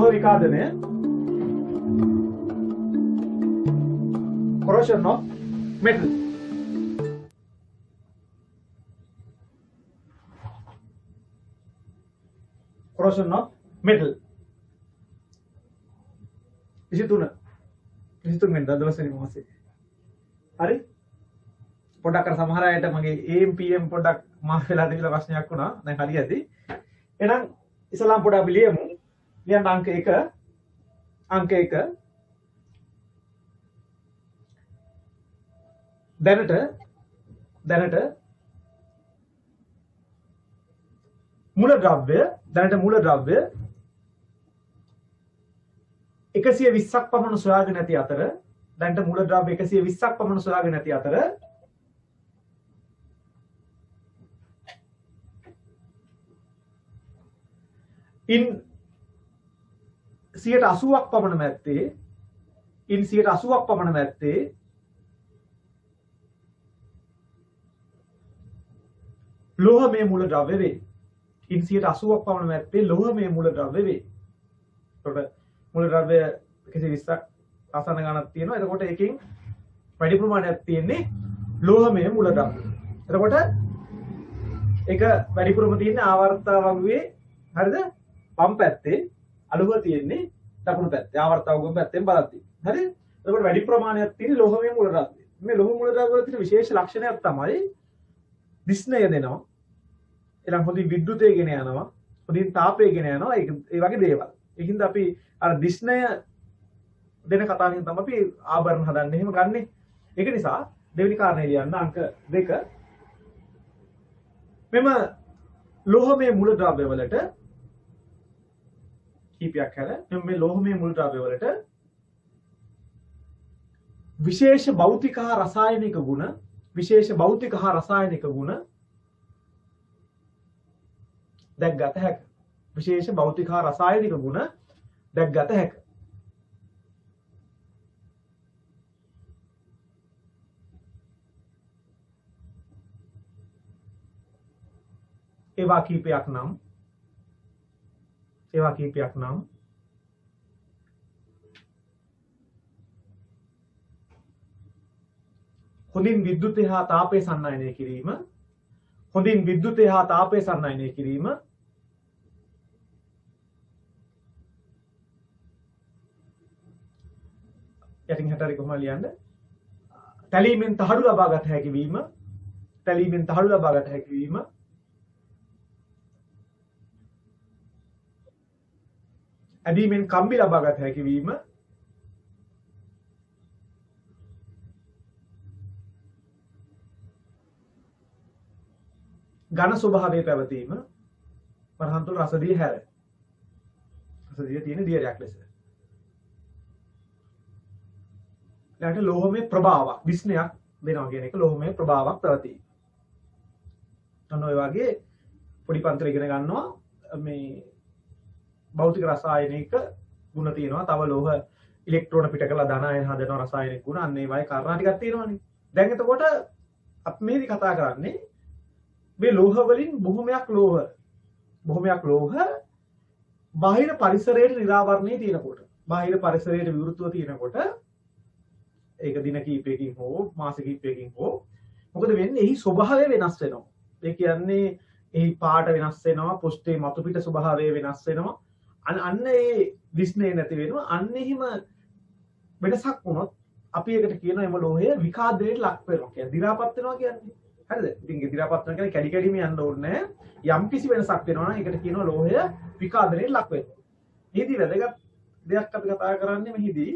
ලෝහ විකාදනය corrosion of metal. corrosion of metal. 23 වෙනිදා දවසේ මාසේ. හරි? පොඩ්ඩක් අර සමහර අයට මගේ AM PM පොඩ්ඩක් මාස් වෙලා තිබිලා ප්‍රශ්නයක් වුණා. දැන් හරියද? එහෙනම් ඉස්ලාම් පොඩ්ඩක් අපි ලියමු. ලියන්න අංක 1 දැනට මූල ද්‍රව්‍ය 120ක් පමණ සොයාගෙන නැති අතර දැනට මූල ද්‍රව්‍ය 120ක් පමණ සොයාගෙන නැති අතර in 80ක් පමණ මැත්තේ ලෝහමය මූල ද්‍රව්‍ය වේ. in 80ක් පමණ මැත්තේ ලෝහමය මූල ද්‍රව්‍ය වේ. එතකොට මූල ද්‍රව්‍ය 120ක් ආසන්න ගණනක් තියෙනවා. එතකොට එකකින් වැඩි ප්‍රමාණයක් තියෙන්නේ ලෝහමය මූල ද්‍රව්‍ය. එතකොට ඒක වැඩිපුරම තියෙන්නේ ආවර්තව වගේ හරිද? වම් පැත්තේ අලුව තියෙන්නේ දකුණු පැත්තේ ආවර්තව වගේ පැත්තෙන් බලද්දී. හරි? එතකොට වැඩි ප්‍රමාණයක් තියෙන ලෝහමය මූල ද්‍රව්‍ය. මේ ලෝහ මූල ද්‍රව්‍ය වල තියෙන විශේෂ ලක්ෂණයක් තමයි දිස්නය දෙනවා. එනම් හොඳින් විද්‍යුතය ගෙන යනවා. හොඳින් තාපය ගෙන යනවා. ඒ වගේ දේවල්. ඒකින්ද අපි අර දිස්නය දෙන කතාවෙන් තමයි අපි ආභරණ හදන්න එහෙම ගන්නෙ. ඒක නිසා දෙවෙනි කාරණේ ලියන්න අංක 2. මෙම ලෝහමය මූල ද්‍රව්‍ය වලට කීපයක් හැර මේ ලෝහමය මූල ද්‍රව්‍ය වලට විශේෂ භෞතික හා රසායනික ගුණ දැක්ගත හැකියි. විශේෂ භෞතික හා රසායනික ගුණ දැක්ගත හැකියි. ඒවා කීපයක් නම් හොඳින් විද්‍යුතය හා තාපය සන්නායනය කිරීම යටින් හැටරි කොහොමද ලියන්න? තැලීමෙන් තහඩු ලබාගත හැකි වීම ඇදීමෙන් කම්බි ලබාගත හැකි වීම ඝන ස්වභාවයේ පැවතීම වරහන් තුල රසදිය හැර රසදිය තියෙන දියරයක් ලෙස ඊට ලෝහමය ප්‍රභාවක් දිස්නයක් දෙනවා කියන එක ලෝහමය ප්‍රභාවක් පැවතීම. අන්න ඔය වගේ පොඩි පන්තර ඉගෙන ගන්නවා මේ භෞතික රසායනික ගුණ තියෙනවා. තව ලෝහ ඉලෙක්ට්‍රෝන පිට කරලා ධන අයන හදනවා රසායනික ගුණ. අන්න ඒ වගේ කාරණා ටිකක් තියෙනවානේ. දැන් එතකොට අපි මේදි කතා කරන්නේ මේ ලෝහ වලින් බොහොමයක් ලෝහ බාහිර පරිසරයේ නිරාවරණයේ තියෙනකොට බාහිර පරිසරයේ විවෘතව තියෙනකොට ඒක දින කිහිපයකින් හෝ මාස කිහිපයකින් හෝ මොකද වෙන්නේ? එහි ස්වභාවය වෙනස් වෙනවා. ඒ කියන්නේ එහි පාට වෙනස් වෙනවා, පෘෂ්ඨයේ මතු පිට ස්වභාවය වෙනස් වෙනවා. අන්න ඒ දිස්නේ නැති වෙනවා. අන්න එහෙම වෙනසක් වුණොත් අපි ඒකට කියනවා එම ලෝහය විකාද්‍රයට ලක් වෙනවා කියලා. දි รา පත් වෙනවා කියන්නේ. හරිද? ඉතින් දි รา පත් වෙනවා කියන්නේ කැඩි කැඩිම යන්න ඕනේ නැහැ. යම් කිසි වෙනසක් වෙනවා නම් ඒකට කියනවා ලෝහය විකාද්‍රයට ලක් වෙනවා. මේදී වැදගත් දෙයක් අපි කතා කරන්නේ මෙහිදී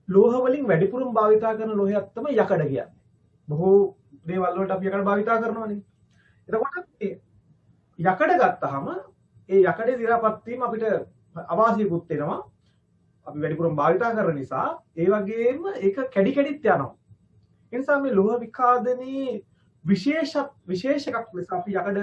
ලෝහ වලින් වැඩිපුරම භාවිතා කරන ලෝහයක් තමයි යකඩ කියන්නේ. බොහෝ දේවල් වලට අපි යකඩ භාවිතා කරනවානේ. එතකොට යකඩ ගත්තාම ඒ යකඩේ දි รา පත් වීම අපිට අවාසියකුත් වෙනවා. අපි වැඩිපුරම භාවිතා කරන නිසා ඒ වගේම ඒක කැඩි කැඩිත් යනවා. ඒ නිසා මේ ලෝහ විකාදනයේ විශේෂකක් ලෙස අපි යකඩ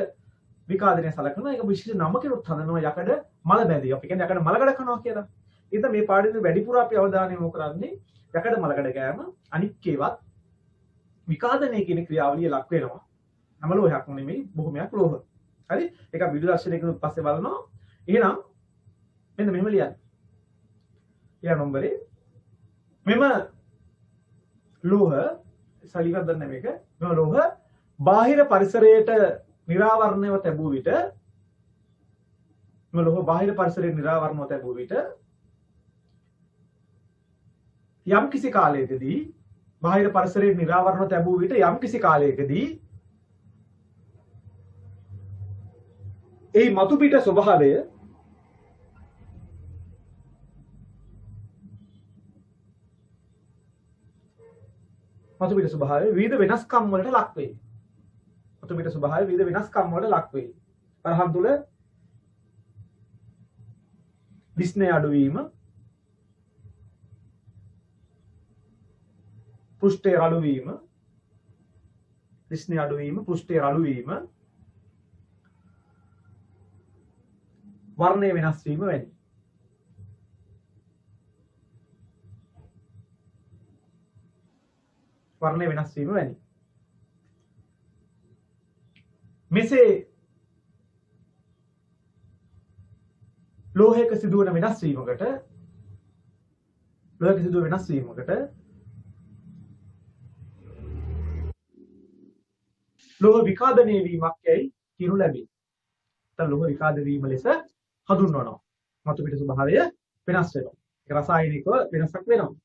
විකාදනය සලකනවා. ඒක විශේෂ නමකිනුත් හඳනවා යකඩ මල බැඳී. අපි කියන්නේ යකඩ මලකඩ කරනවා කියලා. ඉතින් මේ පාඩමේ වැඩිපුර අපි අවධානය යොමු කරන්නේ යකඩ මලකඩ කෑම අනික් ඒවත් විකාදනය කියන ක්‍රියාවලිය ලක් වෙනවා. හැම ලෝහයක්ම නෙමෙයි බොහොමයක් ලෝහ. හරි? ඒක විදුලි දර්ශනයකින් පස්සේ බලනවා. එහෙනම් මෙන්න මෙහෙම ලියන්න. ඊළඟ නම්බරේ මෙම ලෝහ සලිකක් දන්නේ මේක. මෙම ලෝහ බාහිර පරිසරයට නිරාවරණයව තැබූ විට මෙම ලෝහ බාහිර පරිසරයට නිරාවරණයව තැබූ විට යම් කිසි කාලයකදී බාහිර පරිසරයේ නිරාවරණ තැබූ විට යම් කිසි කාලයකදී ඒ මතු පිට ස්වභාවය මතු පිට ස්වභාවය විවිධ වෙනස්කම් වලට ලක් වේ. මතු පිට ස්වභාවය විවිධ වෙනස්කම් වලට ලක් වේ. වරහන් තුල විස්නය අඩුවීම, පෘෂ්ඨයේ රළු වීම, විස්නය අඩුවීම, පෘෂ්ඨයේ රළු වීම, වර්ණය වෙනස් වීම වැනි. වර්ණය වෙනස් වීම වැනි. මෙසේ ලෝහයක සිදුවන වෙනස් වීමකට ලෝහ විකාදනය වීමක් යයි කියනු ලැබේ. නැත්නම් ලෝහ විකාද වීම ලෙස හඳුන්වනවා. මතු පිට ස්වභාවය වෙනස් වෙනවා. ඒක රසායනිකව වෙනසක් වෙනවා.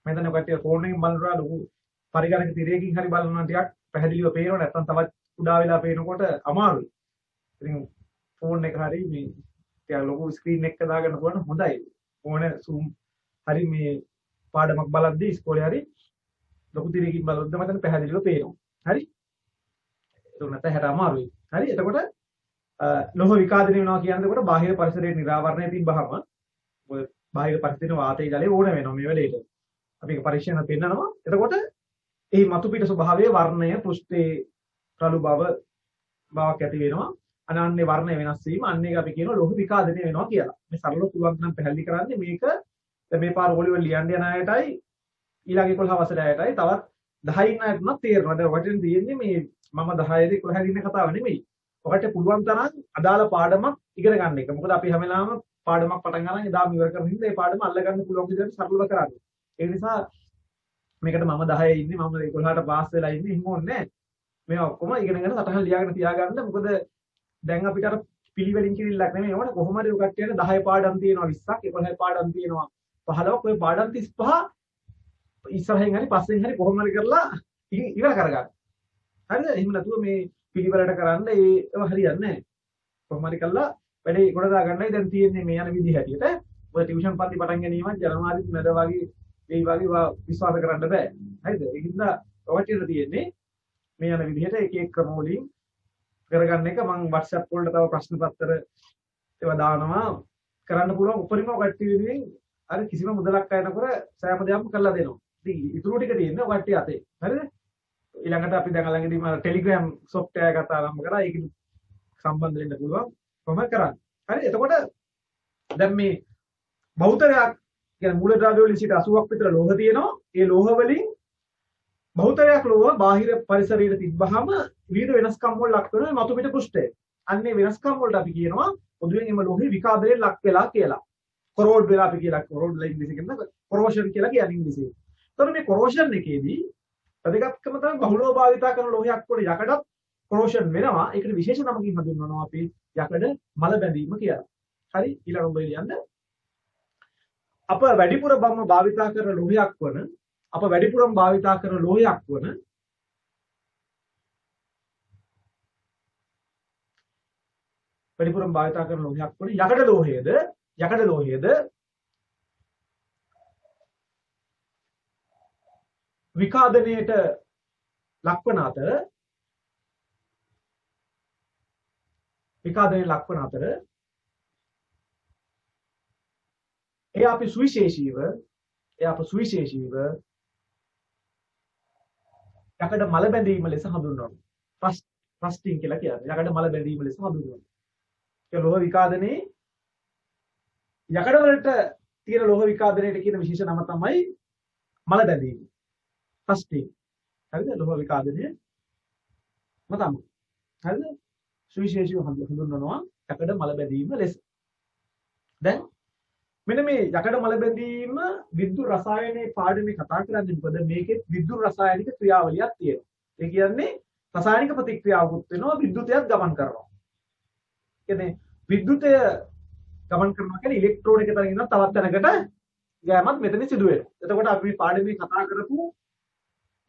මම හිතන්නේ ඔකට ෆෝන් එකෙන් බලනවා ලොකු පරිගණක තිරයකින් හරි බලනවා ටිකක් පැහැදිලිව පේනවා නැත්නම් තවත් කුඩා වෙලා පේනකොට අමාරුයි. ඉතින් ෆෝන් එක හරි මේ ටිකක් ලොකු ස්ක්‍රීන් එකක් දාගන්න පුළුවන් හොඳයි. ෆෝන් zoom හරි මේ පාඩමක් බලද්දී ඉස්කෝලේ හරි ලොකු තිරයකින් බලද්දී මම හිතන්නේ පැහැදිලිව පේනවා. හරි? ඒක නැත්නම් හැට අමාරුයි. හරි? එතකොට ලෝහ විකාදනය වෙනවා කියන්නේ කොට බාහිර පරිසරයේ නිරාවරණය තිබ්බහම ඔය බාහිර පරිසරයේ වාතය ජලය ඕන වෙනවා මේ වෙලේට. අපි ඒක පරීක්ෂණ පෙන්නනවා. එතකොට මේ මතු පිට ස්වභාවයේ වර්ණය පෘෂ්ඨයේ රළු බවක් ඇති වෙනවා. අනන්නේ වර්ණය වෙනස් වීම අන්න ඒක අපි කියනවා ලෝහ විකාදනය වෙනවා කියලා. මේ සරලව පුළුවන් නම් පැහැදිලි කරන්නේ මේක මේ පාර ඕලිවල ලියන්න යන අයටයි ඊළඟ 11 වසරේ අයටයි තවත් 10 ඉන්න අයට උනත් තේරෙනවා. දැන් වටින් තියෙන්නේ මේ මම 10 දී 11 දින කතාව නෙමෙයි. ඔකට පුළුවන් තරම් අදාළ පාඩමක් ඉගෙන ගන්න එක. මොකද අපි හැම වෙලාවම පාඩමක් පටන් ගන්න එදාම ඉවර කරන හින්දා ඒ පාඩම අල්ල ගන්න පුළුවන් විදිහට සරලව කරන්නේ. ඒ නිසා මේකට මම 10 ඉන්නේ මම 11ට පාස් වෙලා ඉන්නේ එහෙම ඕනේ නැහැ. මේවා ඔක්කොම ඉගෙනගෙන සටහන් ලියාගෙන තියාගන්න. මොකද දැන් අපිට අර පිළිවෙලින් කිරිල්ලක් නෙමෙයි. ඕන කොහොම හරි ඔය කට්ටියට 10 පාඩම් තියෙනවා 20ක් 11 පාඩම් තියෙනවා 15ක් ඔය පාඩම් 35 ඉස්සරහින් හරි පස්සෙන් හරි කොහොම හරි කරලා ඉවර කරගන්න. හරිද? එහෙම නැතුව මේ පිළිවෙලට කරන්න ඒව හරියන්නේ නැහැ. කොහොම හරි කරලා වැඩේ ගොඩ දාගන්නයි දැන් තියෙන්නේ මේ යන විදිහ හැටියට. ඔය ටියුෂන් පන්ති පටන් ගැනීමත් ජනවාරිත් මැද වගේ මේ වගේ විශ්වාස කරන්න බෑ. හරිද? ඒකින්ද ඔයටියට තියෙන්නේ මේ යන විදිහට එක එක ක්‍රම වලින් කරගන්න එක. මම WhatsApp වලට තව ප්‍රශ්න පත්‍ර ඒවා දානවා කරන්න පුළුවන් උපරිම කට්ටිය වෙනුවෙන් අර කිසිම මුදලක් අය නොකර සෑම දෙයක්ම කරලා දෙනවා. ඉතින් ඊටු ටික තියෙන්නේ කට්ටිය අතේ. හරිද? ඊළඟට අපි දැන් ළඟදීම Telegram software එකක් ආරම්භ කරා. ඒකෙත් සම්බන්ධ වෙන්න පුළුවන් කොහොමද කරන්නේ. හරි? එතකොට දැන් මේ බහුතරයක් කියන්නේ මූලද්‍රව්‍ය වලින් 80ක් විතර ලෝහ තියෙනවා. ඒ ලෝහ වලින් බහුතරයක් ලෝහ බාහිර පරිසරයේ තිබ්බහම විවිධ වෙනස්කම් වල ලක් වෙන මතු පිට පෘෂ්ඨය. අන්නේ වෙනස්කම් වලට අපි කියනවා පොදුවෙන් එම ලෝහේ විකාදනයේ ලක් වෙලා කියලා. කොරෝඩ් වෙලා අපි කියලා කොරෝඩ් ලා ඉංග්‍රීසියෙන් කියන කොරෝෂන් කියලා කියන්නේ ඉංග්‍රීසියෙන්. එතකොට මේ කොරෝෂන් එකේදී වැදගත්කම තමයි බහුලව භාවිතා කරන ලෝහයක් වල යකඩත් කොරෝෂන් වෙනවා. ඒකට විශේෂ නමකින් හඳුන්වනවා අපි යකඩ මල බැඳීම කියලා. හරි? ඊළඟ ඔබ ලියන්න. අප වැඩිපුරම භාවිතා කරන ලෝහයක් වන වැඩිපුරම භාවිතා කරන ලෝහයක් වන යකඩ ලෝහයේද විකාදනයට ලක්වන අතර එය අපි සුවිශේෂීව යකඩ මල බැඳීම ලෙස හඳුන්වනවා. රස්ටිං කියලා කියන්නේ යකඩ මල බැඳීම ලෙස හඳුන්වනවා. ඒ ලෝහ විකාදනයේ යකඩ වලට තියෙන ලෝහ විකාදනයට කියන විශේෂ නම තමයි මල බැඳීම. රස්ටිං. හරිද? ලෝහ විකාදනය තමයි. හරිද? සුවිශේෂීව හඳුන්වනවා යකඩ මල බැඳීම ලෙස. දැන් මෙන්න මේ යකඩ මල බැඳීම විද්‍යුත් රසායනයේ පාඩමේ කතා කරන්නේ මොකද? මේකේ විද්‍යුත් රසායනික ක්‍රියාවලියක් තියෙනවා. ඒ කියන්නේ රසායනික ප්‍රතික්‍රියාවකුත් වෙනවා විද්‍යුතයත් ගමන් කරනවා. කියන්නේ විද්‍යුතය ගමන් කරනවා කියන්නේ ඉලෙක්ට්‍රෝන එක තැනකින් ඉඳන් තවත් තැනකට ගෑමක් මෙතන සිදු වෙනවා. එතකොට අපි මේ පාඩමේ කතා කරපු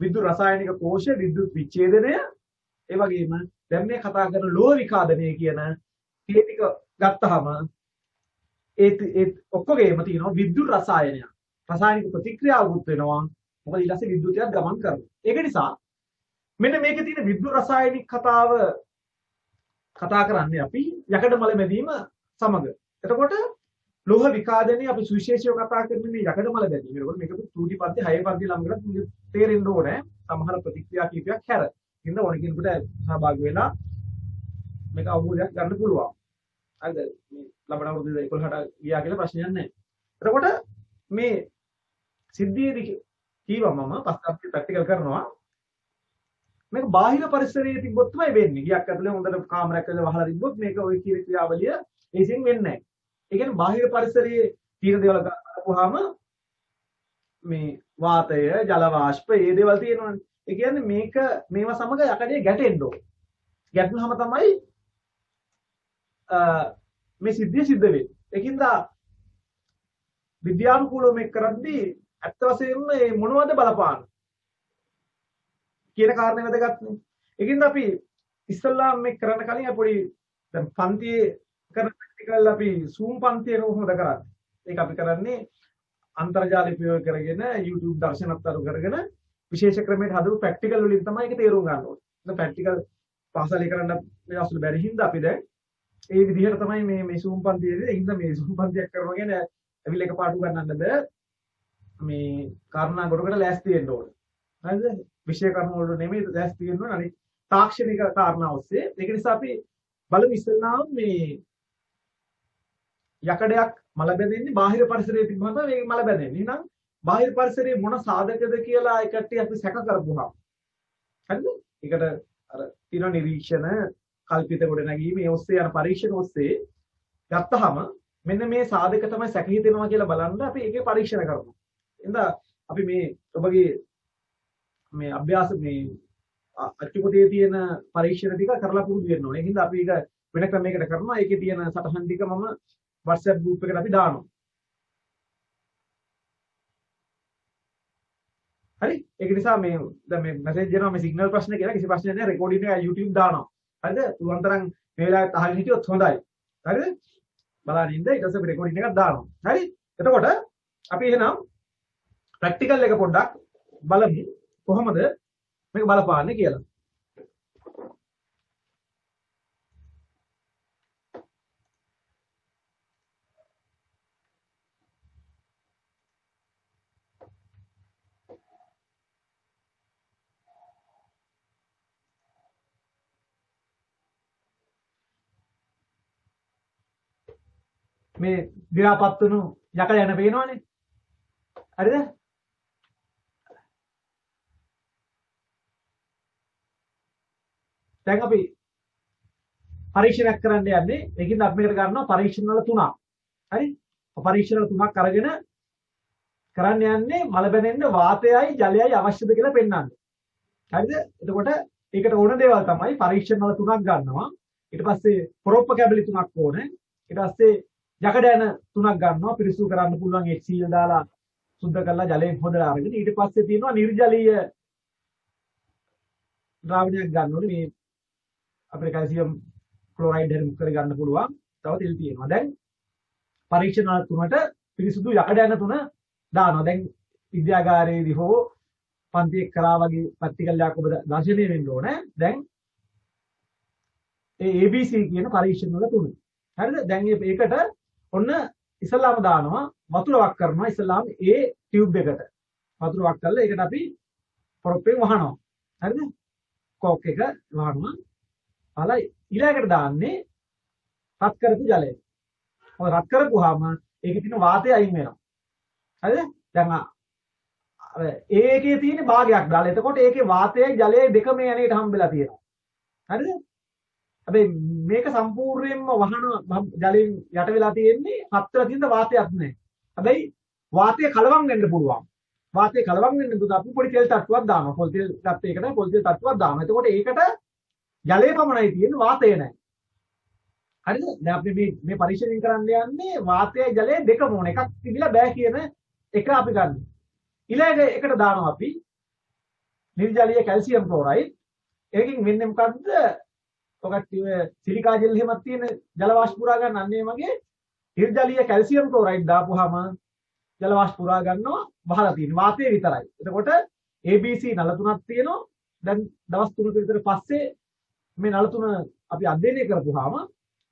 විද්‍යුත් රසායනික කෝෂ විද්‍යුත් විච්ඡේදනය ඒ වගේම දැන් මේ කතා කරන ලෝහ විකාදනය කියන මේ ටික ගත්තාම ඒ ඔක්කොගේම තියෙනවා විද්‍යුත් රසායනය. රසායනික ප්‍රතික්‍රියාවකුත් වෙනවා. මොකද ඊට පස්සේ විද්‍යුතයත් ගමන් කරනවා. ඒක නිසා මෙන්න මේකේ තියෙන විද්‍යුත් රසායනික කතාව කතා කරන්නේ අපි යකඩ මල බැඳීම සමග. එතකොට ලෝහ විකාදනයේ අපි සුවිශේෂීව කතා කරන්නේ මේ යකඩ මල බැඳීම. ඒකෝට මේක තුටි පන්ති 6 පන්ති ළම කරලා තේරෙන්න ඕනේ. සමහර ප්‍රතික්‍රියා කීපයක් හැර. ඉන්න ඕන කෙනෙකුට සහභාගී වෙලා මේක අවබෝධයක් ගන්න පුළුවන්. හරිද? මේ ලබන අවුරුදු 11ට ගියා කියලා ප්‍රශ්නයක් නැහැ. එතකොට මේ සිද්ධියේදී කීවා මම පස්සට ප්‍රැක්ටිකල් කරනවා. මේක බාහිර පරිසරයේ තිබ්බොත් තමයි වෙන්නේ. ගියක් ඇතුලේ හොඳට කාමරයක් ඇතුලේ වහලා තිබ්බොත් මේක ওই කියන ක්‍රියාවලිය ඒසින් වෙන්නේ නැහැ. ඒ කියන්නේ බාහිර පරිසරයේ තියෙන දේවල් ගන්නකොහම මේ වාතය, ජල වාෂ්ප, මේ දේවල් තියෙනවනේ. ඒ කියන්නේ මේක මේවා සමග යකඩේ ගැටෙන්න ඕන. ගැටුනහම තමයි මේ සිද්ධිය සිද්ධ වෙන්නේ. ඒකින්ද විද්‍යානුකූලව මේක කරද්දී ඇත්ත වශයෙන්ම මේ මොනවද බලපාන කියන කාරණේ වැදගත්නේ. ඒකින්ද අපි ඉස්සල්ලාම මේක කරන්න කලින් අපි දැන් පන්තියේ කරන ප්‍රැක්ටිකල් අපි Zoom පන්තියේ කොහොමද කරන්නේ? ඒක අපි කරන්නේ අන්තර්ජාලය ප්‍රයෝග කරගෙන YouTube දර්ශනත් අනුව කරගෙන විශේෂ ක්‍රමයකට හදපු ප්‍රැක්ටිකල් වලින් තමයි ඒක තේරුම් ගන්න ඕනේ. ඒක ප්‍රැක්ටිකල් පාසලේ කරන්න මේ අසුළු බැරි හින්දා අපි දැන් ඒ විදිහට තමයි මේ Zoom පන්තියේදී ඒ හින්දා මේ Zoom පන්තියක් කරනවා කියන්නේ ඇවිල්ලා එකපාරට ගන්නන්න බෑ. මේ කාරණා ගොඩකට ලෑස්ති වෙන්න ඕනේ. හරිද? විෂය කර්ම වලට නෙමෙයි ලෑස්ති වෙන්න ඕනේ. අනිත් තාක්ෂණික කාරණා ඔස්සේ. ඒක නිසා අපි බලමු ඉස්සෙල්ලාම මේ යකඩයක් මල බැඳෙන්නේ බාහිර පරිසරයේ තිබුණා තමයි මේක මල බැඳෙන්නේ. එහෙනම් බාහිර පරිසරයේ මොන සාධකද කියලා ඒ කට්ටිය අපි සැක කරපුවා. හරිද? ඒකට අර තියෙන නිරීක්ෂණ කල්පිත කොට නැගීම මේ ඔස්සේ යන පරීක්ෂණ ඔස්සේ ගත්තහම මෙන්න මේ සාධක තමයි සැක හිතෙනවා කියලා බලන්න අපි ඒකේ පරීක්ෂණ කරනවා. එහෙනම් අපි මේ ඔබගේ මේ අභ්‍යාස මේ අච්චුපතේ තියෙන පරීක්ෂණ ටික කරලා පුරුදු වෙන්න ඕනේ. ඒකින්ද අපි ඒක වෙන ක්‍රමයකට කරනවා. ඒකේ තියෙන සටහන් ටික මම WhatsApp group එකට අපි දානවා. හරි? ඒක නිසා මේ දැන් මේ මැසේජ් දෙනවා මේ සිග්නල් ප්‍රශ්න කියලා කිසි ප්‍රශ්නයක් නැහැ. රෙකෝඩින් එක YouTube දානවා. හරිද? පුළුවන් තරම් මේ වෙලාවට අහගෙන හිටියොත් හොඳයි. හරිද? බලන්න ඉන්න ඊට පස්සේ රෙකෝඩින් එකක් දානවා. හරි? එතකොට අපි එහෙනම් ප්‍රැක්ටිකල් එක පොඩ්ඩක් බලමු කොහොමද මේක බලපාන්නේ කියලා. මේ දිරාපත් වුණු යකඩ යන පේනවනේ. හරිද? දැන් අපි පරීක්ෂණයක් කරන්න යන්නේ. ඒකින්ද අපි මේකට ගන්නවා පරීක්ෂණ වල තුනක්. හරි? පරීක්ෂණ වල තුනක් අරගෙන කරන්න යන්නේ මල බැඳෙන්න වාතයයි ජලයයි අවශ්‍යද කියලා පෙන්වන්න. හරිද? එතකොට ඒකට ඕන දේවල් තමයි පරීක්ෂණ වල තුනක් ගන්නවා. ඊට පස්සේ පොරොප්ප කැබලි තුනක් ඕනේ. ඊට පස්සේ යකඩ යන තුනක් ගන්නවා. පිරිසුදු කරන්න පුළුවන් HCl දාලා සුද්ධ කරලා ජලයෙන් හොදලා අරගෙන ඊට පස්සේ තියෙනවා නිර්ජලීය ද්‍රාවණයක් ගන්න ඕනේ. මේ අපේ කැල්සියම් ක්ලොරයිඩ් හරි මුක් කරලා ගන්න පුළුවන්. තව තෙල් තියෙනවා. දැන් පරීක්ෂණ වල තුනට පිරිසුදු යකඩ යන තුන දානවා. දැන් විද්‍යාගාරයේදී හෝ පන්තියේ කරා වගේ ප්‍රැක්ටිකල් එකක් ඔබ දර්ශනය වෙන්න ඕනේ. දැන් ඒ ABC කියන පරීක්ෂණ වල තුන. හරිද? දැන් මේකට ඔන්න ඉස්සලාම දානවා වතුර වක් කරනවා. ඉස්සලාම ඒ ටියුබ් එකට වතුර වක් කරලා ඒකට අපි පොරොප්පෙන් වහනවා. හරිද? කෝක් එක වහනවා. අලයි ඊළඟට දාන්නේ රත් කරපු ජලය. ඔය රත් කරපුවාම ඒකේ තියෙන වාතය අයින් වෙනවා. හරිද? දැන් ඒකේ තියෙන භාගයක් දාලා එතකොට ඒකේ වාතයයි ජලයයි දෙකම යන්නේට හම්බෙලා තියෙනවා. හරිද? හැබැයි මේක සම්පූර්ණයෙන්ම වහන ජලයෙන් යට වෙලා තියෙන්නේ හත් වෙලා තියෙන වාතයක් නැහැ. හැබැයි වාතය කලවම් වෙන්න පුළුවන්. වාතය කලවම් වෙන්න දුන්න අපි පොඩි තෙල් තට්ටුවක් දානවා. පොල් තෙල් තට්ටුවකට පොල් තෙල් තට්ටුවක් දානවා. එතකොට ඒකට ජලය පමණයි තියෙන්නේ වාතය නැහැ. හරිද? දැන් අපි මේ පරීක්ෂණය කරන්න යන්නේ වාතයයි ජලයයි දෙකම ඕන. එකක් තිබිලා බෑ කියන එක අපි ගන්න. ඊළඟ එකට දානවා අපි නිර්ජලීය කැල්සියම් ක්ලෝරයිඩ්. ඒකෙන් වෙන්නේ මොකද්ද? ඔකට සිලිකා ජෙල් එහෙමත් තියෙන ජල වාෂ්ප පුරා ගන්න අන්නේ වගේ නිර්ජලීය කැල්සියම් ක්ලෝරයිඩ් දාපුවාම ජල වාෂ්ප පුරා ගන්නවා වහලා තියෙන වාතය විතරයි. එතකොට ABC නල තුනක් තියෙනවා. දැන් දවස් 3ක විතර පස්සේ මේ නල තුන අපි අධ්‍යයනය කරපුවාම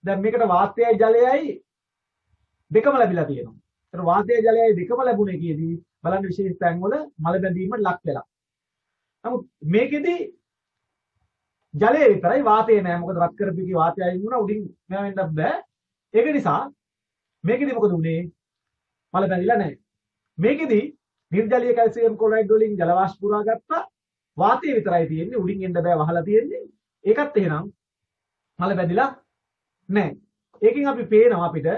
දැන් මේකට වාතයයි ජලයයි දෙකම ලැබිලා තියෙනවා. ඒතර වාතයයි ජලයයි දෙකම ලැබුණේ කීයේදී බලන්න විශේෂ තැන් වල මල බැඳීමට ලක් වෙලා. නමුත් මේකෙදි ජලය විතරයි වාතය නෑ. මොකද රත් කරපිකේ වාතය අයින් වුණා උඩින් මෙහා වෙන්නත් බෑ. ඒක නිසා මේකෙදි මොකද උනේ? මල බැඳිලා නැහැ. මේකෙදි නිර්ජලීය කැල්සියම් ක්ලෝරයිඩ් වලින් ජල වාෂ්ප පුරා ගත්තා. වාතය විතරයි තියෙන්නේ. උඩින් එන්න බෑ වහලා තියෙන්නේ. ඒකත් එහෙනම් මල බැඳිලා නැහැ. ඒකෙන් අපි පේනවා අපිට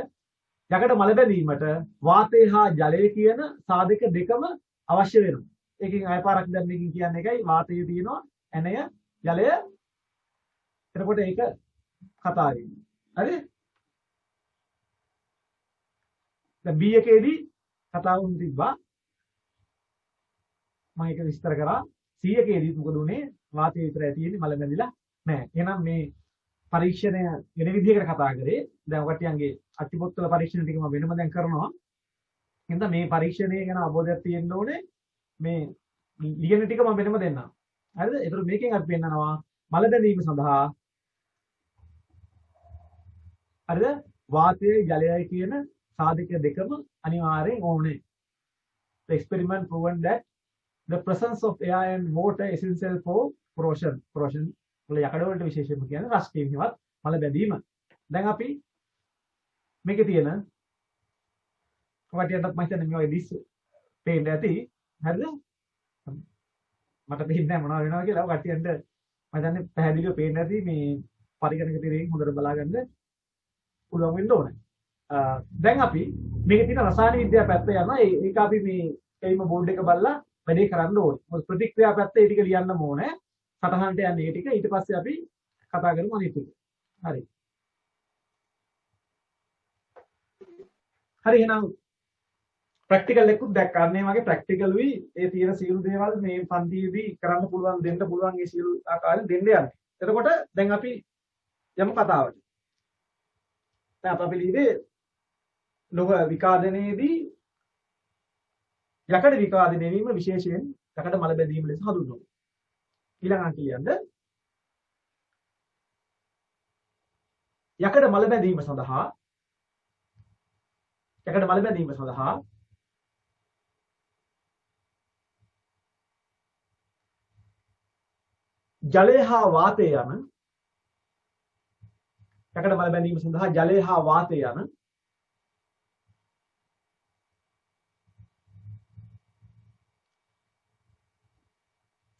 යකඩ මල බැඳීමට වාතය හා ජලය කියන සාධක දෙකම අවශ්‍ය වෙනවා. ඒකෙන් අය පාරක් දැන් මේකෙන් කියන්නේ එකයි වාතය තියෙනවා, ඇණය, ජලය. එතකොට ඒක කතා වෙන්නේ. හරිද? දැන් B එකේදී කතාව වුණ තිබ්බා. මම ඒක විස්තර කරා. C එකේදී මොකද උනේ? වාතය විතරයි තියෙන්නේ, මල බැඳිලා නැහැ. එහෙනම් මේ පරීක්ෂණය වෙන විදිහකට කතා කරේ. දැන් ඔකටියන්ගේ අතිපොත්වල පරීක්ෂණ ටික මම වෙනම දැන් කරනවා. එහෙනම් මේ පරීක්ෂණය ගැන අවබෝධයක් තියෙන්න ඕනේ. මේ ලියන ටික මම වෙනම දෙන්නම්. හරිද? ඒතර මේකෙන් අපි පෙන්නනවා මල බැඳීම සඳහා හරිද? වාතයයි ජලයයි කියන සාධක දෙකම අනිවාර්යෙන් ඕනේ. The experiment proven that the presence of air and water essential for corrosion. Corrosion වල යකඩ වලට විශේෂයෙන්ම කියන්නේ රස්ටිං හිවත් මල බැඳීම. දැන් අපි මේකේ තියෙන කොටියටත් මම හිතන්නේ මේ වගේ දිස් පේන්න ඇති. හරිද? මට පේන්නේ නැහැ මොනවද වෙනවද කියලා. ඔය කට්ටියන්ට මම හිතන්නේ පැහැදිලිව පේන්න ඇති. මේ පරිගණක තීරයෙන් හොඳට බලාගන්න පුළුවන් වෙන්න ඕනේ. දැන් අපි මේකේ තියෙන රසායන විද්‍යාව පැත්ත යනවා. ඒක අපි මේ එයිම බෝඩ් එක බලලා වැඩේ කරන්න ඕනේ. මොකද ප්‍රතික්‍රියා පැත්ත ඒ ටික ලියන්නම ඕනේ. සටහනට යන්නේ ඒ ටික. ඊට පස්සේ අපි කතා කරමු අනිත් ටික. හරි. හරි එහෙනම් ප්‍රැක්ටිකල් එකකුත් දැක්කා. මේ වගේ ප්‍රැක්ටිකල්ුයි ඒ තියෙන සියලු දේවල් මේ පන්තියේදී කරන්න පුළුවන් දෙන්න පුළුවන් ඒ සියලු ආකාරයෙන් දෙන්න යන්නේ. එතකොට දැන් අපි යමු කතාවට. දැන් අපි ලියන්නේ ලෝහ විකාදනයේදී යකඩ විකාදනය වීම විශේෂයෙන් යකඩ මල බැඳීම ලෙස හඳුන්වනවා. ඊළඟට කියන්න යකඩ මල බැඳීම සඳහා ජලය හා වාතය යන යකඩ මල බැඳීම සඳහා ජලය හා වාතය යන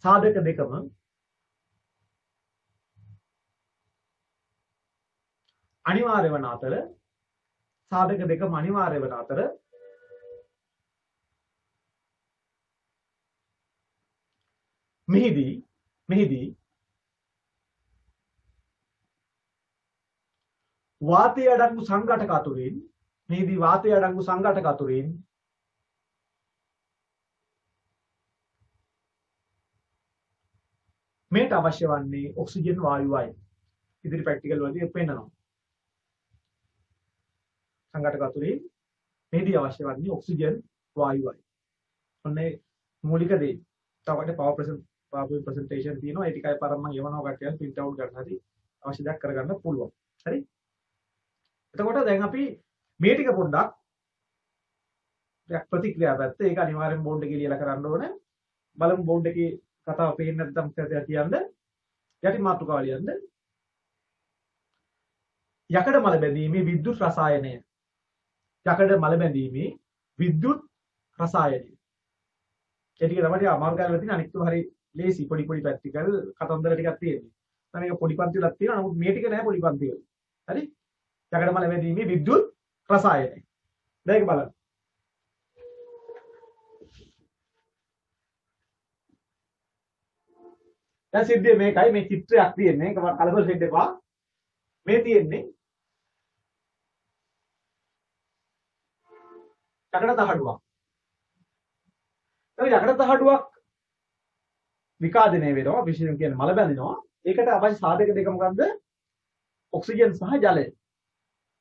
සාධක දෙකම අනිවාර්ය වන අතර මෙහිදී වාතය අඩංගු සංඝටක අතුරින් මේට අවශ්‍ය වන්නේ ඔක්සිජන් වායුවයි. ඉදිරි ප්‍රැක්ටිකල් වලදී පෙන්නනවා. සංඝටක අතුරින් මේදී අවශ්‍ය වන්නේ ඔක්සිජන් වායුවයි. ඔන්නේ මූලික දේ. තවට PowerPoint presentation තියෙනවා. ඒ ටිකයි පාරක් මම යවනවා කට්ටියන් print out ගන්න හරි අවශ්‍ය දෙයක් කරගන්න පුළුවන්. හරි? එතකොට දැන් අපි මේ ටික පොඩ්ඩක් ප්‍රතික්‍රියා පැත්ත ඒක අනිවාර්යෙන් බෝඩ් එකේ ලියලා කරන්න ඕනේ. බලමු බෝඩ් එකේ කතාව පේන්නේ නැත්නම් කියන්න යටි මාතෘකාව ලියන්න. යකඩ මල බැඳීමේ විද්‍යුත් රසායනය. ඒ ටික තමයි අමාරු කරලා තියෙන අනිත් තුන හරි ලේසි පොඩි ප්‍රැක්ටිකල් කතන්දර ටිකක් තියෙනවා. දැන් මේක පොඩි පන්ති වලක් තියෙනවා. නමුත් මේ ටික නෑ පොඩි පන්ති වල. හරි? යකඩ මල වැදීමේ විද්‍යුත් රසායනය. දැන් ඒක බලන්න. දැන් සිද්ධිය මේකයි මේ චිත්‍රයක් තියෙන්නේ. ඒක මම කලබල වෙන්න එපා. මේ තියෙන්නේ යකඩ තහඩුවක්. ඒ යකඩ තහඩුවක් විකාදනය වෙනවා. විශේෂයෙන් කියන්නේ මල බැඳෙනවා. ඒකට අවශ්‍ය සාධක දෙක මොකද්ද? ඔක්සිජන් සහ ජලය.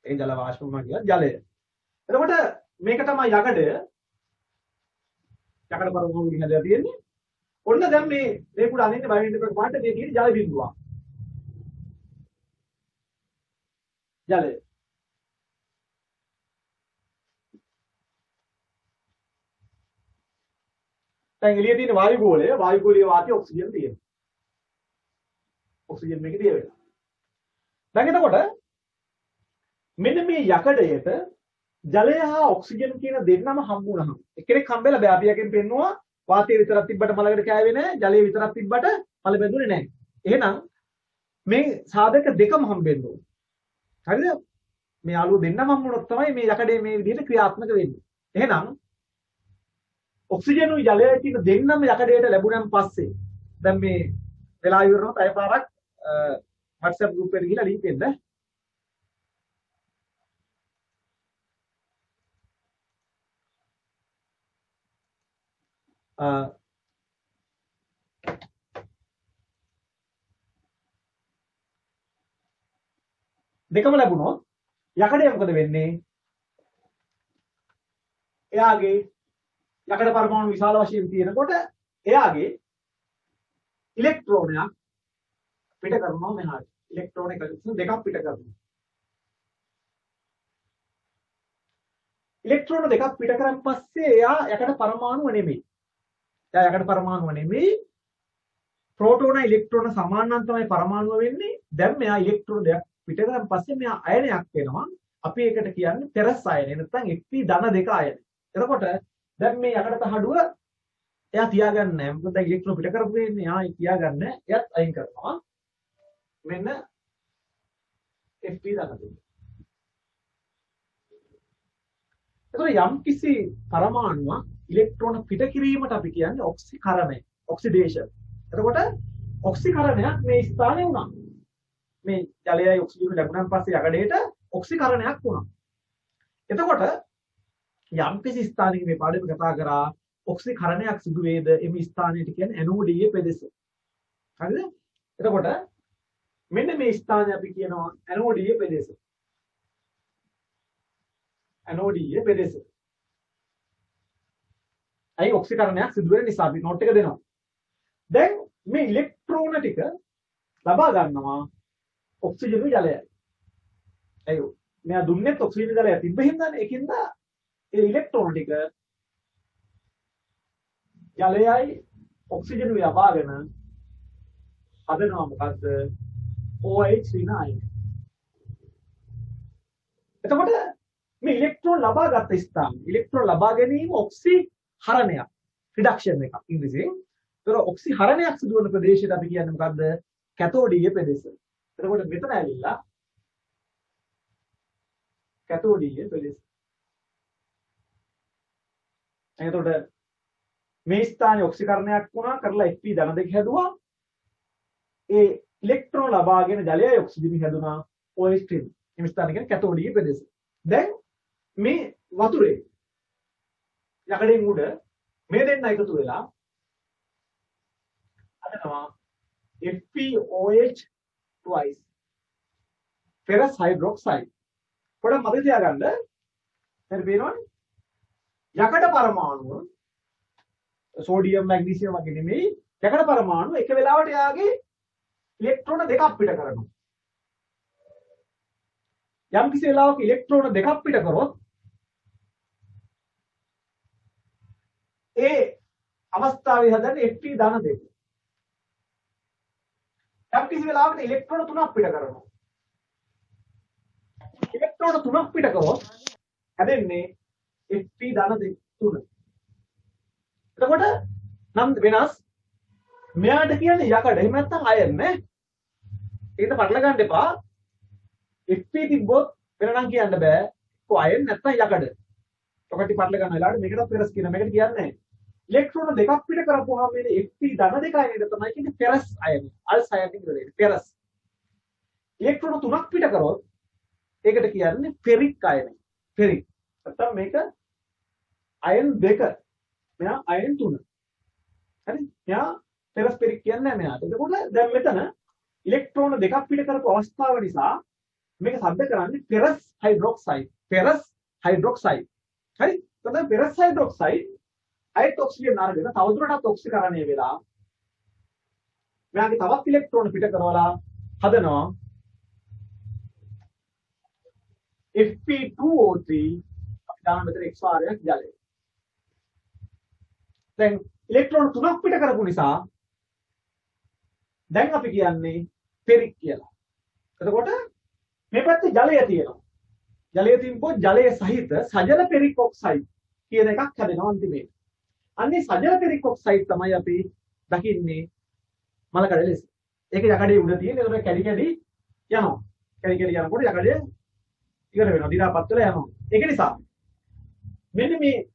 ඒ ජල වාෂ්ප වුණා කියල ජලය. එතකොට මේක තමයි යකඩ පරමාණු වලින් හැදලා තියෙන්නේ. ඔන්න දැන් මේ කුඩ අනින්නේ බයින්ඩ් එක පාට මේ තියෙන ජල බිඳුවක්. ජලය. දැන් එළියේ තියෙන වායු ගෝලීය වාතයේ ඔක්සිජන් තියෙනවා. ඔක්සිජන් මේකේ දිය වෙනවා. දැන් එතකොට මෙන්න මේ යකඩයට ජලය හා ඔක්සිජන් කියන දෙන්නම හම්බ වුණාම එක්කෙනෙක් හම්බෙලා බෑ අපි යකින් පෙන්නවා වාතය විතරක් තිබ්බට මලකට කෑවේ නැහැ ජලය විතරක් තිබ්බට මල බැඳුනේ නැහැ. එහෙනම් මේ සාධක දෙකම හම්බෙන්න ඕනේ. හරිද? මේ අලුව දෙන්නම හම්බුනොත් තමයි මේ යකඩේ මේ විදිහට ක්‍රියාත්මක වෙන්නේ. එහෙනම් ඔක්සිජනුයි ජලයයි කියන දෙන්නම යකඩයට ලැබුණාන් පස්සේ දැන් මේ වෙලා ඉවරනොත් අය පාරක් WhatsApp group එකට ගිහලා link එන්න. දෙකම ලැබුණොත් යකඩේ මොකද වෙන්නේ? එයාගේ යකඩ පරමාණු විශාල වශයෙන් තියෙනකොට එයාගේ ඉලෙක්ට්‍රෝනයක් පිට කරනවා මෙහාට. ඉලෙක්ට්‍රෝන එක දෙකක් පිට කරනවා. ඉලෙක්ට්‍රෝන දෙකක් පිට කරන් පස්සේ එයා යකඩ පරමාණුව නෙමෙයි. එයා යකඩ පරමාණුව නෙමෙයි. ප්‍රෝටෝන ඉලෙක්ට්‍රෝන සමානනම් තමයි පරමාණුව වෙන්නේ. දැන් මෙයා ඉලෙක්ට්‍රෝන දෙකක් පිට කරන් පස්සේ මෙයා අයනයක් වෙනවා. අපි ඒකට කියන්නේ පෙරස් අයනය නැත්නම් Fp-2 අයනය. එතකොට දැන් මේ යකඩ තහඩුව එයා තියාගන්නේ නැහැ. මොකද දැන් ඉලෙක්ට්‍රෝන පිට කරපු වෙන්නේ එයා තියාගන්නේ. එයාත් අයින් කරනවා. මෙන්න Fp-2. එතකොට යම් කිසි පරමාණුවක් ඉලෙක්ට්‍රෝන පිට කිරීමට අපි කියන්නේ ඔක්සිකරණය, ඔක්සිඩේෂන්. එතකොට ඔක්සිකරණයක් මේ ස්ථානයේ වුණා. මේ ජලයයි ඔක්සිජන් ලැබුණාන් පස්සේ යකඩේට ඔක්සිකරණයක් වුණා. එතකොට යම් කිසි ස්ථානයක මේ පාඩම කතා කරා ඔක්සිකරණයක් සිදු වේද එමි ස්ථානයට කියන්නේ ඇනෝඩීය පෙදෙස. හරිද? එතකොට මෙන්න මේ ස්ථානය අපි කියනවා ඇනෝඩීය පෙදෙස. ඇනෝඩීය පෙදෙස. අයි ඔක්සිකරණයක් සිදු වෙන නිසා අපි නෝට් එක දෙනවා. දැන් මේ ඉලෙක්ට්‍රෝන ටික ලබා ගන්නවා ඔක්සිජන් ජලයයි. අයියෝ මෙයා දුන්නේ ඔක්සිජන් ජලය තිබ්බ හින්දානේ ඒකින්ද ඒ ඉලෙක්ට්‍රෝන ටික ජලයයි ඔක්සිජන් ලබාගෙන හදනවා මොකද්ද? OH විනායක. එතකොට මේ ඉලෙක්ට්‍රෝන ලබා ගත්ත ස්ථාන ඉලෙක්ට්‍රෝන ලබා ගැනීම ඔක්සිහරණයක් රිඩක්ෂන් එකක් ඉංග්‍රීසියෙන්. ඒතර ඔක්සිහරණයක් සිදු වන ප්‍රදේශයට අපි කියන්නේ මොකද්ද? කැතෝඩීය ප්‍රදේශ. එතකොට මෙතන ඇවිල්ලා කැතෝඩීය ප්‍රදේශ. එතකොට මේ ස්ථානයේ ඔක්සිකරණයක් වුණා කරලා Fp-2 හැදුවා. ඒ ඉලෙක්ට්‍රෝන ලබාගෙන ජලයයි ඔක්සිජන් හැදුනා OH ට්‍රිම්. මේ ස්ථාන කියන්නේ කැතෝඩීය ප්‍රදේශ. දැන් මේ වතුරේ යකඩෙන් උඩ මේ දෙන්න එකතු වෙලා හදනවා FeOH twice ferrous hydroxide. පොඩ්ඩක් මතක තියාගන්න. හරි පේනවනේ? යකඩ පරමාණුව සෝඩියම් මැග්නීසියම් වගේ නෙමෙයි යකඩ පරමාණු එක වෙලාවට යාගේ ඉලෙක්ට්‍රෝන දෙකක් පිට කරනවා. යම් කිසි වෙලාවක ඉලෙක්ට්‍රෝන දෙකක් පිට කරොත් ඒ අවස්ථාවේ හදන්නේ Fp-2. යම් කිසි වෙලාවකට ඉලෙක්ට්‍රෝන 3ක් පිට කරනවා. ඉලෙක්ට්‍රෝන 3ක් පිට කරොත් හැදෙන්නේ Fp-3. එතකොට නම් වෙනස් මෙයාට කියන්නේ යකඩ එහෙම නැත්නම් අයන් නේ. ඒකට පටල ගන්න එපා. Fp තිබ්බොත් වෙනනම් කියන්න බෑ. කො අයන් නැත්තම් යකඩ. ඔකට පටල ගන්න වෙලාවට මේකට පෙරස් කියන මේකට කියන්නේ ඉලෙක්ට්‍රෝන දෙකක් පිට කරපුවාම මේ Fp ධන දෙක අයනට තමයි කියන්නේ පෙරස් අයන. අල්ස් අයන කියලා පෙරස්. ඉලෙක්ට්‍රෝන තුනක් පිට කරොත් ඒකට කියන්නේ ෆෙරික් අයන. ෆෙරික්. නැත්තම් මේක අයන් දෙක. මෙයා අයන් තුන. හරි? මෙයා පෙරස් ෆෙරික් කියන්නේ නැහැ මෙයාට. එතකොට දැන් මෙතන ඉලෙක්ට්‍රෝන දෙකක් පිට කරපු අවස්ථාව නිසා මේක සද්ද කරන්නේ පෙරස් හයිඩ්‍රොක්සයිඩ්. පෙරස් හයිඩ්‍රොක්සයිඩ්. හරි? එතකොට පෙරස් හයිඩ්‍රොක්සයිඩ් අයත් ඔක්සිජන් අරගෙන තවදුරටත් ඔක්සිකරණය වෙලා මෙයාගේ තවත් ඉලෙක්ට්‍රෝන පිට කරවලා හදනවා Fe2O3 අපි දාන මෙතන X වාරයක් ජලය. දැන් ඉලෙක්ට්‍රෝන තුනක් පිට කරපු නිසා දැන් අපි කියන්නේ ෆෙරික් කියලා. එතකොට මේ පැත්තේ ජලය තියෙනවා. ජලය තිබ්බොත් ජලය සහිත සජල ෆෙරික් ඔක්සයිඩ් කියන එකක් හැදෙනවා අන්තිමේට. අන්නේ සජල ෆෙරික් ඔක්සයිඩ් තමයි අපි දකින්නේ මල කඩේ ලෙස. ඒක යකඩේ උඩ තියෙන. ඒකට කැඩි කැඩි යනවා. කැඩි කැඩි යනකොට යකඩේ ඉවර වෙනවා. දි รา පත් වෙලා යනවා. ඒක නිසා මෙන්න මේ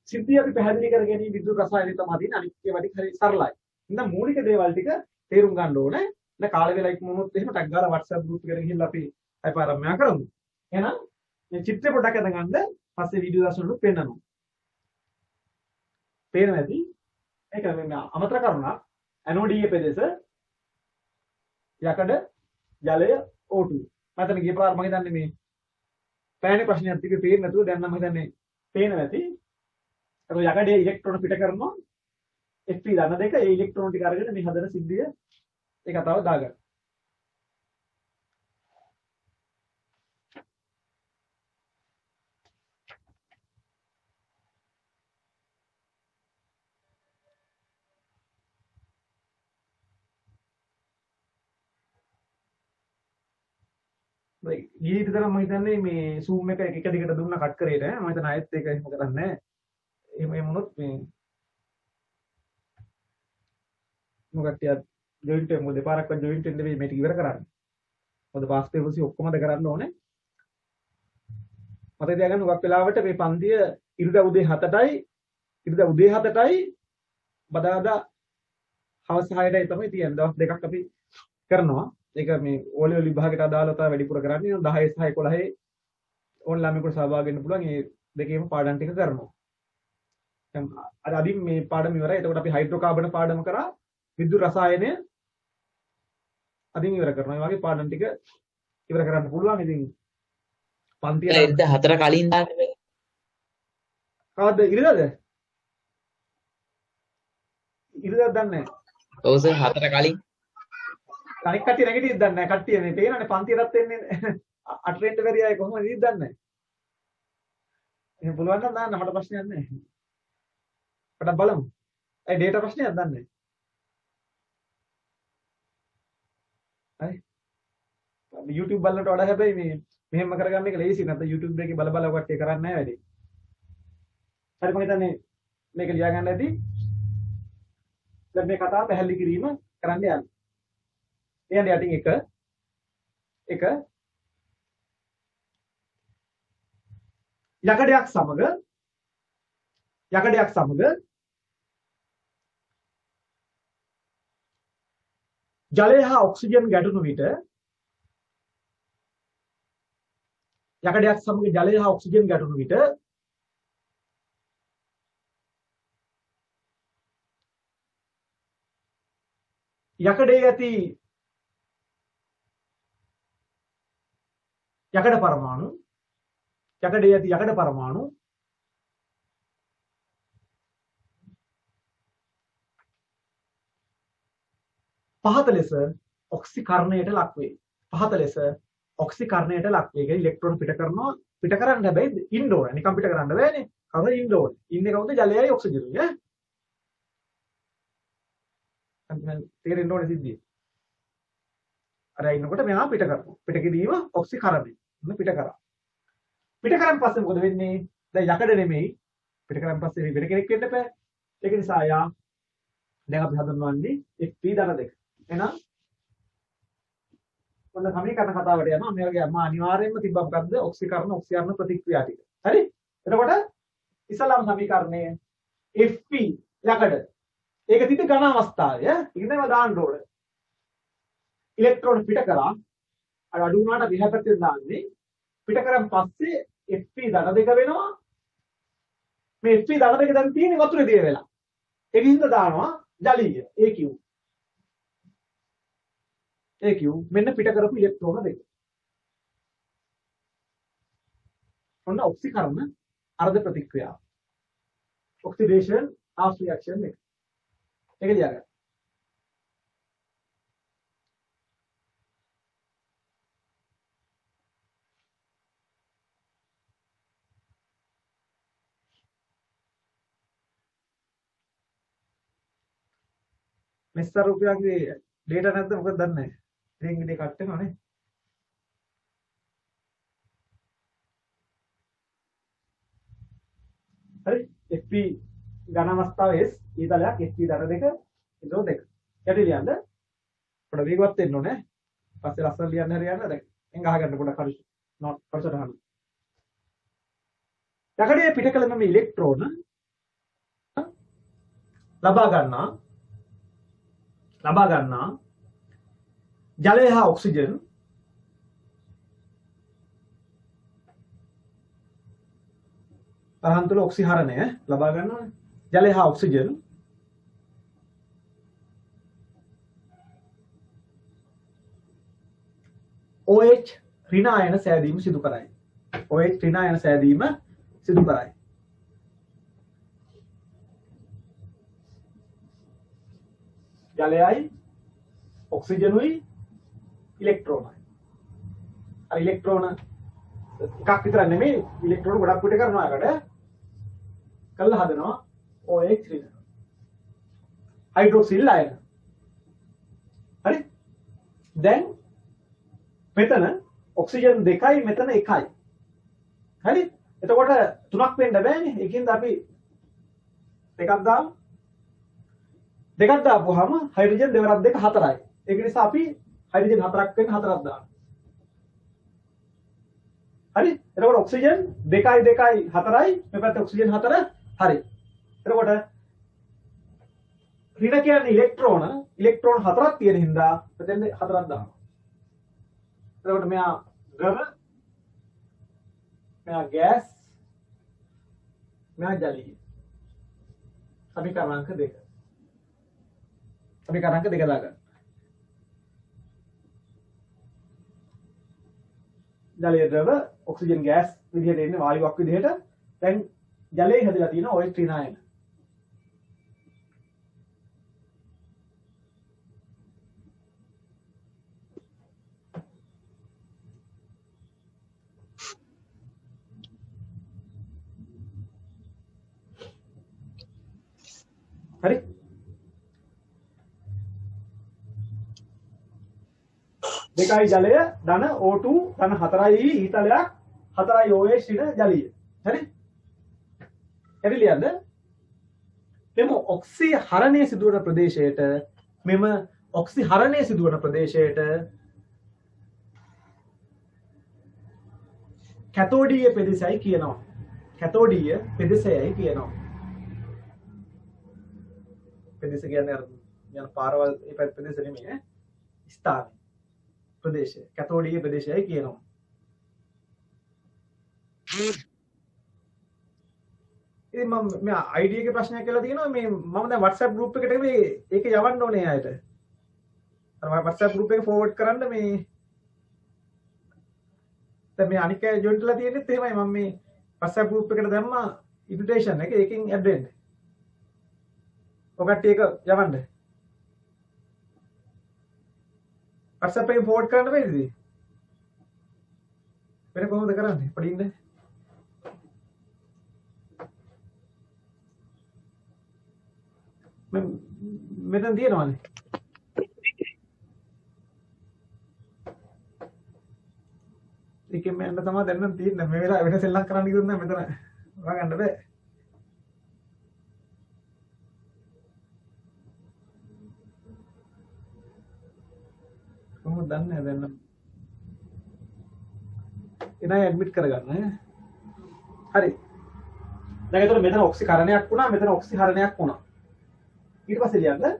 සිද්ධිය අපි පැහැදිලි කර ගැනීම විද්‍යුත් රසායනය තමයි තියෙන අනිත් ඒවා ටික හරි සරලයි. ඉතින් මූලික දේවල් ටික තේරුම් ගන්න ඕනේ. දැන් කාල වේලා ඉක්මනොත් එහෙම ටැග් ගාලා WhatsApp group එකට ගිහිල්ලා අපි අයපාරම්භය කරමු. එහෙනම් මේ චිත්‍රය පොඩ්ඩක් අඳගන්න පස්සේ වීඩියෝ දර්ශන වල පෙන්නනවා. පේන නැති මේක මේ අමතර කරුණා ඇනෝඩීය ප්‍රදේශ යකඩ ජලය O2. මම ගිය පාර මම හිතන්නේ මේ පෑනේ ප්‍රශ්නයක් තිබේ පේන්නේ නැතුව දැන් නම් හිතන්නේ පේන නැති. ඒක යකඩේ ඉලෙක්ට්‍රෝන පිට කරනවා Fp ධන දෙක ඒ ඉලෙක්ට්‍රෝන ටික අරගෙන මේ හදන සිද්ධිය ඒ කතාව දාගන්න. ඊට තරම් මම හිතන්නේ මේ zoom එක එක දිගට දුන්නා කට් කරේ නෑ. මම හිතන්නේ ආයෙත් ඒක එහෙම කරන්නේ නෑ. එහෙම වුණොත් මේ මොකක්ද ජොයින්ට් එක මොකද දෙපාරක් වත් ජොයින්ට් එක නෙවෙයි මේක ඉවර කරන්නේ. මොකද පාස් පේපර්ස් ඔක්කොමද කරන්න ඕනේ. මතක තියාගන්න උගක් වෙලාවට මේ පන්තිය ඉරිදා උදේ 7ටයි බදාදා හවස 6ටයි තමයි තියෙන්නේ. දවස් දෙකක් අපි කරනවා. ඒක මේ ඕලෙවල් විභාගයට අදාළව තමයි වැඩිපුර කරන්නේ. 10 සහ 11 ඕන් ළමයෙකුට සහභාගී වෙන්න පුළුවන්. මේ දෙකේම පාඩම් ටික කරනවා. දැන් අද අදින් මේ පාඩම ඉවරයි. එතකොට අපි හයිඩ්‍රෝකාබන පාඩම කරා. විද්‍යුත් රසායනය අදින් ඉවර කරනවා. මේ වගේ පාඩම් ටික ඉවර කරන්න පුළුවන්. ඉතින් පන්තිය ඉරිද 4 කලින් දාන්න බෑ. කවද්ද ඉරිදාද? ඉරිදාද දන්නේ නැහැ. ඔව් සර් 4 කලින්. අනික් කට්ටිය නැගිටින්න දන්නේ නැහැ. කට්ටිය මේ පේනනේ පන්තියටත් එන්නේ 8 වෙනි පෙරියයි කොහොමද ඉරිද දන්නේ නැහැ. එහෙනම් පුළුවන් නම් දාන්න මට ප්‍රශ්නයක් නැහැ. පොඩක් බලමු. ඒ ඩේටා ප්‍රශ්නයක් දන්නේ නැහැ. හරි. YouTube බලනට වඩා හැබැයි මේ මෙහෙම කරගන්න එක ලේසි. නැත්නම් YouTube එකේ බල බල කට්ටිය කරන්නේ නැහැ වැඩි. හරි මම හිතන්නේ මේක ලියා ගන්න ඇති. දැන් මේ කතාව පැහැදිලි කිරීම කරන්න යන්න. එයන් යටින් එක යකඩයක් සමග ජලය හා ඔක්සිජන් ගැටුණු විට යකඩේ ඇති යකඩ පරමාණු පහත ලෙස ඔක්සිකරණයට ලක් වේ. ඒක ඉලෙක්ට්‍රෝන පිට කරන්න හැබැයි ඉන්න ඕනේ. නිකන් පිට කරන්න බෑනේ. කවුරු ඉන්න ඕනේ. ඉන්නේ කවුද? ජලයයි ඔක්සිජනුයි ඈ. අන්න තේරෙන්න ඕනේ සිද්ධිය. අර ඉන්නකොට මෙයා පිට කරනවා. පිට කිරීම ඔක්සිකරණය. මොන පිට කරා. පිට කරන් පස්සේ මොකද වෙන්නේ? දැන් යකඩ නෙමෙයි. පිට කරන් පස්සේ වෙන කෙනෙක් වෙන්න බෑ. ඒක නිසා යා දැන් අපි හඳුන්වන්නේ Fp ධන දෙක. එහෙනම් ඔන්න සමීකරණ කතාවට යනවා. මේ වගේ අනිවාර්යයෙන්ම තිබ්බා මොකද්ද? ඔක්සිකරණ ඔක්සිකරණ ප්‍රතික්‍රියා ටික. හරි? එතකොට ඉස්සලාම් සමීකරණය Fp යකඩ. ඒක තිබ්බ ඝන අවස්ථාවේ ඈ. ඒක තමයි දාන්න ඕන. ඉලෙක්ට්‍රෝන පිට කරා අඩු වුණාට විහා පැත්තෙන් දාන්නේ. පිට කරන් පස්සේ Fp ධන දෙක වෙනවා. මේ Fp ධන දෙක දැන් තියෙන්නේ වතුරේ දිය වෙලා. ඒකින්ද දානවා ජලීය AQ. AQ මෙන්න පිට කරපු ඉලෙක්ට්‍රෝන දෙක. ඔන්න ඔක්සිකරණ අර්ධ ප්‍රතික්‍රියාව. oxidation half reaction එක. ඒක ලියගන්න. මෙස්තර රුපියල්ගේ data නැද්ද මොකද දන්නේ නැහැ. ඉතින් ඉතින් කට් වෙනවා නේ. හරි Fp ඝන අවස්ථාවේ S ඊතලයක් Fp ධන දෙක ඉදෝ දෙක. යටි ලියන්න. පොඩ වේගවත් වෙන්න ඕනේ. පස්සේ ලස්සන ලියන්න හරියන්න දැන්. එන් ගහගන්න පොඩක් හරි. not පස්සට ගන්න. යකඩේ පිට කළ මේ ඉලෙක්ට්‍රෝන ලබා ගන්නා ජලය හා ඔක්සිජන් තරහන් තුළ ඔක්සිහරණය ලබා ගන්නවා. ජලය හා ඔක්සිජන් OH ඍණ ආයන සෑදීම සිදු කරයි. OH ඍණ ආයන සෑදීම සිදු කරයි. ජලයයි ඔක්සිජනුයි ඉලෙක්ට්‍රෝනයි. අර ඉලෙක්ට්‍රෝන එකක් විතර නෙමෙයි ඉලෙක්ට්‍රෝන ගොඩක් පිට කරනවා එකට. කළා හදනවා OH ඍණ. හයිඩ්‍රොක්සිල් අයන. හරි? දැන් මෙතන ඔක්සිජන් දෙකයි මෙතන එකයි. හරි? එතකොට තුනක් වෙන්න බෑනේ. ඒකින්ද අපි දෙකක් දාමු. දෙකක් දාපුවාම හයිඩ්‍රජන් දෙවරක් දෙක හතරයි. ඒක නිසා අපි හයිඩ්‍රජන් හතරක් වෙන්න හතරක් දානවා. හරි? එතකොට ඔක්සිජන් 2යි 2යි 4යි මේ පැත්තේ ඔක්සිජන් 4 හරි. එතකොට ඍණ කියන්නේ ඉලෙක්ට්‍රෝන හතරක් තියෙන හින්දා මෙතෙන් හතරක් දානවා. එතකොට මෙයා ද්‍රව මෙයා ගෑස් මෙයා ජලීය. සමීකරණාංක 2. සමීකරණාංක 2 දාගන්න. ජලය ද්‍රව ඔක්සිජන් ගෑස් විදිහට එන්නේ වායුවක් විදිහට. දැන් ජලයේ හැදලා තියෙන OH ඍණ ආයන. හරි? දෙකයි ජලය ධන O2 ධන 4යි ඊතලයක් 4යි OH ඍණ ජලීය. හරි? හරි ලියන්න. මෙම ඔක්සිහරණය සිදුවන ප්‍රදේශයට කැතෝඩීය පෙදෙසයි කියනවා. කැතෝඩීය පෙදෙසයයි කියනවා. පෙදෙස කියන්නේ අර යන පාරවල් ඒ පැත්ත පෙදෙස නෙමෙයි ඈ. ස්ථාන ප්‍රදේශය කැතෝඩීය ප්‍රදේශයයි කියනවා. ඉතින් මම මේ ID එකේ ප්‍රශ්නයක් කියලා තියෙනවා මේ මම දැන් WhatsApp group එකට මේ ඒක යවන්න ඕනේ ආයෙත්. අර මම WhatsApp group එක forward කරන්න මේ දැන් මේ අනික ජොයින් කරලා තියෙනෙත් එහෙමයි මම මේ WhatsApp group එකට දැම්මා invitation එක ඒකෙන් add වෙන්න. ඔකට ඒක යවන්න. WhatsApp එකෙන් forward කරන්න බැරිද? වෙන කොහොමද කරන්නේ? පොඩින්ද? මෙතන තියෙනවානේ. ඒකෙන් මම තමයි දැන් නම් තියෙන්නේ. මේ වෙලාව වෙන සෙල්ලම් කරන්න කිව්වොත් නම් මෙතන හොයාගන්න බෑ. කොහොමද දන්නේ දැන් නම් එන අය ඇඩ්මිට් කරගන්න. හරි. දැන් ඒතර මෙතන ඔක්සිකරණයක් වුණා, මෙතන ඔක්සිහරණයක් වුණා. ඊට පස්සේ ලියන්න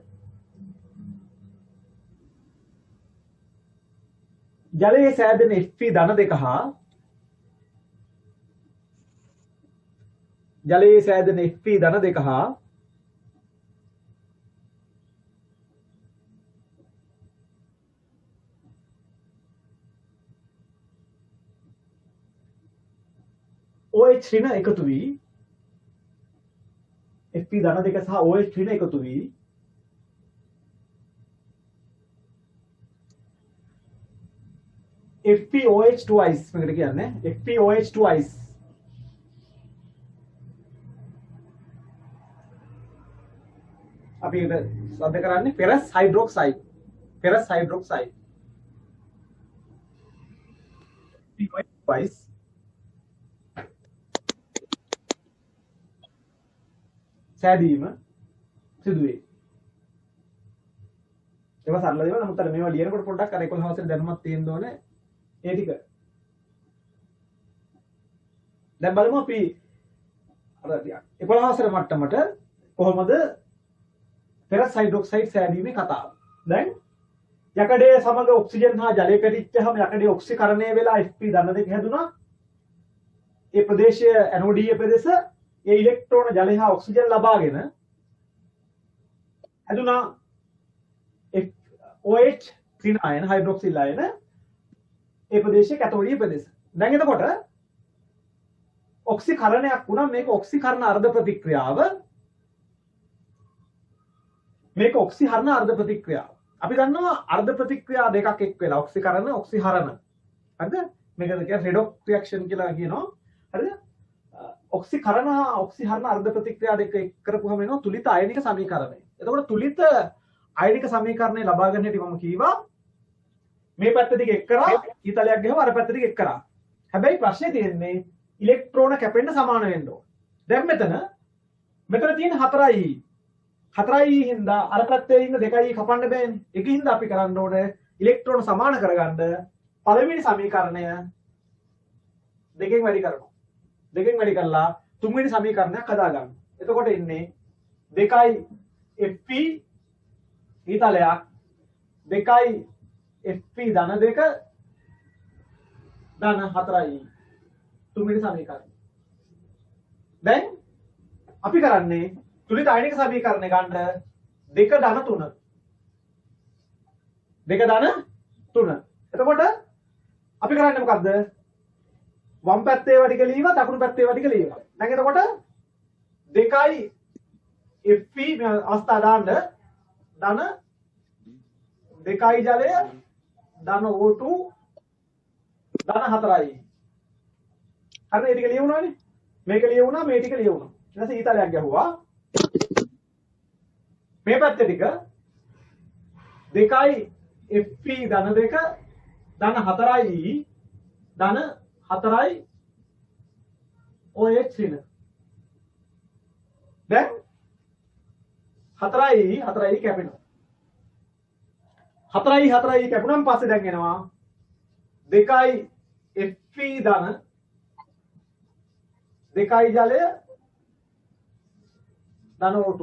ජලයේ සෑදෙන Fe ධන දෙක හා ජලයේ සෑදෙන Fe ධන දෙක හා OH ඍණ එකතු වී Fe ධන දෙක සහ OH ඍණ එකතු වී FeOH twice මේකට කියන්නේ FeOH twice අපි ඒක සද්ද කරන්නේ ferrous hydroxide twice සෑදීම සිදු වේ. ඒවා සරල දේවල්. නමුත් අර මේවා ලියනකොට පොඩ්ඩක් අර 11 වසරේ දැනුමක් තියෙන්න ඕනේ. ඒ ටික. දැන් බලමු අපි අර 11 වසර මට්ටමට කොහොමද ferrous hydroxide සෑදීමේ කතාව. දැන් යකඩයේ සමග ඔක්සිජන් හා ජලය පැටිච්චහම යකඩයේ ඔක්සිකරණය වෙලා Fe ධන දෙක හැදුනා. ඒ ප්‍රදේශය ඇනෝඩීය ප්‍රදේශ ඒ ඉලෙක්ට්‍රෝන ජලය හා ඔක්සිජන් ලබාගෙන හැදුනා OH ඍණ අයන හයිඩ්‍රොක්සිල් අයන ඒ ප්‍රදේශයේ කැතෝඩීය ප්‍රදේශ. දැන් එතකොට ඔක්සිකරණයක් වුණා. මේක ඔක්සිකරණ අර්ධ ප්‍රතික්‍රියාව. මේක ඔක්සිහරණ අර්ධ ප්‍රතික්‍රියාව. අපි දන්නවා අර්ධ ප්‍රතික්‍රියා දෙකක් එක් වෙලා ඔක්සිකරණ ඔක්සිහරණ. හරිද? මේකද කියන්නේ රෙඩොක්ස් රියැක්ෂන් කියලා කියනවා. හරිද? ඔක්සිකරණ හා ඔක්සිහරණ අර්ධ ප්‍රතික්‍රියා දෙක එක් කරපුවම එනවා තුලිත අයනික සමීකරණය. එතකොට තුලිත අයනික සමීකරණය ලබා ගන්න හැටි මම කීවා. මේ පැත්ත දිග එක් කරා ඊතලයක් ගහම අර පැත්ත දිග එක් කරා. හැබැයි ප්‍රශ්නේ තියෙන්නේ ඉලෙක්ට්‍රෝන කැපෙන්න සමාන වෙන්න ඕන. දැන් මෙතන තියෙන 4යි. 4යි හින්දා අර පැත්තේ ඉන්න 2යි කපන්න බෑනේ. ඒකින්ද අපි කරන්න ඕනේ ඉලෙක්ට්‍රෝන සමාන කරගන්න පළවෙනි සමීකරණය දෙකෙන් වැඩි කරනවා. දෙකෙන් වැඩි කරලා තුන්වෙනි සමීකරණයක් හදා ගන්න. එතකොට ඉන්නේ 2යි Fe ඊතලයක් 2යි Fe ධන දෙක ධන 4යි තුන්වෙනි සමීකරණය. දැන් අපි කරන්නේ තුලිත අයනික සමීකරණය ගන්න 2 ධන 3. 2 ධන 3. එතකොට අපි කරන්නේ මොකද්ද? වම් පැත්තේ වටික ලීවා දකුණු පැත්තේ වටික ලීවා. දැන් එතකොට 2යි Fe අවස්ථා දාන්න ධන 2යි ජලය ධන O2 ධන 4යි. හරිද? මේ ටික ලියුණානේ. මේක ලියුණා මේ ටික ලියුණා. ඊට පස්සේ ඊතලයක් ගැහුවා. මේ පැත්තේ ටික 2යි Fe ධන 2 ධන 4යි ධන 4යි OH ඍණ. දැන් 4යි කැපෙනවා. 4යි කැපුණාන් පස්සේ දැන් එනවා 2යි Fe ධන 2යි ජලය ධන O2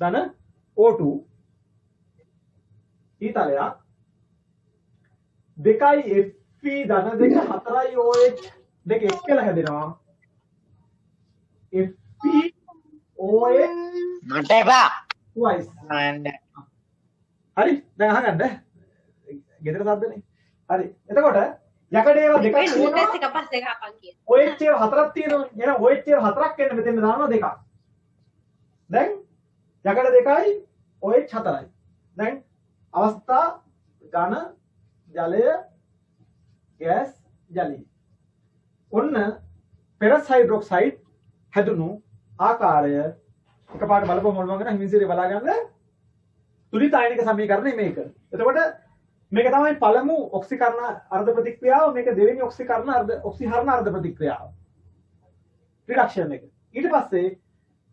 ධන O2 ඊතලයක් 2යි Fe ධන 2 4යි OH දෙක එක් වෙලා හැදෙනවා Fe OH මට එපා. twice. නෑ. හරි දැන් අහගන්න. ගෙදර සද්දනේ. හරි. එතකොට යකඩ ඒවා දෙකක් තියෙනවා. එක පස්සේ ගහපන් කියන. OH ඒවා හතරක් තියෙනවා. එහෙනම් OH ඒවා හතරක් එන්න මෙතෙන් දානවා දෙකක්. දැන් යකඩ දෙකයි OH හතරයි. දැන් අවස්ථා ඝන ජලය ගෑස් ජලය. ඔන්න ferrous hydroxide හැදුණු ආකාරය එකපාරට බලපුවම මොනවා කරන හිමින්සිරේ බලා ගන්න තුලිත අයනික සමීකරණය මේක. එතකොට මේක තමයි පළමු ඔක්සිකරණ අර්ධ ප්‍රතික්‍රියාව. මේක දෙවෙනි ඔක්සිකරණ ඔක්සිහරණ අර්ධ ප්‍රතික්‍රියාව. රිඩක්ෂන් එක. ඊට පස්සේ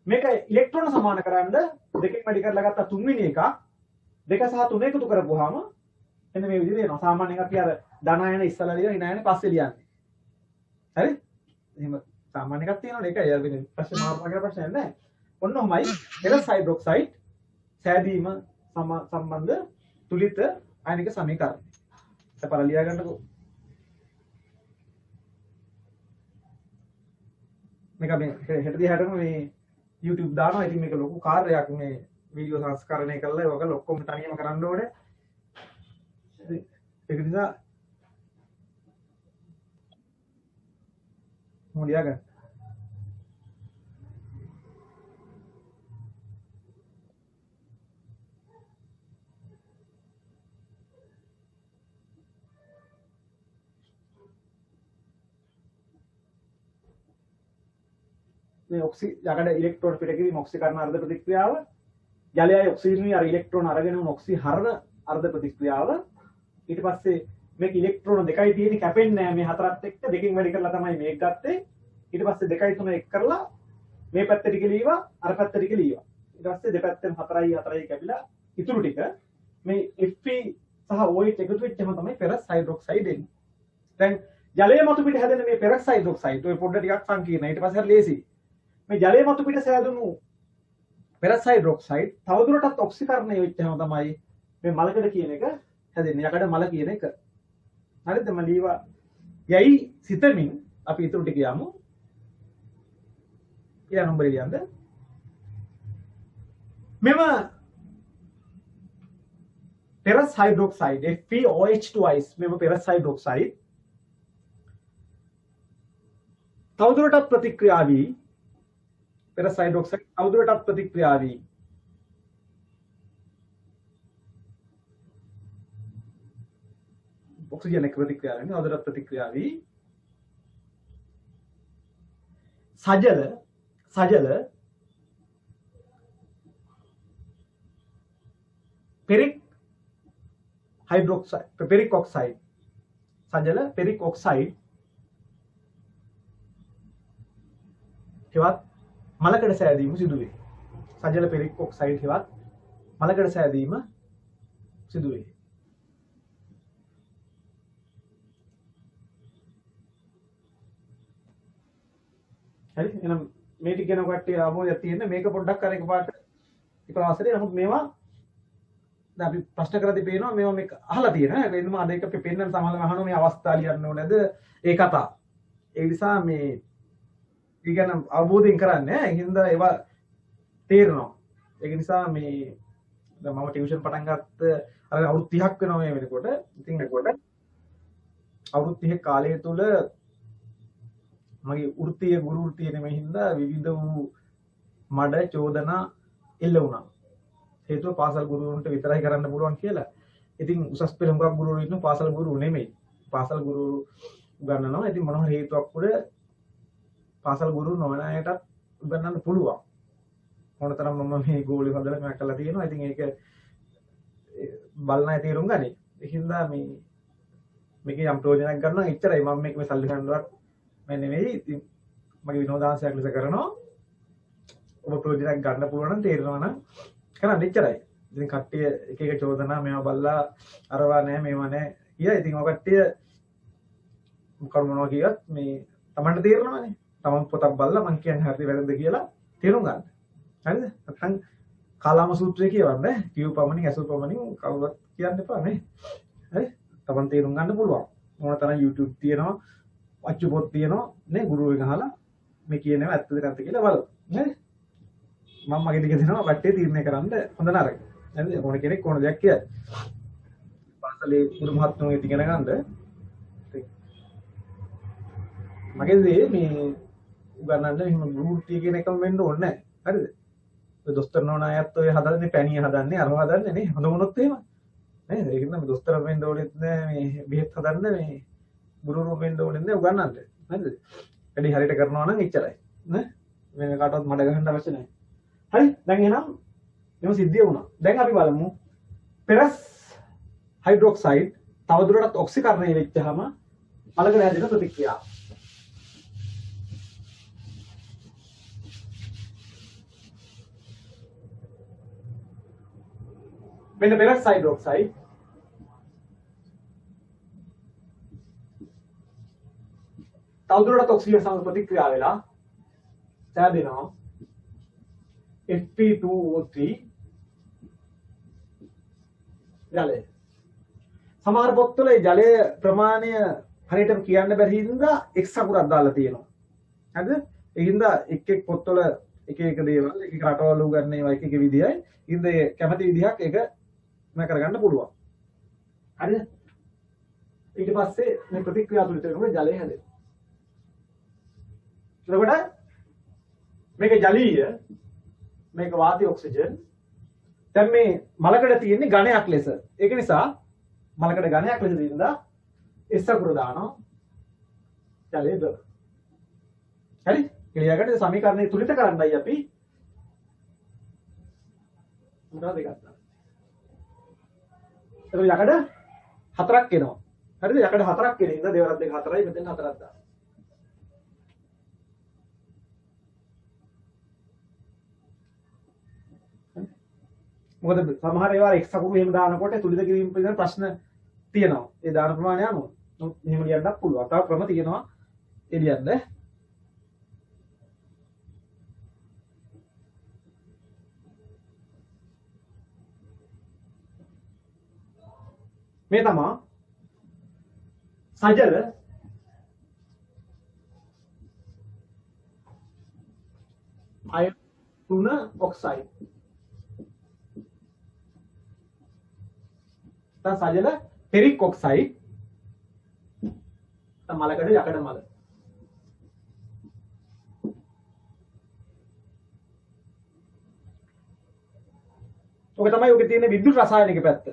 මේක ඉලෙක්ට්‍රෝන සමාන කරන්න දෙකෙන් වැඩි කරලා ගත්ත තුන්වෙනි එක 2 සහ 3 එකතු කරපුවාම එන්න මේ විදිහට එනවා. සාමාන්‍යයෙන් අපි අර ධන අයන ඉස්සලා ලියන ඍණ අයන පස්සේ ලියන්නේ. හරි එහෙම සාමාන්‍ය එකක් තියෙනවනේ ඒකයි අර වෙන ප්‍රශ්න මාර්ග වගේ ප්‍රශ්නයක් නැහැ ඔන්න ඔහමයි පෙරස් හයිඩ්‍රොක්සයිඩ් සෑදීම සම්බන්ධ තුලිත අයනික සමීකරණය අපර ලියා ගන්නකෝ මේක මේ හෙට දිහාටම මේ YouTube දානවා ඉතින් මේක ලොකු කාර්යයක් මේ වීඩියෝ සංස්කරණය කරලා ඒක ඔක්කොම තනියම කරන්න ඕනේ ඒක නිසා මොලියා ගන්න මේ ඔක්සි යකඩ ඉලෙක්ට්‍රෝන පිට කිරීම ඔක්සිකරණ අර්ධ ප්‍රතික්‍රියාව ජලයයි ඔක්සිජනුයි අර ඉලෙක්ට්‍රෝන අරගෙන උන ඔක්සි හරන අර්ධ ප්‍රතික්‍රියාව ඊට පස්සේ මේක ඉලෙක්ට්‍රෝන දෙකයි තියෙන්නේ කැපෙන්නේ නැහැ මේ හතරත් එක්ක දෙකෙන් වැඩි කරලා තමයි මේක ගත්තේ ඊට පස්සේ දෙකයි තුන එක් කරලා මේ පැත්තට ගලීවා අර පැත්තට ගලීවා ඊට පස්සේ දෙපැත්තෙන් 4යි 4යි කැපිලා ඉතුරු ටික මේ Fe සහ OH එකතු වෙච්චම තමයි පෙරස් හයිඩ්‍රොක්සයිඩ් එන්නේ දැන් ජලයේ මතු පිට හැදෙන මේ පෙරස් හයිඩ්‍රොක්සයිඩ් ඔය පොඩ්ඩ ටිකක් සංකීර්ණයි ඊට පස්සේ හරි ලේසි මේ ජලයේ මතු පිට සෑදුණු පෙරස් හයිඩ්‍රොක්සයිඩ් තවදුරටත් ඔක්සිකරණය වෙච්චම තමයි මේ මලකඩ කියන එක හැදෙන්නේ යකඩ මල කියන එක හරිද මම ලියවා යයි සිතමින් අපි ඊටු ටික යමු ඊළඟ නම්බරේ ලියන්න මෙම පෙරස් හයිඩ්‍රොක්සයිඩ් FeOH2 මෙම පෙරස් හයිඩ්‍රොක්සයිඩ් තවදුරටත් ප්‍රතික්‍රියා වී පෙරස් හයිඩ්‍රොක්සයිඩ් තවදුරටත් ප්‍රතික්‍රියා වී ඔක්සිජන් එක්ක ප්‍රතික්‍රියා වෙන්නේ තවදුරටත් ප්‍රතික්‍රියා වී සජල පෙරික් හයිඩ්‍රොක්සයිඩ් පෙරික් ඔක්සයිඩ් සජල පෙරික් ඔක්සයිඩ් හෙවත් මලකඩ සෑදීම සිදු වේ. සජල පෙරික් ඔක්සයිඩ් හෙවත් මලකඩ සෑදීම සිදු වේ. හරි එහෙනම් මේ ටික ගැන කට්ටිය ආමෝදයක් තියෙන මේක පොඩ්ඩක් අර එකපාරට ඉපවාසනේ නමුත් මේවා දැන් අපි ප්‍රශ්න කරද්දී පේනවා මේවා මේක අහලා තියෙනවා නේද එන්නම අද එක පෙන්නන සමහරවල් අහනවා මේ අවස්ථා ලියන්න ඕනේද ඒ කතා ඒ නිසා මේ ඊගන අවබෝධයෙන් කරන්නේ ඒ හින්දා ඒවා තේරෙනවා ඒක නිසා මේ දැන් මම ටියුෂන් පටන් ගත්ත අර අවුරුදු 30ක් වෙනවා මේ වෙනකොට ඉතින් ඒකට අවුරුදු 30 කාලය තුල මගේ වෘත්තීය ගුරු වෘත්තිය නෙමෙයි හින්දා විවිධ වූ මඩ චෝදනා එල්ල වුණා හේතුව පාසල් ගුරුවරුන්ට විතරයි කරන්න පුළුවන් කියලා ඉතින් උසස් පෙළ හුඟක් ගුරුවරු ඉන්න පාසල් ගුරු නෙමෙයි පාසල් ගුරු උගන්වනවා ඉතින් මොනවා හරි හේතුවක් උඩ පාසල් ගුරු නොවන අයටත් උගන්වන්න පුළුවන් මොනතරම් මම මේ ගෝලේ හදලා මම කළා තියෙනවා ඉතින් ඒක බලන අය තේරුම් ගනි ඒකින්දා මේ මේකේ යම් ප්‍රයෝජනයක් ගන්නවා එච්චරයි මම මේක මේ සල්ලි ගන්නවත් මම නෙමෙයි ඉතින් මගේ විනෝදාංශයක් ලෙස කරනවා ඔබ ප්‍රයෝජනයක් ගන්න පුළුවන් නම් තේරෙනවා නම් කරන්න එච්චරයි ඉතින් කට්ටිය එක එක චෝදනා මේවා බලලා අරවා නැහැ මේවා නැහැ කියලා ඉතින් ඔය කට්ටිය මොකක් මොනවා කියවත් මේ Tamanට තේරෙනවානේ Taman පොතක් බලලා මං කියන්නේ හරිද වැරද්ද කියලා තේරුම් ගන්න හරිද නැත්නම් කාලාම සූත්‍රය කියවන්නේ කියව පමණින් ඇසු පමණින් කවුරුත් කියන්න එපා නේ හරි Taman තේරුම් ගන්න පුළුවන් මොන තරම් YouTube තියෙනවා අච්චු පොත් තියෙනවා නේ ගුරුවරයෙක් අහලා මේ කියනවා ඇත්තද නැත්ද කියලා බලමු නේද මම මගේ දිග දෙනවා කට්ටිය තීරණය කරන්න හොඳ නරක නේද ඕන කෙනෙක් ඕන දෙයක් කියයි පාසලේ ගුරු මහත්මයෝ ඉගෙන ගන්නද මගේ දේ මේ උගන්නන්න එහෙම ගුරුත්වය කියන එකම වෙන්න ඕනේ නැහැ හරිද ඔය දොස්තර නෝන අයත් ඔය හදන්නේ පැණිය හදන්නේ අරව හදන්නේ නේ හොඳ මොනොත් එහෙම නේද ඒක නම් දොස්තර වෙන්න ඕනෙත් නෑ මේ බෙහෙත් හදන්න මේ ගුරුවරු වෙන්න ඕනෙත් නෑ උගන්නන්න හරිද වැඩි හරියට කරනවා නම් එච්චරයි නේ වෙන කාටවත් මඩ ගහන්න අවශ්‍ය නැහැ හරි දැන් එහෙනම් මේව සිද්ධිය වුණා දැන් අපි බලමු පෙරස් හයිඩ්‍රොක්සයිඩ් තවදුරටත් ඔක්සිකරණය වෙච්චාම මලකඩ හැදෙන ප්‍රතික්‍රියාව මෙන්න පෙරස් හයිඩ්‍රොක්සයිඩ් තවදුරටත් ඔක්සිජන් සමග ප්‍රතික්‍රියා වෙලා සෑදෙනවා Sp2O3 ජලය. සමහර පොත්වල ඒ ජලයේ ප්‍රමාණය හරියටම කියන්න බැරි හින්දා එක්ස් අකුරක් දාලා තියෙනවා. හරිද? ඒ හින්දා එක් එක් පොත්වල එක එක දේවල් එක එක රටවල් උගන්වන ඒවා එක එක විදියයි. ඉතින් ඒ කැමති විදිහක් ඒක මම කරගන්න පුළුවන්. හරිද? ඊට පස්සේ මේ ප්‍රතික්‍රියා තුලිත වෙනකොට ජලය හැදෙනවා. එතකොට මේක ජලීය මේක වාතය ඔක්සිජන්. දැන් මේ මලකඩ තියෙන්නේ ඝනයක් ලෙස. ඒක නිසා මලකඩ ඝනයක් ලෙස දින්දා S අකුර දානවා ජලයේ ද. හරි? ක්ලියර් සමීකරණය තුලිත කරන්නයි අපි මොනවද දෙකක් දාන්නේ. එතකොට යකඩ හතරක් එනවා. හරිද? යකඩ හතරක් එන ඉඳ දෙවරක් දෙක හතරයි මෙතෙන් හතරක් දානවා. මොකද සමහර ඒවා එක්ස් අකුරු එහෙම දානකොට තුලිත කිරීම පිළිබඳ ප්‍රශ්න තියෙනවා. ඒ දාන ප්‍රමාණය අනුව. එහෙම ලියන්නත් පුළුවන්. තව ක්‍රම තියෙනවා ඒ ලියන්න. මේ තමයි සජල අයන් 3 ඔක්සයිඩ්. සජල ෆෙරික් ඔක්සයිඩ් මලකඩ යකඩ මල. ඔක තමයි ඔකේ තියෙන විද්‍යුත් රසායනික පැත්ත.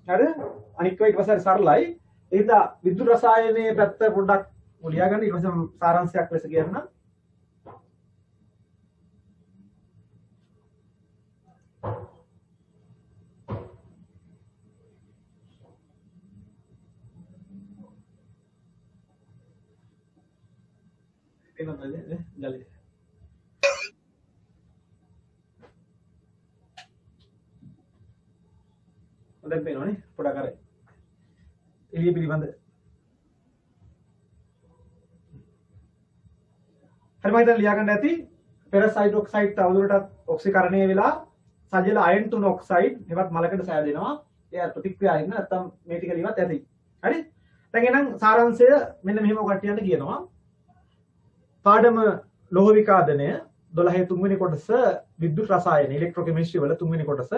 හරිද? අනිත් එක ඊට පස්සේ සරලයි. ඒ හින්දා විද්‍යුත් රසායනයේ පැත්ත පොඩ්ඩක් ලියා ගන්න. ඊට පස්සේ සාරාංශයක් ලෙස කියන්න. ජලය. හොඳට පේනවනේ පොඩක් අර එළිය පිළිබඳ. හරි මම හිතන්නේ ලියා ගන්න ඇති පෙරස් හයිඩ්‍රොක්සයිඩ් තවදුරටත් ඔක්සිකරණය වෙලා සජල අයන් 3 ඔක්සයිඩ් එවත් මලකට සෑදෙනවා. ඒ ප්‍රතික්‍රියා ඉන්න නැත්තම් මේ ටික ලියවත් ඇති. හරි? දැන් එහෙනම් සාරාංශය මෙන්න මෙහෙම කට්ටියන්ට කියනවා. පාඩම ලෝහ විකාදනය 12 තුන්වෙනි කොටස විද්‍යුත් රසායන ඉලෙක්ට්‍රෝකෙමිස්ට්‍රි වල තුන්වෙනි කොටස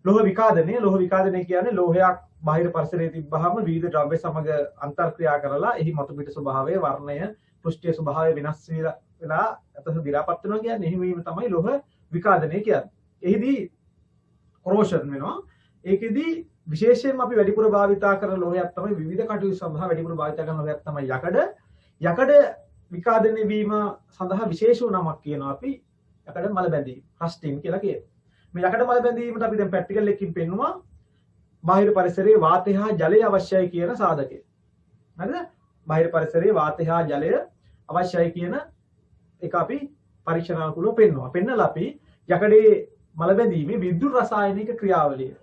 ලෝහ විකාදනය කියන්නේ ලෝහයක් බාහිර පරිසරයේ තිබ්බහම විවිධ ද්‍රව්‍ය සමග අන්තර්ක්‍රියා කරලා එහි මතු පිට ස්වභාවය වර්ණය පෘෂ්ඨීය ස්වභාවය වෙනස් වෙලා අතට දි รา පත් වෙනවා කියන්නේ එහෙම වීම තමයි ලෝහ විකාදනය කියන්නේ. එහිදී කොරෝෂන් වෙනවා. ඒකෙදි විශේෂයෙන්ම අපි වැඩිපුර භාවිතා කරන ලෝහයක් තමයි විවිධ කටයුතු සඳහා වැඩිපුර භාවිතා කරන ලෝහයක් තමයි යකඩ. යකඩ විකාදනය වීම සඳහා විශේෂ නමක් කියනවා අපි යකඩ මල බැඳීම රස්ටින් කියලා කියනවා. මේ යකඩ මල බැඳීමට අපි දැන් ප්‍රැක්ටිකල් එකකින් පෙන්නුවා බාහිර පරිසරයේ වාතය හා ජලය අවශ්‍යයි කියන සාධකය. හරිද? බාහිර පරිසරයේ වාතය හා ජලය අවශ්‍යයි කියන එක අපි පරීක්ෂණානුකූලව පෙන්නුවා. පෙන්නලා අපි යකඩේ මල බැඳීමේ විද්‍යුත් රසායනික ක්‍රියාවලිය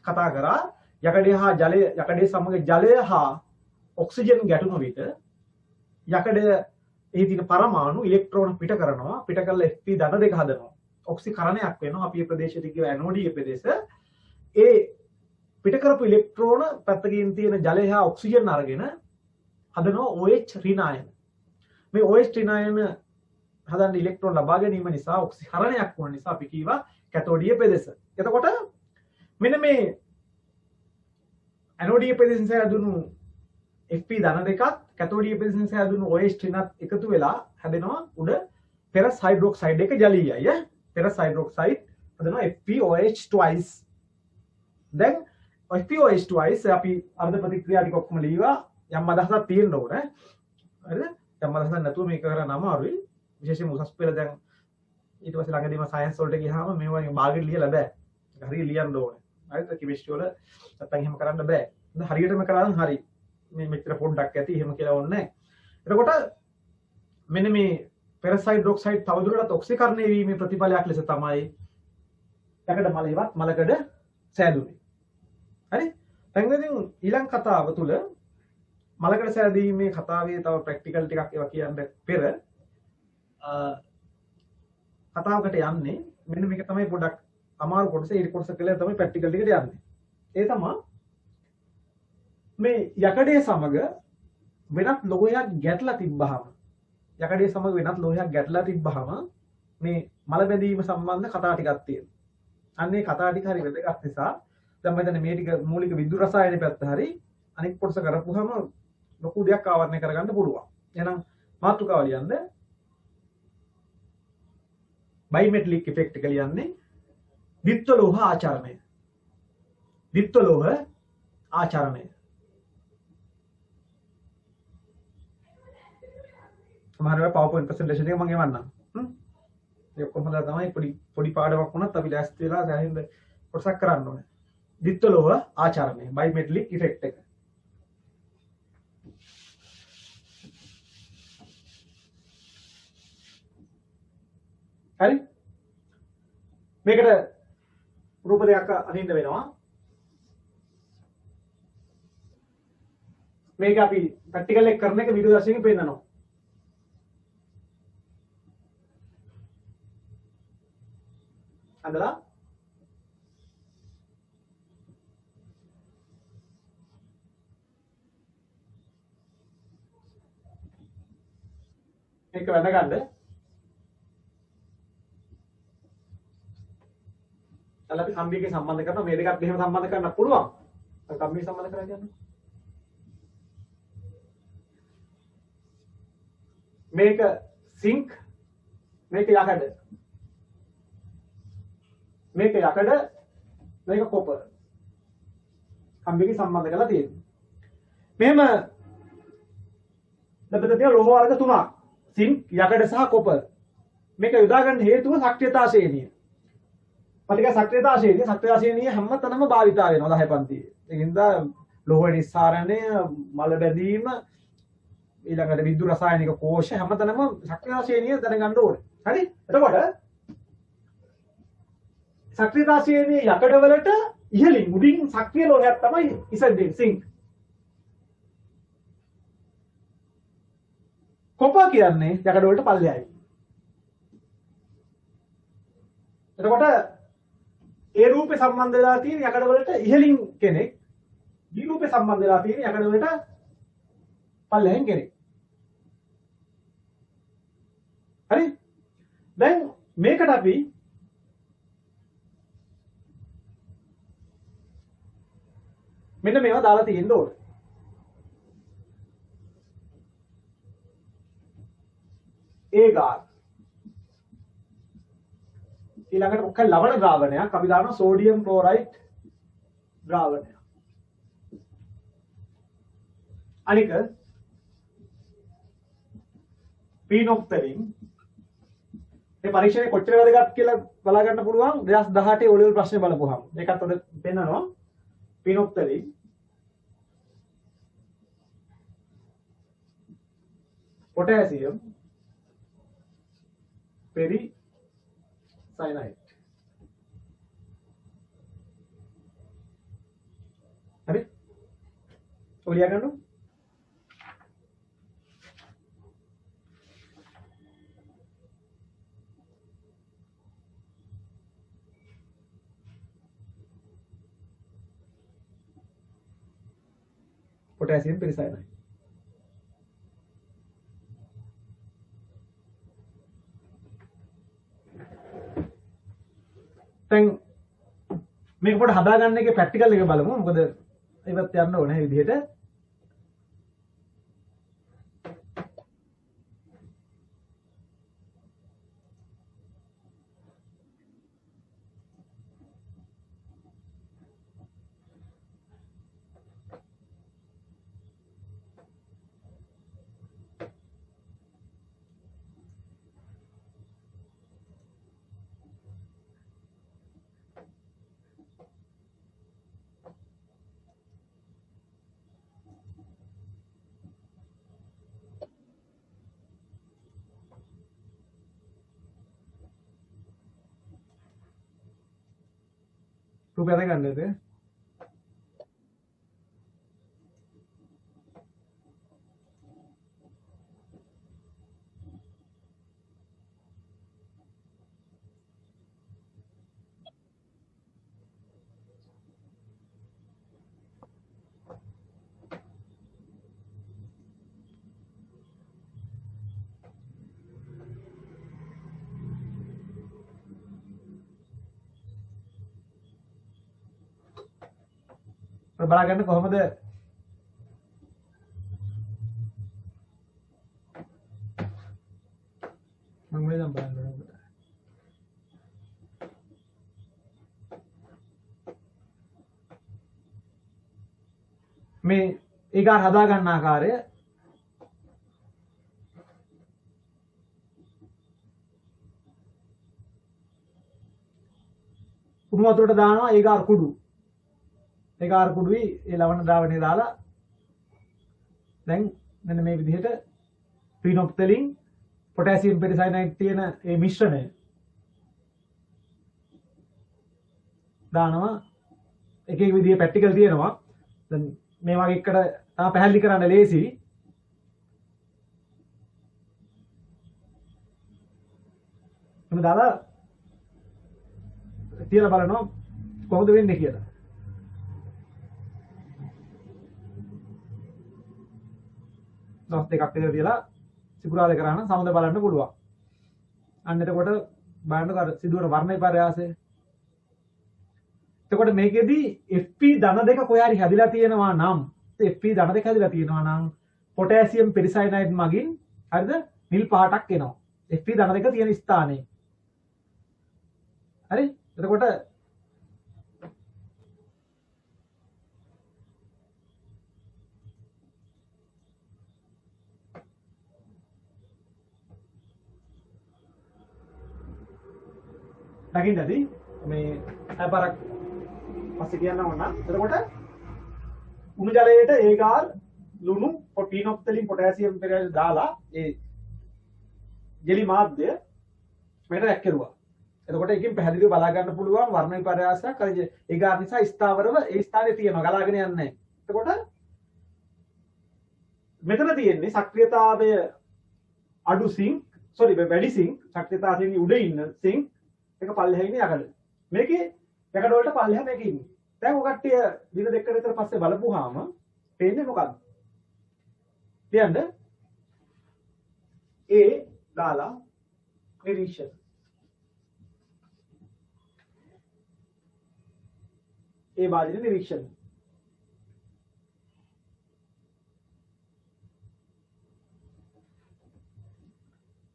කතා කරා. යකඩේ සමග ජලය හා ඔක්සිජන් ගැටුණු විට යකඩ එහි තියෙන පරමාණු ඉලෙක්ට්‍රෝන පිට කරනවා. පිට කරලා Sp ධන දෙක හදනවා. ඔක්සිකරණයක් වෙනවා. අපි මේ ප්‍රදේශයට කියව ඇනෝඩීය ප්‍රදේශ. ඒ පිට කරපු ඉලෙක්ට්‍රෝන පැත්තකින් තියෙන ජලය හා ඔක්සිජන් අරගෙන හදනවා OH ඍණායන. මේ OH ඍණායන හදන්න ඉලෙක්ට්‍රෝන ලබා ගැනීම නිසා ඔක්සිකරණයක් වුණ නිසා අපි කීවා කැතෝඩීය ප්‍රදේශ. එතකොට මෙන්න මේ ඇනෝඩීය ප්‍රදේශයෙන් හැදුණු Sp ධන දෙකක් කැතෝඩීය ප්‍රදේශයෙන් හැදුණු OH ඍණත් එකතු වෙලා හැදෙනවා උඩ පෙරස් හයිඩ්‍රොක්සයිඩ් එක ජලීයයි. පෙරස් හයිඩ්‍රොක්සයිඩ් හදනවා FeOH twice. දැන් FeOH twice අපි අර්ධ ප්‍රතික්‍රියා ටික ඔක්කොම ලියවා යම් අදහසක් තියෙන්න ඕනේ. හරිද? යම් අදහසක් නැතුව මේක කරන්න අමාරුයි. විශේෂයෙන්ම උසස් පෙළ දැන් ඊට පස්සේ ළඟදීම සයන්ස් වලට ගියාම මේවා භාගෙට ලියලා බෑ. හරිය ලියන්න ඕනේ. හරිද? කෙමිස්ට්‍රි වල නැත්තම් එහෙම කරන්න බෑ. හරියටම කරානම් හරි. මේ මෙච්චර පොඩ්ඩක් ඇති එහෙම කියලා ඕනේ නැහැ. එතකොට මෙන්න මේ පෙරස් හයිඩ්‍රොක්සයිඩ් තවදුරටත් ඔක්සිකරණය වීමේ ප්‍රතිඵලයක් ලෙස තමයි යකඩ මලේවත් මලකඩ සෑදුනේ. හරි? දැන් ඉතින් ඊළඟ කතාව තුල මලකඩ සෑදීමේ කතාවේ තව ප්‍රැක්ටිකල් ටිකක් ඒවා කියන්න පෙර කතාවකට යන්නේ මෙන්න මේක තමයි පොඩක් අමාරු කොටස. ඒ කොටස කියලා තමයි ප්‍රැක්ටිකල් ටිකට යන්නේ. ඒ තමයි මේ යකඩේ සමග වෙනත් ලෝහයක් ගැටලා තිබ්බහම යකඩේ සමග වෙනත් ලෝහයක් ගැටලා තිබ්බහම මේ මල බැඳීම සම්බන්ධ කතා ටිකක් තියෙනවා. අන්න ඒ කතා ටික හරි වැදගත් නිසා දැන් මම හිතන්නේ මේ ටික මූලික විද්‍යුත් රසායන පැත්ත හරි අනිත් කොටස කරපුවාම ලොකු දෙයක් ආවරණය කරගන්න පුළුවන්. එහෙනම් මාතෘකාව ලියන්න බයිමෙට්‍රික් ඉෆෙක්ට් එක ලියන්නේ ද්විත්ව ලෝහ ආචරණය. ද්විත්ව ලෝහ ආචරණය. සමහර වෙලාවට PowerPoint presentation එක මම එවන්නම්. ඒක කොහොමද තමයි පොඩි පාඩමක් වුණත් අපි ලෑස්ති වෙලා සෑහෙන කොටසක් කරන්න ඕනේ. ද්විත්ව ලෝහ ආචරණය බයිමෙට්‍රික් ඉෆෙක්ට් එක. හරි මේකට රූප දෙකක් අඳින්න වෙනවා. මේක අපි ප්‍රැක්ටිකල් එක කරන එක වීඩියෝ දැසියකින් පෙන්නනවා. අඳලා මේක වැඩ ගන්න අපි කම්බියකින් සම්බන්ධ කරනවා. මේ දෙකත් මෙහෙම සම්බන්ධ කරන්න පුළුවන්. කම්බිය සම්බන්ධ කරලා කියන්නේ. මේක සිංක්, මේක යකඩ. මේක යකඩ, මේක කොපර්. කම්බියකින් සම්බන්ධ කරලා තියෙනවා. මෙහෙම දෙපැත්ත තියෙන ලෝහ වර්ග තුනක්. සිංක්, යකඩ සහ කොපර්. මේක යොදා ගන්න හේතුව සක්‍රියතා ශ්‍රේණිය. පටික සක්‍රියතා ශ්‍රේණිය හැමතැනම භාවිතා වෙනවා 10 පන්තියේ. ඒකින්ද ලෝහ නිස්සාරණය, මල බැඳීම, ඊළඟට විද්‍යුත් රසායනික කෝෂ හැමතැනම සක්‍රියතා ශ්‍රේණිය දැනගන්න ඕනේ. හරි? එතකොට සක්‍රියතා ශ්‍රේණියේ යකඩ වලට ඉහළින් උඩින් සක්‍රිය ලෝහයක් තමයි ඉසෙන්ඩින් සිංක්. කොපර් කියන්නේ යකඩ වලට පල්ලෙහායි. එතකොට ඒ රූපේ සම්බන්ධ වෙලා තියෙන යකඩ වලට ඉහළින් කෙනෙක්, බි රූපේ සම්බන්ධ වෙලා තියෙන යකඩ වලට පල්ලෙහෙන් කෙනෙක්. හරි? දැන් මේකට අපි මෙන්න මේවා දාලා තියෙන්න ඕනේ. ඒ ගාන ඊළඟට මොකක් ලවණ ද්‍රාවණයක් අපි දානවා සෝඩියම් ක්ලෝරයිඩ් ද්‍රාවණය. අනික පීනොක්තලින් මේ පරීක්ෂණය කොච්චර වැදගත් කියලා බලා ගන්න පුළුවන් 2018 O level ප්‍රශ්නේ බලපුවාම. ඒකත් අද පෙන්නනවා. පීනොක්තලින් potassium peri cyanide. හරි? ඔය ලියා ගන්නු. potassium percyanide. දැන් මේක පොඩ්ඩක් හදාගන්න එකේ ප්‍රැක්ටිකල් එක බලමු. මොකද ඒවත් යන්න ඕනේ විදිහට. රූපය ගන්නද? බලාගන්න කොහොමද මම මේ නම් බලන්න මේ ඒකාර හදා ගන්න ආකාරය උණු වතුරට දානවා ඒකාර කුඩු ඒකාර කුඩුයි ඒ ලවණ ද්‍රාවණය දාලා දැන් මෙන්න මේ විදිහට ෆිනොප්තලින් පොටෑසියම් පෙරිසයිනයිඩ් තියෙන ඒ මිශ්‍රණය දානවා එක එක විදිහේ පැටිකල් තියෙනවා දැන් මේ වගේ එකට තමයි පැහැදිලි කරන්න ලේසි මම දාලා තියලා බලනවා කොහොමද වෙන්නේ කියලා දවස් දෙකක් විතර තියලා සිකුරාදා කරා නම් සමුද බලන්න පුළුවන් අන්න එතකොට බලන්නකො අර සිදුවන වර්ණ විපර්යාසය එතකොට මේකෙදි Fp ධන දෙක කොහේ හරි හැදිලා තියෙනවා නම් Fp ධන දෙක හැදිලා තියෙනවා නම් පොටෑසියම් පෙරිසයිනයිඩ් මගින් හරිද නිල් පාටක් එනවා Fp ධන දෙක තියෙන ස්ථානයේ හරි එතකොට දකින්නදී මේ අපාරක් පස්සේ කියන්න ඕන නම් එතකොට උණු ජලයට ඒකාර ලුණු ෆිනොප්තලින් පොටෑසියම් පෙරයිඩ් දාලා ඒ ජෙලි මාධ්‍ය මෙතන ඇක්කිරුවා. එතකොට එකකින් පැහැදිලිව බලා ගන්න පුළුවන් වර්ණ විපර්යාසයක් අර ඒකාර නිසා ස්ථාවරව ඒ ස්ථානයේ තියෙනවා ගලාගෙන යන්නේ නැහැ. එතකොට මෙතන තියෙන්නේ සක්‍රියතාවය අඩු සිංක් වැඩි සිංක් සක්‍රියතාවයෙන් උඩ ඉන්න සිංක් එක පල්ලෙහා ඉන්නේ යකඩ. මේකේ යකඩ වලට පල්ලෙහා මේක ඉන්නේ. දැන් ඔය කට්ටිය දින දෙකකට විතර පස්සේ බලපුවාම පේන්නේ මොකක්ද? කියන්න ඒ දාලා නිරීක්ෂණ. ඒ වාදින නිරීක්ෂණ.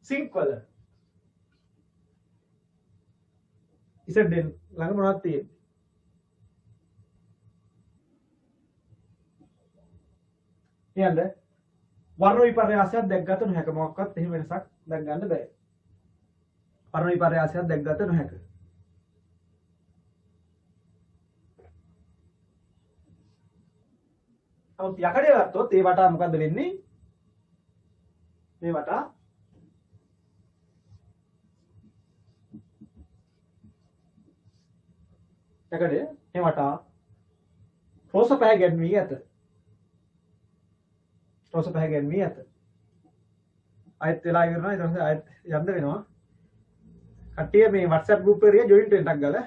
සිංක් වල ඉතින් ළඟ මොනවද තියෙන්නේ? කියන්න වර්ණ විපර්යාසයක් දැක්ගත නොහැක මොකක්වත් එහෙම වෙනසක් දැක් ගන්න බෑ. වර්ණ විපර්යාසයක් දැක්ගත නොහැක. නමුත් යකඩේ ගත්තොත් ඒ වටා මොකද්ද වෙන්නේ? මේ වටා යකඩේ මේ වටා රෝස පැහැ ගැන්වී ඇත. රෝස පැහැ ගැන්වී ඇත. ආයෙත් වෙලා ඉවරනවා ඊට පස්සේ ආයෙත් යන්න වෙනවා. කට්ටිය මේ WhatsApp group එකේ join වෙන්න එකක් ගාලා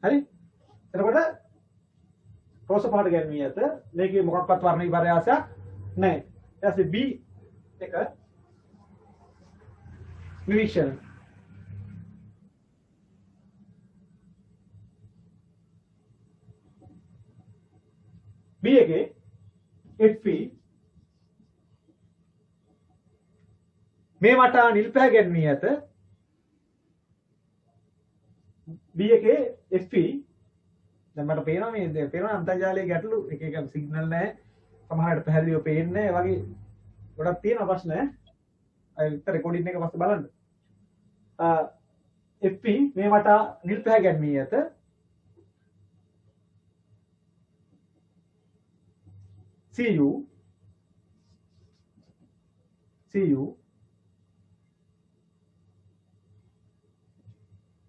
හරි එතකොට රෝස පාට ගැන්වී ඇත. මේකේ මොකක්වත් වර්ණ විපර්යාසයක් නැහැ. ඊට පස්සේ B එක නිරීක්ෂණ B එකේ Fp මේ වටා නිල් පැහැ ගැන්වී ඇත. B එකේ Fp දැන් මට පේනවා මේ පේනවා අන්තර්ජාලයේ ගැටලු එක එක සිග්නල් නැහැ. සමහරවිට පැහැදිලිව පේන්නේ නැහැ වගේ ගොඩක් තියෙන ප්‍රශ්න ඈ. අය විතර රෙකෝඩින් එක පස්සේ බලන්න. Fp මේ වටා නිල් පැහැ ගැන්වී ඇත. Cu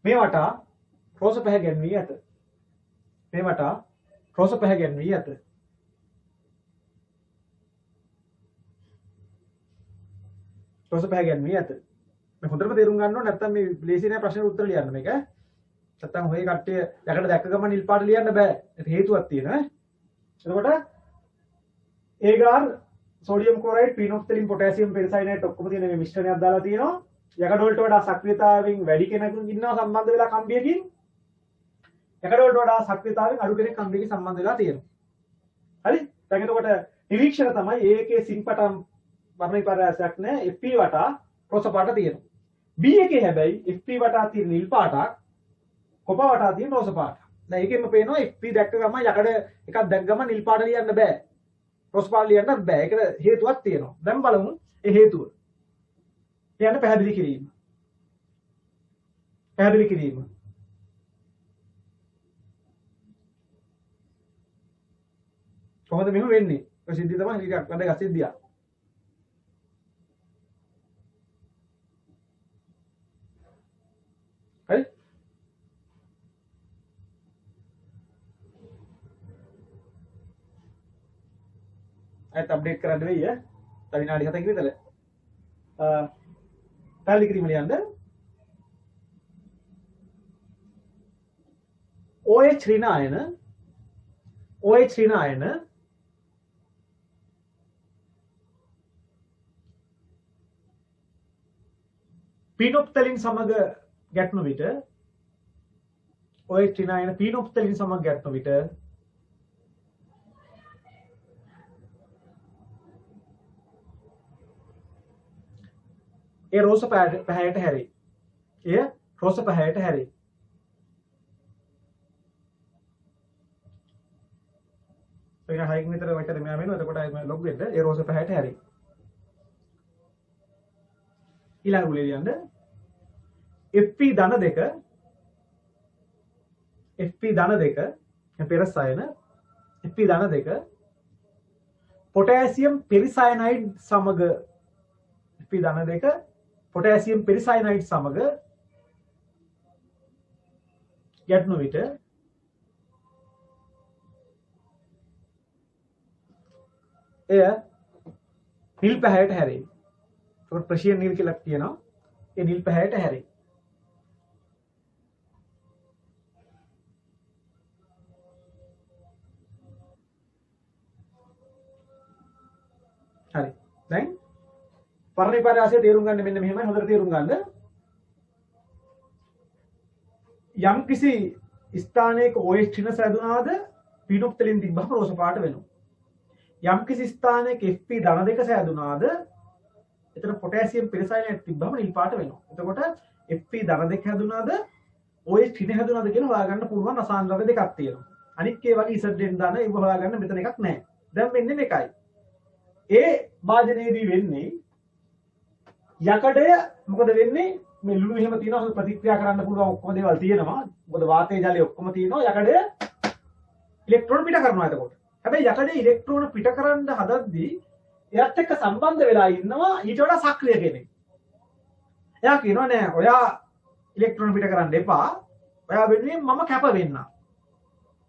මේ වටා රෝස පැහැ ගැන්වී ඇත. මේ වටා රෝස පැහැ ගැන්වී ඇත. රෝස පැහැ ගැන්වී ඇත. මේ හොඳටම තේරුම් ගන්න ඕනේ නැත්නම් මේ ලේසි නෑ ප්‍රශ්නෙට උත්තර ලියන්න මේක. නැත්නම් ඔය කට්ටිය යකට දැක්ක ගමන් නිල් පාට ලියන්න බෑ. ඒක හේතුවක් තියෙනවා ඈ. එතකොට ඒගාර සෝඩියම් ක්ලොරයිඩ් පිනොක්තලින් පොටෑසියම් පෙරිසයිනේට් ඔක්කොම තියෙන මේ මිශ්‍රණයක් දාලා තියෙනවා. යකඩ වලට වඩා සක්‍රියතාවයෙන් වැඩි කෙනෙකුන් ඉන්නවා සම්බන්ධ වෙලා කම්බියකින්. යකඩ වලට වඩා සක්‍රියතාවයෙන් අඩු කෙනෙක් කම්බියකින් සම්බන්ධ වෙලා තියෙනවා. හරි? දැන් එතකොට නිරීක්ෂණ තමයි ඒකේ සිම්පටම් වර්ණ විපර්යාසයක් නැහැ. FP වටා රෝස පාට තියෙනවා. B එකේ හැබැයි FP වටා තියෙන නිල් පාටක් කොප වටා තියෙන රෝස පාට. දැන් ඒකෙන්ම පේනවා FP දැක්ක ගමන් යකඩ එකක් දැක්ක ගමන් නිල් පාට ලියන්න බෑ. රෝස පාට ලියන්නත් බෑ. ඒකට හේතුවක් තියෙනවා. දැන් බලමු ඒ හේතුව. යන්න පැහැදිලි කිරීම. පැහැදිලි කිරීම. කොහොමද මෙහෙම වෙන්නේ? ඔය සිද්ධිය තමයි ටිකක් වැදගත් සිද්ධියක්. හරි? අයත් අප්ඩේට් කරන්න වෙයි ඈ. තව විනාඩි 7ක විතර. පැහැදිලි කිරීම ලියන්න. OH ඍණායන පීනොප්තලින් සමග ගැටුණු විට OH ඍණායන පීනොප්තලින් සමග ගැටුණු විට ඒ රෝස පැහැයට හැරේ. එය රෝස පැහැයට හැරේ. ඒක හයිකින් විතර වටේ මෙයා වෙනවා. එතකොට මම ලොග් වෙන්න ඒ රෝස පැහැයට හැරේ. ඊළඟ උලේ ලියන්න FP ධන දෙක පෙරසයන FP ධන දෙක පොටෑසියම් පෙරිසයනයිඩ් සමග FP ධන දෙක පොටෑසියම් පෙරිසයනයිඩ් සමග ගැටුණු විට එය නිල් පැහැයට හැරේ. ඒකට ප්‍රෂියන් නිල් කියලා කියනවා. ඒ නිල් පැහැයට හැරේ. හරි. දැන් වර්ණ විපර්යාසය තේරුම් ගන්න මෙන්න මෙහෙමයි හොඳට තේරුම් ගන්න. යම් කිසි ස්ථානයක OH ඍණ සැදුනාද පීනොප්තලින් තිබ්බම රෝස පාට වෙනවා. යම් කිසි ස්ථානයක FP ධන දෙක සැදුනාද එතන පොටෑසියම් පෙරිසයනයිඩ් තිබ්බම නිල් පාට වෙනවා. එතකොට FP ධන දෙක හැදුනාද OH ඍණ හැදුනාද කියලා හොයාගන්න පුළුවන් රසායන ද්‍රව්‍ය දෙකක් තියෙනවා. අනිත් ඒ වගේ Zn ධන ඒව හොයාගන්න මෙතන එකක් නැහැ. දැන් වෙන්නේ මේකයි. ඒ වාදනයේදී වෙන්නේ යකඩය මොකද වෙන්නේ මේ ලුණු එහෙම තියෙනවා ප්‍රතික්‍රියා කරන්න පුළුවන් ඔක්කොම දේවල් තියෙනවා. මොකද වාතයේ ජලයේ ඔක්කොම තියෙනවා. යකඩය ඉලෙක්ට්‍රෝන පිට කරනවා එතකොට. හැබැයි යකඩේ ඉලෙක්ට්‍රෝන පිට කරන්න හදද්දී එයාත් එක්ක සම්බන්ධ වෙලා ඉන්නවා ඊට වඩා සක්‍රිය කෙනෙක්. එයා කියනවා නෑ ඔයා ඉලෙක්ට්‍රෝන පිට කරන්න එපා. ඔයා වෙනුවෙන් මම කැප වෙන්නම්.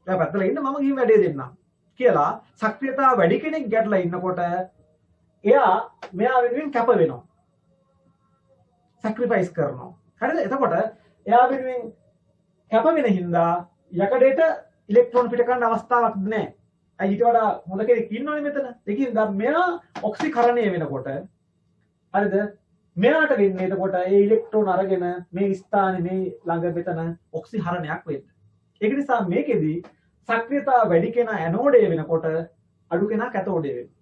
ඔයා පැත්තල ඉන්න මම ගිහින් වැඩේ දෙන්නම් කියලා සක්‍රියතාව වැඩි කෙනෙක් ගැටලා ඉන්නකොට එයා මෙයා වෙනුවෙන් කැප වෙනවා. සැක්‍රිෆයිස් කරනවා. හරිද? එතකොට එයා වෙනුවෙන් කැප වෙන හින්දා යකඩේට ඉලෙක්ට්‍රෝන පිට කරන්න අවස්ථාවක් නැහැ. ඊට වඩා හොඳ කෙනෙක් ඉන්නවනේ මෙතන. ඒකින් දැන් මෙයා ඔක්සිකරණය වෙනකොට හරිද? මෙයාට වෙන්නේ එතකොට ඒ ඉලෙක්ට්‍රෝන අරගෙන මේ ස්ථානේ මේ ළඟ මෙතන ඔක්සිහරණයක් වෙන්න. ඒක නිසා මේකෙදි සක්‍රියතාව වැඩි කෙනා ඇනෝඩය වෙනකොට අඩු කෙනා කැතෝඩය වෙනවා.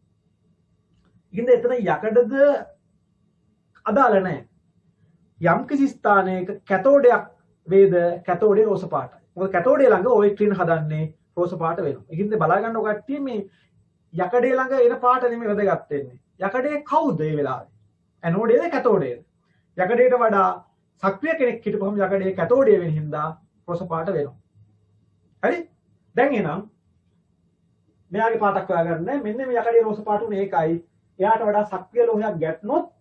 ඉතින් එතන යකඩද අදාළ නැහැ. යම් කිසි ස්ථානයක කැතෝඩයක් වේද කැතෝඩේ රෝස පාටයි. මොකද කැතෝඩේ ළඟ OH ඍණ හදන්නේ රෝස පාට වෙනවා. ඒකින්ද බලා ගන්න ඔය කට්ටිය මේ යකඩේ ළඟ එන පාට නෙමෙයි වැදගත් වෙන්නේ. යකඩේ කවුද මේ වෙලාවේ? ඇනෝඩේද කැතෝඩේද? යකඩේට වඩා සක්‍රිය කෙනෙක් හිටපුවම යකඩේ කැතෝඩේ වෙන හින්දා රෝස පාට වෙනවා. හරි? දැන් එනම් මෙයාගේ පාටක් හොයාගන්න. මෙන්න මේ යකඩේ රෝස පාට උනේ ඒකයි. එයාට වඩා සක්‍රිය ලෝහයක් ගැටුනොත්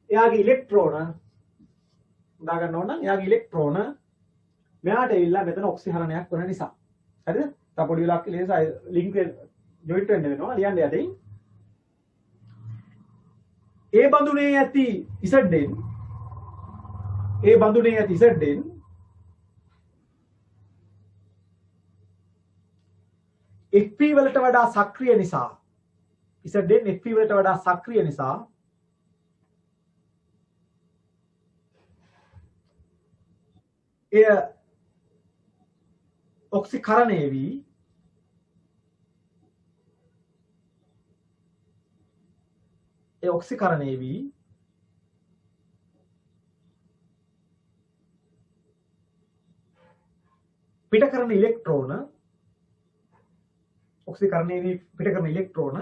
එයාගේ ඉලෙක්ට්‍රෝන දා ගන්න ඕන නම් එයාගේ ඉලෙක්ට්‍රෝන මෙයාට එවිලා මෙතන ඔක්සිහරණයක් වෙන නිසා. හරිද? තව පොඩි වෙලාවක් ඉලෙස ලින්ක් ජොයින්ට් වෙන්න වෙනවා. ලියන්න යටින්. ඒ බඳුනේ ඇති Zn FP වලට වඩා සක්‍රිය නිසා Zn FP වලට වඩා සක්‍රිය නිසා එය ඔක්සිකරණය වී ඔක්සිකරණය වී පිට කරන ඉලෙක්ට්‍රෝන ඔක්සිකරණය වී පිට කරන ඉලෙක්ට්‍රෝන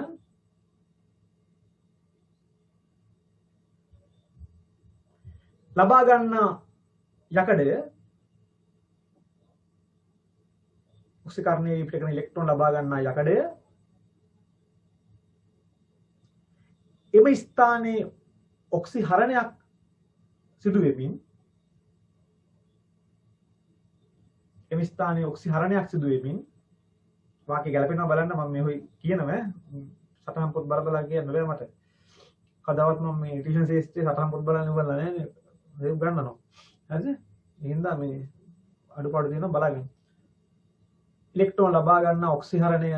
ලබා ගන්න යකඩය ඔක්සිකරණය වී පිට කරන ඉලෙක්ට්‍රෝන ලබා ගන්න යකඩය එම ස්ථානයේ ඔක්සිහරණයක් සිදු වෙමින් එම ස්ථානයේ ඔක්සිහරණයක් සිදු වෙමින් වාක්‍ය ගැලපෙනවා බලන්න මම මේ හොයි කියනවා සටහන් පොත් බල කියන්න බෑ මට කවදාවත් මම මේ ටියුෂන් ශාස්ත්‍රයේ සටහන් පොත් බලන්න බලලා නැහැ නේ ඒක ගන්නනවා හරිද එහෙනම් මේ අඩුපාඩු දෙනවා බලගන්න ඉලෙක්ට්‍රෝන ලබා ගන්න ඔක්සිහරණය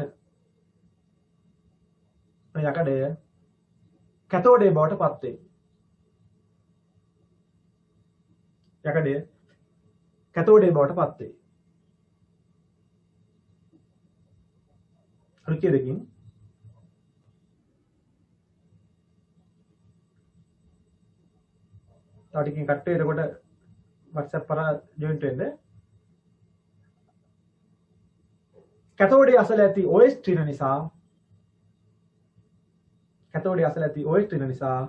යකඩය කැතෝඩේ බවට පත් වේ. යකඩය කැතෝඩේ බවට පත් වේ. රුචිය දෙකින් තව ටිකකින් කට් වෙනකොට WhatsApp කරා ජොයින්ට් වෙන්න. කැතෝඩේ අසල ඇති OH ත්‍රිණ නිසා කැතෝඩේ අසල ඇති OH ත්‍රිණ නිසා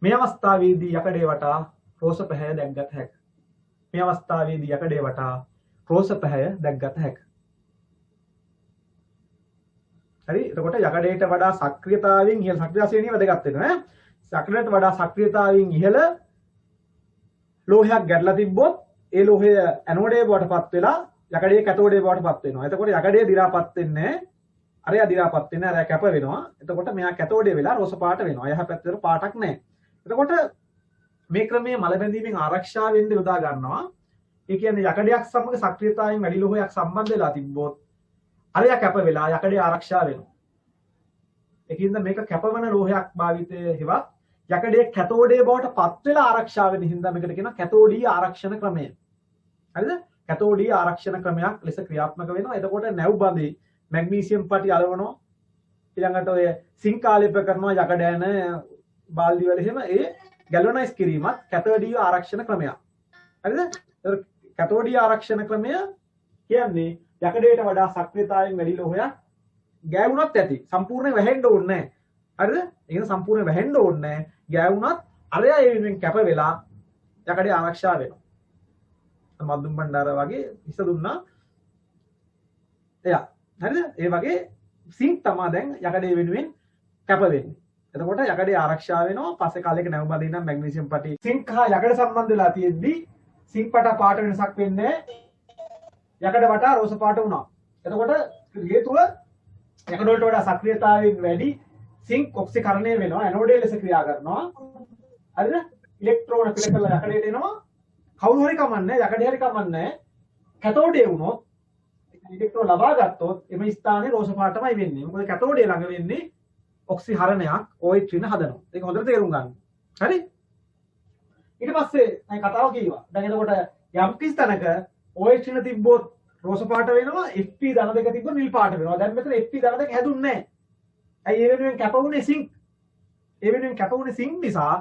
මේ අවස්ථාවේදී යකඩේ වටා රෝස පැහැය දැක්ගත හැක. මේ අවස්ථාවේදී යකඩේ වටා රෝස පැහැය දැක්ගත හැක. හරි එතකොට යකඩේට වඩා සක්‍රියතාවයෙන් ඉහළ සක්‍රියතාවයෙන් වැදගත් වෙනවා ඈ. යකඩේට වඩා සක්‍රියතාවයෙන් ඉහළ ලෝහයක් ගැටලා තිබ්බොත් ඒ ලෝහය ඇනෝඩේ බවට පත් වෙලා යකඩේ කැතෝඩේ බවට පත් වෙනවා. එතකොට යකඩේ දි รา පත් වෙන්නේ අරයා දි รา පත් වෙන්නේ අරයා කැප වෙනවා. එතකොට මෙයා කැතෝඩේ වෙලා රෝස පාට වෙනවා. යහ පැත්තට පාටක් නැහැ. එතකොට මේ ක්‍රමයේ මල බැඳීමෙන් ආරක්ෂා වෙන්න යොදා ගන්නවා. ඒ කියන්නේ යකඩයක් සමග සක්‍රියතාවයෙන් වැඩි ලෝහයක් සම්බන්ධ වෙලා තිබ්බොත් අරයා කැප වෙලා යකඩේ ආරක්ෂා වෙනවා. ඒකින්ද මේක කැපවන ලෝහයක් භාවිතයේ හෙවත් යකඩේ කැතෝඩේ බවට පත් වෙලා ආරක්ෂා වෙන හින්දා මේකට කියනවා කැතෝඩීය ආරක්ෂණ ක්‍රමය. හරිද? කැතෝඩීය ආරක්ෂණ ක්‍රමයක් ලෙස ක්‍රියාත්මක වෙනවා. එතකොට නැව් බඳේ මැග්නීසියම් පටි අලවනවා. ඊළඟට ඔය සිංක් ආලේප කරනවා යකඩ යන බාල්දි වල එහෙම ඒ ගැලවනයිස් කිරීමත් කැතෝඩීය ආරක්ෂණ ක්‍රමයක්. හරිද? කැතෝඩීය ආරක්ෂණ ක්‍රමය කියන්නේ යකඩේට වඩා සක්‍රියතාවයෙන් වැඩි ලෝහයක් ගෑවුනත් ඇති. සම්පූර්ණයෙන් වැහෙන්න ඕනේ නැහැ. හරිද? ඒක සම්පූර්ණයෙන් වැහෙන්න ඕනේ නැහැ. ගෑවුනත් අරයා ඒ වෙනුවෙන් කැප වෙලා යකඩේ ආරක්ෂා වෙනවා. මදුම් බණ්ඩාර වගේ හිස දුන්නා. එයා. හරිද? ඒ වගේ සිංක් තමයි දැන් යකඩේ වෙනුවෙන් කැප වෙන්නේ. එතකොට යකඩේ ආරක්ෂා වෙනවා. පස්සේ කාලයක නැව බඳින්න මැග්නීසියම් පටි සිංක් හා යකඩ සම්බන්ධ වෙලා තියෙද්දි සිංක් පට පාට වෙනසක් වෙන්නේ යකඩ වටා රෝස පාට වුණා. එතකොට හේතුව යකඩ වලට වඩා සක්‍රියතාවයෙන් වැඩි සිංක් ඔක්සිකරණය වෙනවා. ඇනෝඩේ ලෙස ක්‍රියා කරනවා. හරිද? ඉලෙක්ට්‍රෝන පිට කරලා යකඩේට එනවා. කවුරු හරි කමන්නේ යකඩේ හරි කමන්නේ කැතෝඩේ වුණොත් ඉලෙක්ට්‍රෝන ලබා ගත්තොත් එම ස්ථානයේ රෝස පාටමයි වෙන්නේ. මොකද කැතෝඩේ ළඟ වෙන්නේ ඔක්සිහරණයක් OH ත්‍රිණ හදනවා. ඒක හොඳට තේරුම් ගන්න. හරි? ඊට පස්සේ අය කතාව කිව්වා. දැන් එතකොට යම් කිසි තැනක OH ත්‍රිණ තිබ්බොත් රෝස පාට වෙනවා, Fp ධන දෙක තිබ්බොත් නිල් පාට වෙනවා. දැන් මෙතන Fp ධන දෙක හැදුන්නේ නැහැ. ඇයි ඒ වෙනුවෙන් කැපුනේ සිංක්? ඒ වෙනුවෙන් කැපුනේ සිංක් නිසා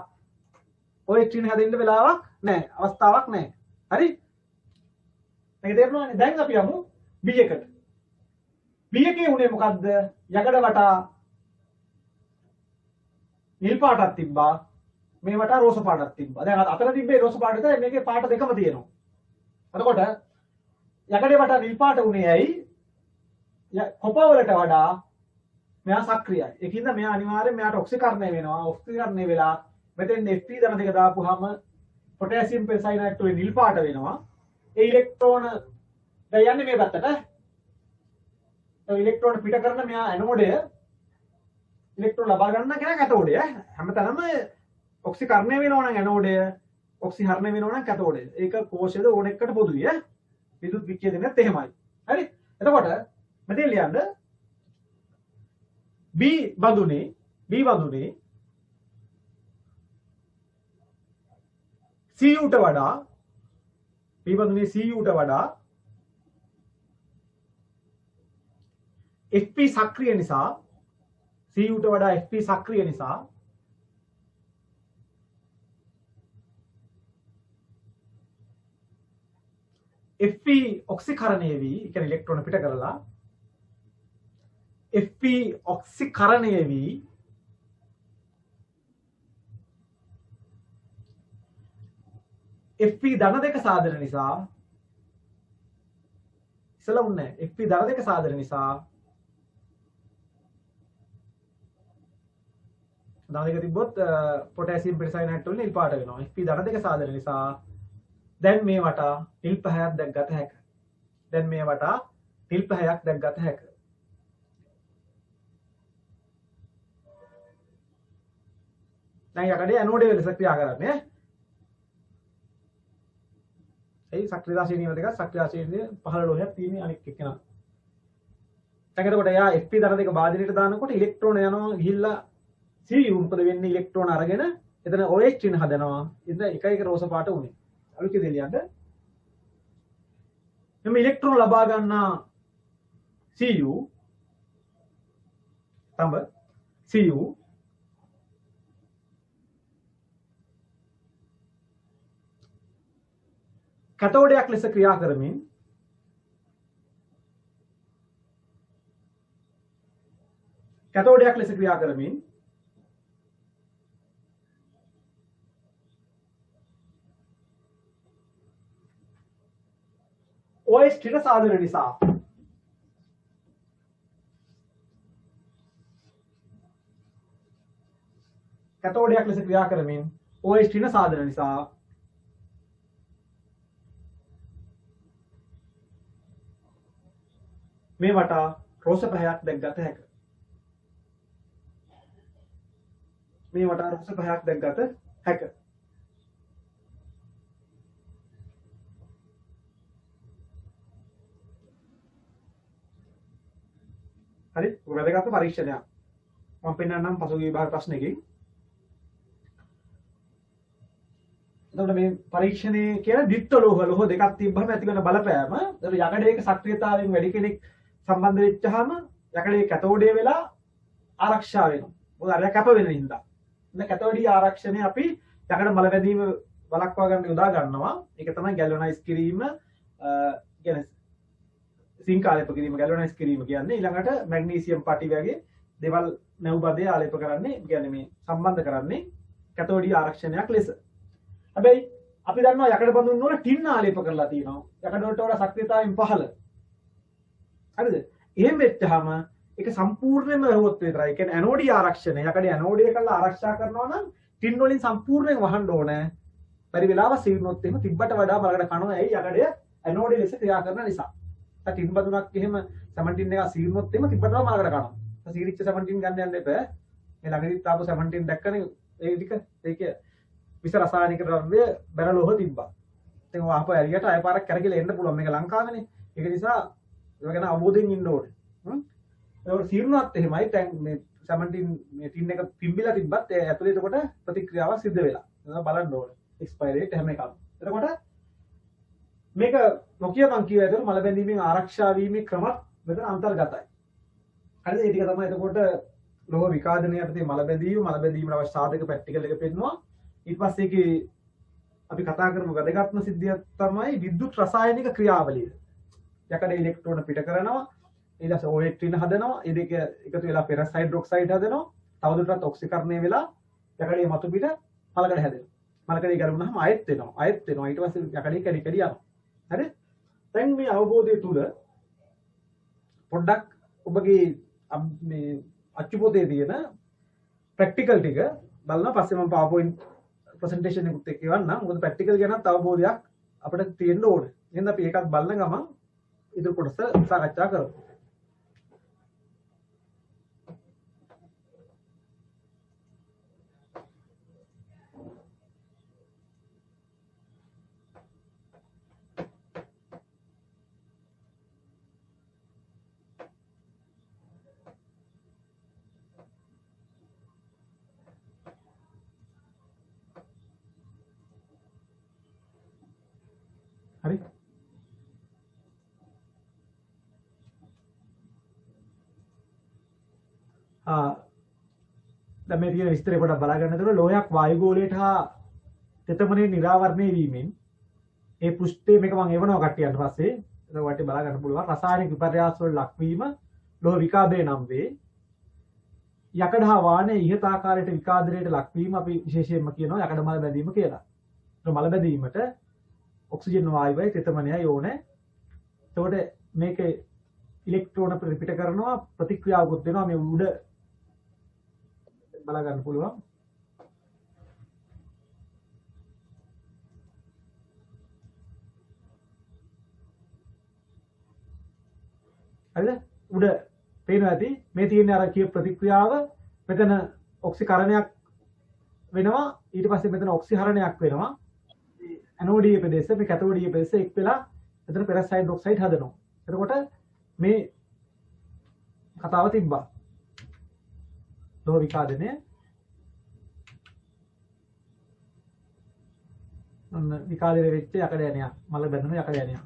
OH ත්‍රිණ හැදෙන්න වෙලාවක් නැහැ. අවස්ථාවක් නැහැ. හරි? මේක තේරුණානේ? දැන් අපි යමු B එකට. B එකේ උනේ මොකද්ද? යකඩ වටා නිල් පාටක් තිබ්බා. මේ වටා රෝස පාටක් තිබ්බා. දැන් අතන තිබ්බේ රෝස පාට විතරයි. මේකේ පාට දෙකම තියෙනවා. එතකොට යකඩේ වටා නිල් පාට උනේ ඇයි? කොප වලට වඩා මෙයා සක්‍රියයි. ඒකින්ද මෙයා අනිවාර්යෙන් මෙයාට ඔක්සිකරණය වෙනවා. ඔක්සිකරණය වෙලා මෙතෙන් Fp ධන දෙක දාපුවාම පොටෑසියම් පෙන්සයිනේට් ඔය නිල් පාට වෙනවා. ඒ ඉලෙක්ට්‍රෝන දැන් යන්නේ මේ පැත්තට. ඒ ඉලෙක්ට්‍රෝන පිට කරන මෙයා ඇනෝඩය ඉලෙක්ට්‍රෝන ලබා ගන්න කෙනා කැතෝඩය. හැමතැනම ඔක්සිකරණය වෙනවා නම් ඇනෝඩය, ඔක්සිහරණය වෙනවා නම් කැතෝඩය. ඒක කෝෂයේද ඕන එකට පොදුයි ඈ. විදුලත් විච්ඡේදනයත් එහෙමයි. හරි? එතකොට මෙතෙන් ලියන්න B බඳුනේ Cu ට වඩා පිළිබඳුනේ Cu ට වඩා Fp සක්‍රිය නිසා Cu ට වඩා Fp සක්‍රිය නිසා Fp ඔක්සිකරණය වී, ඒ කියන්නේ ඉලෙක්ට්‍රෝන පිට කරලා Fp ඔක්සිකරණය වී Fp ධන දෙක සාධන නිසා ඉස්සලා උන්නේ Fp ධන දෙක සාධන නිසා ධන දෙක තිබ්බොත් පොටෑසියම් පෙරසයිනේට් වලින් නිල් පාට වෙනවා. Fp ධන දෙක සාධන නිසා දැන් මේ වටා නිල් පහයක් දැක්ගත හැකියි. දැන් මේ වටා නිල් පහයක් දැක්ගත හැකියි. දැන් යකඩේ ඇනෝඩේ ලෙස ක්‍රියා කරන්නේ. ඒ සක්‍රියතා ශ්‍රේණිය දෙක සක්‍රියතා ශ්‍රේණිය 15 ලෝහයක් තියෙන අනෙක් එක්කෙනා. දැන් එතකොට එයා Fp ධන දෙක භාජනයට දානකොට ඉලෙක්ට්‍රෝන යනවා ගිහිල්ලා Cu උපද වෙන්නේ ඉලෙක්ට්‍රෝන අරගෙන එතන OH චිහ්න හදනවා. එතන එක එක රෝස පාට උනේ. අලුත් දෙලියන්ට මේ ඉලෙක්ට්‍රෝන ලබා ගන්නා Cu තඹ Cu කැතෝඩයක් ලෙස ක්‍රියා කරමින් OH ස්ථිර සාධන නිසා කැතෝඩයක් ලෙස ක්‍රියා කරමින් OH ස්ථිර සාධන නිසා මේ වටා රෝස පහයක් දැක්ගත හැකියි. මේ වටා රෝස පහයක් දැක්ගත හැකියි. හරි වැදගත් පරීක්ෂණයක්. මම පෙන්නන්නම් පසුගිය විභාග ප්‍රශ්නයකින්. එතකොට මේ පරීක්ෂණයේ කියන ද්විත්ව ලෝහ දෙකක් තිබ්බම ඇති වෙන බලපෑම. එතකොට යකඩයක සක්‍රියතාවයෙන් වැඩි කෙනෙක් සම්බන්ධ වෙච්චාම යකඩේ කැතෝඩය වෙලා ආරක්ෂා වෙනවා. මොකද අරයා කැප වෙන හින්දා. ඉතින් කැතෝඩිය ආරක්ෂණය අපි යකඩ මල වැදීම වළක්වා ගන්න යොදා ගන්නවා. ඒක තමයි ගැලවනයිස් කිරීම කියන්නේ සිංක ආලේප කිරීම ගැලවනයිස් කිරීම කියන්නේ. ඊළඟට මැග්නීසියම් පටි වගේ දේවල් නැව් බදේ ආලේප කරන්නේ කියන්නේ මේ සම්බන්ධ කරන්නේ කැතෝඩිය ආරක්ෂණයක් ලෙස. හැබැයි අපි දන්නවා යකඩ බඳුන් වල ටින් ආලේප කරලා තියෙනවා. යකඩ වලට වඩා සක්‍රියතාවයෙන් පහළ. හරිද? එහෙම වෙච්චාම ඒක සම්පූර්ණයෙන්ම වැහුවොත් විතරයි. ඒ කියන්නේ ඇනෝඩිය ආරක්ෂණය යකඩ ඇනෝඩිය කරලා ආරක්ෂා කරනවා නම් ටින් වලින් සම්පූර්ණයෙන් වහන්න ඕනේ. පරි වෙලාව සීරුනොත් එහෙම තිබ්බට වඩා බලකට කනවා. ඇයි යකඩය ඇනෝඩිය ලෙස ක්‍රියා කරන නිසා. ටින් බඳුනක් එහෙම 17 එක සීරුනොත් එහෙම තිබ්බට වඩා බලකට කනවා. සීරිච්ච 17 ගන්න යන්න එපා. මේ ළඟදිත් ආපු 17 දැක්කනේ ඒ ටික ඒක විස රසායනික ද්‍රව්‍ය බැරලෝහ තිබ්බා. ඉතින් වාහප ඇරියට අය පාරක් කරකිලා එන්න පුළුවන් මේක ලංකාවේනේ. ඒක නිසා ඒක ගැන අවබෝධයෙන් ඉන්න ඕනේ. ඒක සීරුණාත් එහෙමයි. දැන් මේ 17 මේ ටින් එක පිම්බිලා තිබ්බත් ඒ ඇතුලේ එතකොට ප්‍රතික්‍රියාවක් සිද්ධ වෙලා. ඒක බලන්න ඕනේ. එක්ස්පයරි ඩේට් හැම එකම. එතකොට මේක නොකිය මං කියුවා ඒතර මල බැඳීමෙන් ආරක්ෂා වීමේ ක්‍රමත් මෙතන අන්තර්ගතයි. හරිද? ඒ ටික තමයි එතකොට ලෝහ විකාදනය යටතේ මල බැඳීමට අවශ්‍ය සාධක පැට්ටිකල් එක පෙන්නනවා. ඊට පස්සේ ඒකේ අපි කතා කරමු වැදගත්ම සිද්ධියක් තමයි විද්‍යුත් රසායනික ක්‍රියාවලිය. යකඩ ඉලෙක්ට්‍රෝන පිට කරනවා, ඊළඟට OH ටින හදනවා, ඒ දෙක එකතු වෙලා පෙරස් හයිඩ්‍රොක්සයිඩ් හදනවා, තවදුරටත් ඔක්සිකරණය වෙලා යකඩේ මතු පිට මලකඩ හැදෙනවා. මලකඩේ ගැලවුනහම ආයෙත් වෙනවා. ඊට පස්සේ යකඩේ කැඩි කැඩි යනවා. හරි? දැන් මේ අවබෝධය තුල පොඩ්ඩක් ඔබගේ මේ අච්චු පොතේ තියෙන ප්‍රැක්ටිකල් ටික බලනවා. පස්සේ මම PowerPoint ප්‍රසන්ටේෂන් එකත් එක්ක එවන්නම්. මොකද ප්‍රැක්ටිකල් ගැනත් අවබෝධයක් අපිට තියෙන්න ඕනේ. එහෙනම් අපි ඒකත් බලන ගමන් ඉදිරි කොටස සාකච්ඡා කරමු. හරි දැන් මේ තියෙන විස්තරේ පොඩ්ඩක් බලා ගන්න. එතකොට ලෝහයක් වායුගෝලයට හා තෙතමනේ නිරාවරණය වීමෙන් ඒ පෘෂ්ඨයේ මේක මම එවනවා කට්ටියන්ට පස්සේ එතකොට බලා ගන්න පුළුවන් රසායනික විපර්යාස වල ලක්වීම ලෝහ විකාදය නම් වේ. යකඩ හා වානේ ඉහත ආකාරයට විකාදනයට ලක්වීම අපි විශේෂයෙන්ම කියනවා යකඩ මල බැඳීම කියලා. ඒක මල බැඳීමට ඔක්සිජන් වායුවයි තෙතමනයයි ඕනේ. එතකොට මේකේ ඉලෙක්ට්‍රෝන පිට කරනවා ප්‍රතික්‍රියාවකුත් වෙනවා මේ උඩ බලා ගන්න පුළුවන්. හරිද? උඩ පේනවා ඇති මේ තියෙන අර කිය ප්‍රතික්‍රියාව මෙතන ඔක්සිකරණයක් වෙනවා ඊට පස්සේ මෙතන ඔක්සිහරණයක් වෙනවා ඇනෝඩීය ප්‍රදේශ මේ කැතෝඩීය ප්‍රදේශ එක් වෙලා මෙතන පෙරස් හයිඩ්‍රොක්සයිඩ් හදනවා. එතකොට මේ කතාව තිබ්බා. ලෝහ විකාදනය ඔන්න විකාදනය වෙච්ච යකඩ යනයක් මල බැඳුණු යකඩ යනයක්.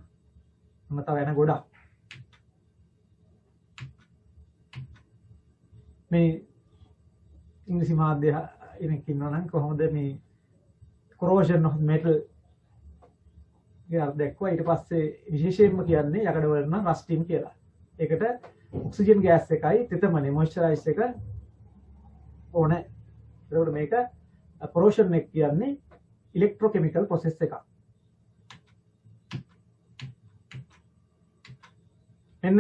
ඔන්න තව යන ගොඩක්. මේ ඉංග්‍රීසි මාධ්‍ය කෙනෙක් ඉන්නවා නම් කොහොමද මේ corrosion of metal කියලා දැක්වුවා. ඊට පස්සේ විශේෂයෙන්ම කියන්නේ යකඩ වල නම් රස්ටින් කියලා. ඒකට ඔක්සිජන් ගෑස් එකයි තෙතමනේ මොයිස්චරයිස් එක ඕනේ. ඒකට මේක corrosion එක කියන්නේ ඉලෙක්ට්‍රෝකෙමිකල් ප්‍රොසෙස් එකක්. එන්න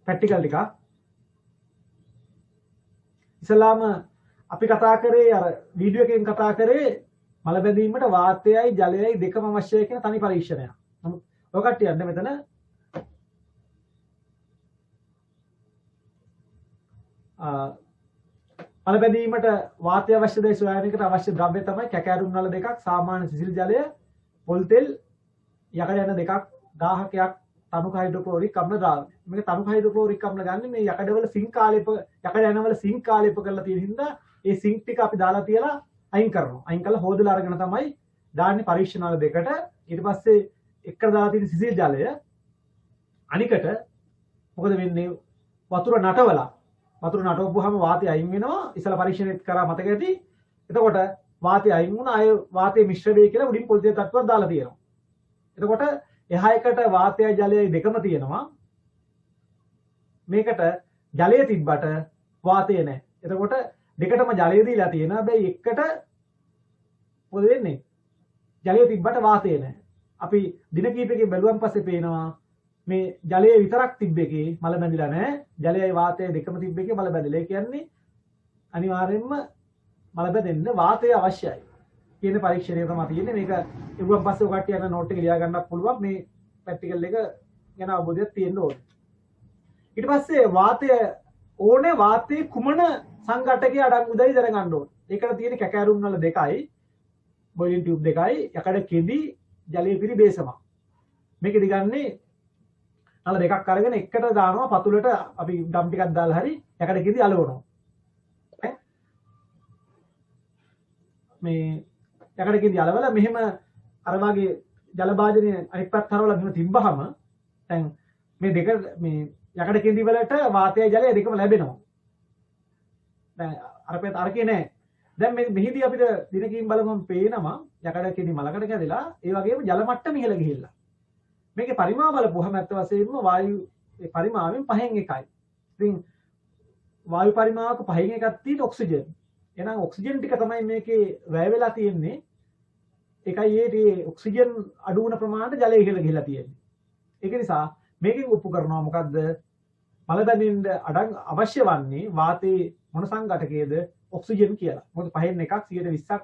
ප්‍රැක්ටිකල් ටිකක් ඉස්ලාම අපි කතා කරේ අර වීඩියෝ එකෙන් කතා කරේ මල බැඳීමට වාතයයි ජලයයි දෙකම අවශ්‍යයි කියන තනි පරීක්ෂණයක්. නමුත් ඔය කට්ටිය යන්නේ මෙතන මල බැඳීමට වාතය අවශ්‍යද සොයන එකට අවශ්‍ය ද්‍රව්‍ය තමයි කැකෑරුම් නල දෙකක්, සාමාන්‍ය සිසිල් ජලය, පොල් තෙල්, යකඩ යන දෙකක්, 1000ක් තනුක හයිඩ්‍රොක්ලෝරික් අම්ල ද්‍රාවණය. මේක තනුක හයිඩ්‍රොක්ලෝරික් අම්ල ගන්න මේ යකඩවල සිංක් ආලේප යකඩ යනවල සිංක් ආලේප කරලා තියෙන හින්දා ඒ සිංක් ටික අපි දාලා තියලා අයින් කරනවා. අයින් කරලා හොදලා අරගෙන තමයි දාන්නේ පරීක්ෂණාල දෙකට. ඊට පස්සේ එක්ක දාලා තියෙන සිසිල් ජලය අනිකට මොකද වෙන්නේ? වතුර නටවලා වතුර නටවපුවාම වාතය අයින් වෙනවා. ඉස්සලා පරීක්ෂණෙත් කරා මතක ඇති. එතකොට වාතය අයින් වුණා. අය වාතය මිශ්‍ර වෙයි කියලා උඩින් පොල් තෙල් තට්ටුවක් දාලා තියෙනවා. එතකොට එහා එකට වාතයයි ජලයයි දෙකම තියෙනවා. මේකට ජලය තිබ්බට වාතය නැහැ. එතකොට දෙකටම ජලය දීලා තියෙනවා. හැබැයි එකට මොකද වෙන්නේ? ජලය තිබ්බට වාතය නැහැ. අපි දින කිහිපයකින් බැලුවන් පස්සේ පේනවා මේ ජලය විතරක් තිබ්බ එකේ මල බැඳිලා නැහැ. ජලයයි වාතයයි දෙකම තිබ්බ එකේ මල බැඳිලා. ඒ කියන්නේ අනිවාර්යයෙන්ම මල බැඳෙන්න වාතය අවශ්‍යයි. කියන පරීක්ෂණය තමයි තියෙන්නේ. මේක ඉවුවන් පස්සේ ඔය කට්ටිය යන නෝට් එක ලියා ගන්නත් පුළුවන්. මේ ප්‍රැක්ටිකල් එක ගැන අවබෝධයක් තියෙන්න ඕනේ. ඊට පස්සේ වාතය ඕනේ වාතයේ කුමන සංඝටකයේ අඩංගුදයි දැනගන්න ඕනේ. ඒකට තියෙන කැකෑරුම් වල දෙකයි, බොයිලින් ටියුබ් දෙකයි, යකඩ කෙඳි, ජලයේ පිරි බේසමක්. මේක දිගන්නේ නල දෙකක් අරගෙන එකට දානවා පතුලට අපි ගම් ටිකක් දාලා හරි යකඩ කෙඳි අලවනවා. මේ යකඩ කෙඳි අලවලා මෙහෙම අර වගේ ජල භාජනය අනිත් පැත්ත හරවලා මෙහෙම තිබ්බහම දැන් මේ දෙක මේ යකඩ කෙඳි වලට වාතයයි ජලයයි දෙකම ලැබෙනවා. දැන් අර පැත්ත අරකේ නැහැ. දැන් මේ මෙහිදී අපිට දිනකින් බලමු පේනවා යකඩ කෙඳි මලකට කැදලා ඒ වගේම ජල මට්ටම ඉහළ ගිහිල්ලා. මේකේ පරිමාව බලපුවහම ඇත්ත වශයෙන්ම වායු ඒ පරිමාවෙන් 5න් 1යි. ඉතින් වායු පරිමාවක 5න් 1ක් තියෙන ඔක්සිජන්. එහෙනම් ඔක්සිජන් ටික තමයි මේකේ වැය වෙලා තියෙන්නේ. ඒකයි ඒ ඔක්සිජන් අඩු වුණ ප්‍රමාණයට ජලය ඉහළ ගිහිලා තියෙන්නේ. ඒක නිසා මේකෙන් ඔප්පු කරනවා මොකද්ද? මල බැඳෙන්න අවශ්‍ය වන්නේ වාතයේ මොන සංඝටකයේද? ඔක්සිජන් කියලා. මොකද 5න් 1ක් 120ක්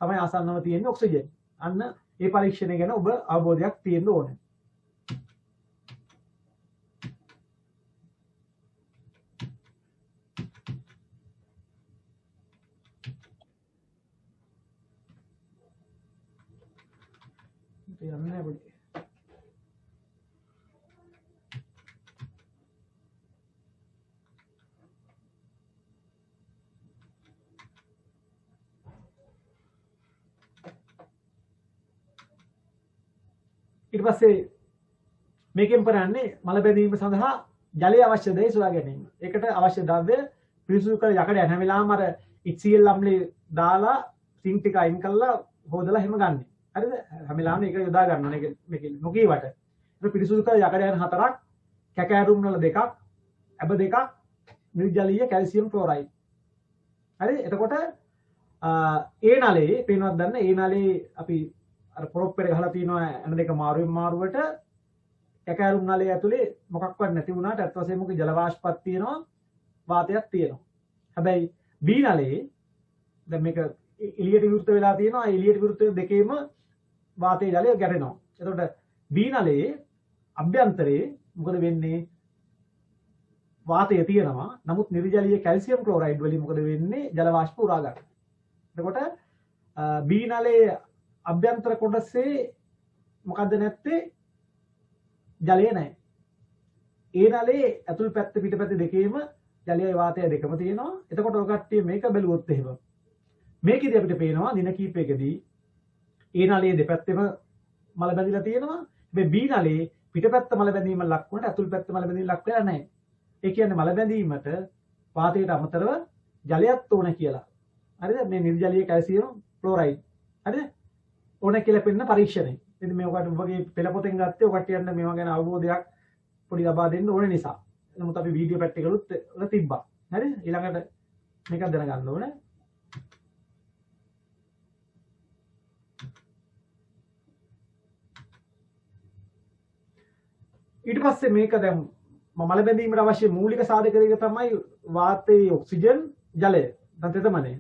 තමයි ආසන්නව තියෙන්නේ ඔක්සිජන්. අන්න ඒ පරීක්ෂණය ගැන ඔබ අවබෝධයක් තියෙන්න ඕනේ. යන්නේ පොඩි ඊට පස්සේ මේකෙන් කරන්නේ මල බැඳීම සඳහා ජලය අවශ්‍ය දේ සොයා ගැනීම. ඒකට අවශ්‍ය ද්‍රව්‍ය පිරිසුදු කර යකඩ යන හැම වෙලාවම අර HCl අම්ලේ දාලා සිංක් ටික අයින් කරලා හොදලා හැම ගන්න. හරිද? හැම වෙලාවම ඒක යොදා ගන්න ඕනේ මේක නොකීවට. ඒක පිරිසුදු කර යකඩ යන 4ක්, කැකෑරුම් වල 2ක්, ඇබ 2ක්, නිර්ජලීය කැල්සියම් ක්ලෝරයිඩ්. හරි? එතකොට ඒ නලේ පේනවත් දන්න ඒ නලේ අපි අර පොරොප්පෙට ගහලා තියෙනවා එන දෙක මාරුවෙන් මාරුවට කැකෑරුම් නලේ ඇතුලේ මොකක්වත් නැති වුණාට අත් වශයෙන්ම ජල වාෂ්පයක් තියෙනවා වාතයක් තියෙනවා. හැබැයි B නලේ දැන් මේක එළියට විවෘත වෙලා තියෙනවා. එළියට විවෘත දෙකේම වාතයේ ජලය ගැටෙනවා. එතකොට B නලේ අභ්‍යන්තරේ මොකද වෙන්නේ? වාතය තියෙනවා. නමුත් නිර්ජලීය කැල්සියම් ක්ලෝරයිඩ් වලින් මොකද වෙන්නේ? ජල වාෂ්ප උරා ගන්න. එතකොට B නලේ අභ්‍යන්තර කොටසේ මොකද්ද නැත්තේ? ජලය නැහැ. ඒ නලේ ඇතුල් පැත්ත පිටපැත්ත දෙකේම ජලයයි වාතයයි දෙකම තියෙනවා. එතකොට ඔය කට්ටිය මේක බැලුවොත් එහෙම මේකෙදි අපිට පේනවා දින කීපයකදී ඒ නලේ දෙපැත්තෙම මල බැඳිලා තියෙනවා. මේ B නලේ පිටපැත්ත මල බැඳීම ලක් වුණාට ඇතුල් පැත්ත මල බැඳීම ලක් වෙලා නැහැ. ඒ කියන්නේ මල බැඳීමට වාතයට අමතරව ජලයක් ඕන කියලා. හරිද? මේ නිර්ජලීය කැල්සියම් ක්ලෝරයිඩ්. හරිද? ඕන කියලා පෙන්න පරීක්ෂණය. ඉතින් මේ ඔකට ඔබගේ පෙළ පොතෙන් ගත්තේ ඔකට කියන්න මේවා ගැන අවබෝධයක් පොඩි ලබා දෙන්න ඕන නිසා. නමුත් අපි වීඩියෝ පැට්ටිකලුත් වල තිබ්බා. හරිද? ඊළඟට මේක දැනගන්න ඕනේ. ඊට පස්සේ මේක දැන් මල බැඳීමට අවශ්‍ය මූලික සාධක දෙක තමයි වාතයේ ඔක්සිජන් ජලය. දැන් තෙතමනේ.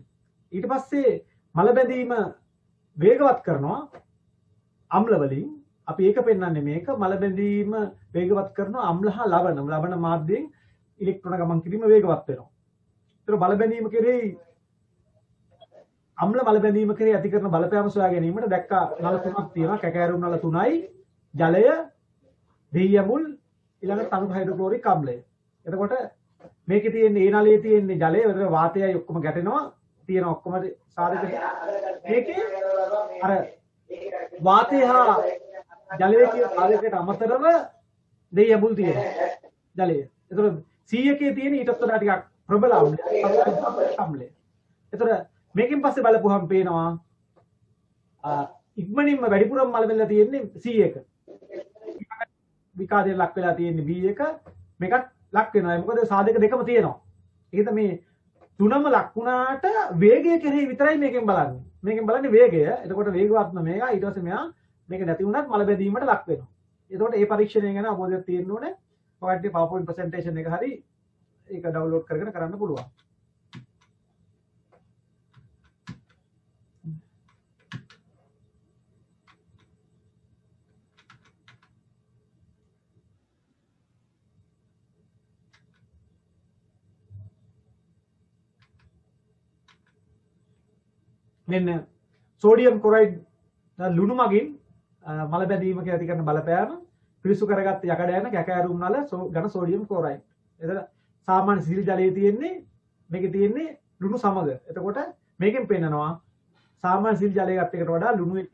ඊට පස්සේ මල බැඳීම වේගවත් කරනවා අම්ල වලින්. අපි ඒක පෙන්වන්නේ මේක මල බැඳීම වේගවත් කරනවා අම්ල හා ලවණ මාධ්‍යයෙන් ඉලෙක්ට්‍රෝන ගමන් කිරීම වේගවත් වෙනවා. ඒතර මල බැඳීම කෙරෙහි අම්ල මල බැඳීම කෙරෙහි ඇති කරන බලපෑම සොයා ගැනීමට දැක්කා නල තුනක් තියෙනවා. කැකෑරුම් නල 3යි, ජලය, දෙයියමුල් ඊළඟට තනු හයිඩ්‍රොක්ලෝරික් අම්ලය. එතකොට මේකේ තියෙන ඒ නලයේ තියෙන ජලය වල වාතයයි ඔක්කොම ගැටෙනවා. තියෙන ඔක්කොම සාධක මේකේ අර වාතය හා ජලය කියන සාධකයට අමතරව දෙයියමුල් තියෙනවා. ජලය. එතකොට C එකේ තියෙන ඊටත් වඩා ටිකක් ප්‍රබල අම්ලය. එතකොට මේකෙන් පස්සේ බලපුවහම පේනවා ඉක්මනින්ම වැඩිපුරම මල බැඳලා තියෙන්නේ C එක. විකාරයෙන් ලක් වෙලා තියෙන්නේ B එක. මේකත් ලක් වෙනවා. මොකද සාධක දෙකම තියෙනවා. ඒකද මේ තුනම ලක් වුණාට වේගය කෙරෙහි විතරයි මේකෙන් බලන්නේ. මේකෙන් බලන්නේ වේගය. එතකොට වේගවත්ම මේක ඊට පස්සේ මෙයා මේක නැති වුණත් මල බැඳීමට ලක් වෙනවා. එතකොට මේ පරීක්ෂණය ගැන අවබෝධයක් තියෙන්න ඕනේ. ඔයගොල්ලන්ට PowerPoint presentation එක හරි ඒක ඩවුන්ලෝඩ් කරගෙන කරන්න පුළුවන්. මෙන්න සෝඩියම් ක්ලොරයිඩ් ලුණු මගින් මල බැඳීම කියලා ඇති කරන බලපෑම පිරිසු කරගත්ත යකඩ යන කැකෑරුම් නල ඝන සෝඩියම් ක්ලොරයිඩ්. එතන සාමාන්‍ය සිසිල් ජලයේ තියෙන්නේ මේකේ තියෙන්නේ ලුණු සමග. එතකොට මේකෙන් පේනනවා සාමාන්‍ය සිසිල් ජලයකට එකට වඩා ලුණු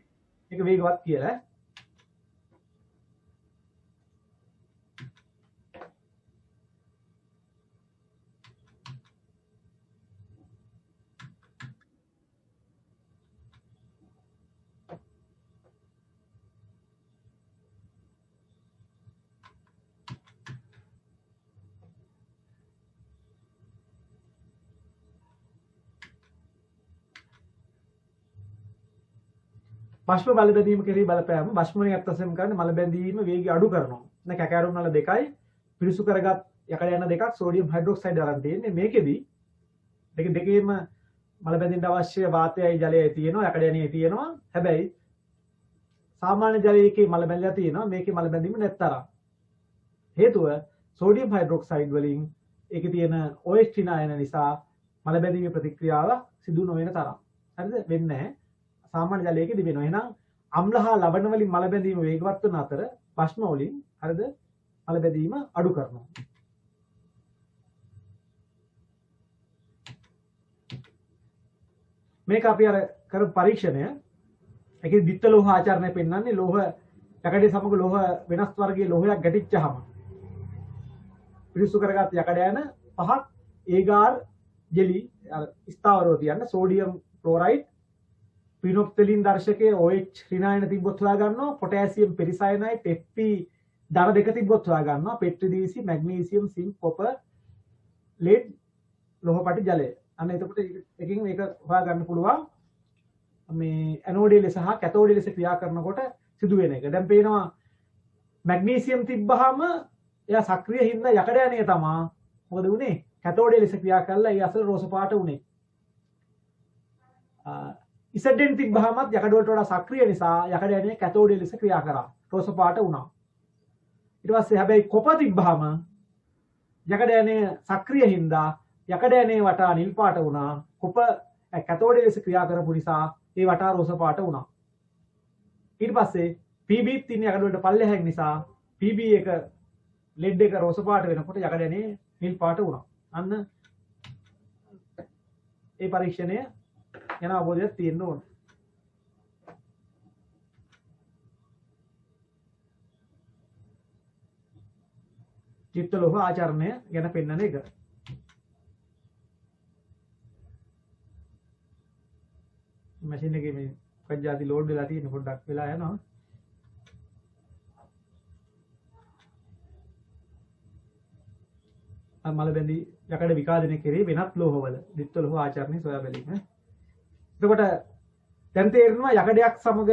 එක වේගවත් කියලා. බෂ්ම බල බැඳීම කෙරෙහි බලපෑම බෂ්මනේ අත්වසම් කරන්නේ මල බැඳීම වේගය අඩු කරනවා. දැන් කැකෑරුම් නල 2යි පිරිසු කරගත් යකඩ යන 2ක් සෝඩියම් හයිඩ්‍රොක්සයිඩ් අරන් තියෙන්නේ. මේකෙදි දෙකේම මල බැඳින්න අවශ්‍ය වාතයයි ජලයයි තියෙනවා. යකඩ යනේ තියෙනවා. හැබැයි සාමාන්‍ය ජලයේකේ මල බැඳලා තියෙනවා. මේකේ මල බැඳීම නැත්තරම්. හේතුව සෝඩියම් හයිඩ්‍රොක්සයිඩ් වලින් ඒකේ තියෙන OH නායන නිසා මල බැඳීමේ ප්‍රතික්‍රියාව සිදු නොවන තරම්. හරිද? වෙන්නේ නැහැ. සාමාන්‍ය ජලයේදී වෙනවා. එහෙනම් අම්ල හා ලවණ වලින් මල බැඳීම වේගවත් වන අතර බෂ්ම වලින් හරිද මල බැඳීම අඩු කරනවා. මේක අපි අර කරපු පරීක්ෂණය. ඒකේ දිත්ත ලෝහ ආචරණය පෙන්වන්නේ ලෝහ යකඩේ සමග ලෝහ වෙනස් වර්ගයේ ලෝහයක් ගැටිච්චාම පිරිසු කරගත් යකඩ යන පහක් ඒගාර් ජෙලි ස්ථාවරව තියන්න සෝඩියම් ක්ලෝරයිඩ් පිනොප්තලින් දර්ශකයේ OH ඍණායන තිබ්බොත් හොයා ගන්නවා පොටෑසියම් පෙරිසයනයිඩ් Fp ධන දෙක තිබ්බොත් හොයා ගන්නවා පෙට්‍රිඩීසි මැග්නීසියම් සිංක් කොපර් ලෙඩ් ලෝහපටි ජලය අන්න එතකොට එකකින් මේක හොයා ගන්න පුළුවන් මේ ඇනෝඩියල සහ කැතෝඩියල ලෙස ක්‍රියා කරනකොට සිදු වෙන එක. දැන් පේනවා මැග්නීසියම් තිබ්බහම එයා සක්‍රිය හින්දා යකඩ යන්නේ තමා මොකද උනේ කැතෝඩියල ලෙස ක්‍රියා කරලා ඒ අසල රෝස පාට උනේ. ඉසඩෙන් තිබ්බහමත් යකඩ වලට වඩා සක්‍රිය නිසා යකඩ යන්නේ කැතෝඩියල ලෙස ක්‍රියා කරා රෝස පාට වුණා. ඊට පස්සේ හැබැයි කොප තිබ්බහම යකඩ යන්නේ සක්‍රිය හින්දා යකඩ යන්නේ වටා නිල් පාට වුණා. කොප කැතෝඩියල ලෙස ක්‍රියා කරපු නිසා ඒ වටා රෝස පාට වුණා. ඊට පස්සේ PB තින්න යකඩ වලට පල්ලෙහැන් නිසා PB එක ලෙඩ් එක රෝස පාට වෙනකොට යකඩ යන්නේ නිල් පාට වුණා. අන්න ඒ පරීක්ෂණය ගැන අවබෝධයක් තියෙන්න ඕන. චිත්ත ලෝහ ආචරණය ගැන පෙන්වන එක. මැෂින් එකේ මේ පජාති ලෝඩ් වෙලා තියෙන පොඩ්ඩක් වෙලා යනවා. මල බැඳි යකඩ විකාශනය කෙරේ වෙනත් ලෝහවල දිත්ත ලෝහ ආචරණය සොයා බැලීම. එතකොට දැන් තේරෙනවා යකඩයක් සමග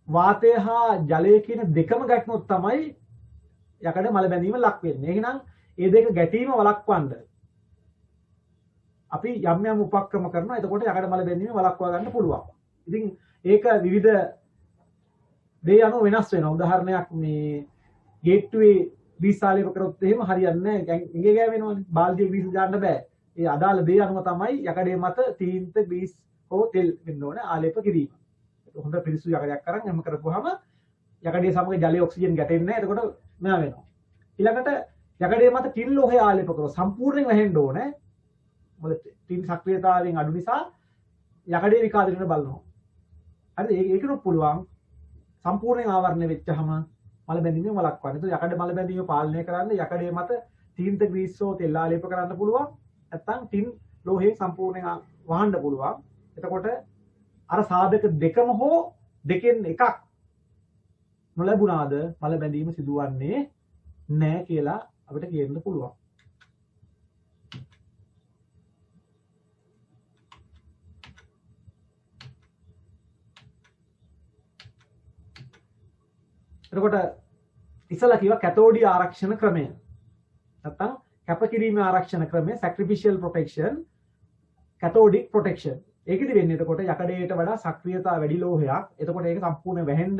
වාතය හා ජලය කියන දෙකම ගැටුනොත් තමයි යකඩ මල බැඳීම ලක් වෙන්නේ. එහෙනම් මේ දෙක ගැටීම වළක්වන්න අපි යම් යම් උපක්‍රම කරනවා. එතකොට යකඩ මල බැඳීම වළක්වා ගන්න පුළුවන්. ඉතින් ඒක විවිධ දේ අනුව වෙනස් වෙනවා. උදාහරණයක් මේ ගේට්ටුවේ ග්‍රීස් කරොත් එහෙම හරියන්නේ නැහැ. ඉඟේ ගෑවෙනවනේ. බාල්දියේ ග්‍රීස් දාන්න බෑ. ඒ අදාළ දේ අනුව තමයි යකඩේ මත තීන්ත ග්‍රීස් හෝ තෙල් වෙන්න ඕනේ ආලේප කිරීම. හොඳ පිරිසු යකඩයක් අරන් එම කරපුවාම යකඩේ සමග ජලය ඔක්සිජන් ගැටෙන්නේ නැහැ. එතකොට මෙයා වෙනවා. ඊළඟට යකඩේ මත ටින් ලෝහය ආලේප කරලා සම්පූර්ණයෙන් වැහෙන්න ඕනේ. මොකද ටින් සක්‍රියතාවයෙන් අඩු නිසා යකඩේ විකාශනය වෙන බලනවා. හරි ඒකනොත් පුළුවන් සම්පූර්ණයෙන් ආවරණය වෙච්චහම මල බැඳීම වළක්වන්න. ඒත් යකඩ මල බැඳීම පාලනය කරන්න යකඩේ මත තීන්ත ග්‍රීස් හෝ තෙල් ආලේප කරන්න පුළුවන්. නැත්නම් ටින් ලෝහයෙන් සම්පූර්ණයෙන් වහන්න පුළුවන්. එතකොට අර සාධක දෙකම හෝ දෙකෙන් එකක් නොලැබුණාද මල බැඳීම සිදුවන්නේ නැහැ කියලා අපිට කියන්න පුළුවන්. එතකොට ඉස්සලා කිව්වා කැතෝඩිය ආරක්ෂණ ක්‍රමය. නැත්නම් කැපකිරීමේ ආරක්ෂණ ක්‍රමය sacrificial protection cathodic protection. ඒකෙදි වෙන්නේ එතකොට යකඩයට වඩා සක්‍රියතාව වැඩි ලෝහයක්. එතකොට ඒක සම්පූර්ණ වැහෙන්න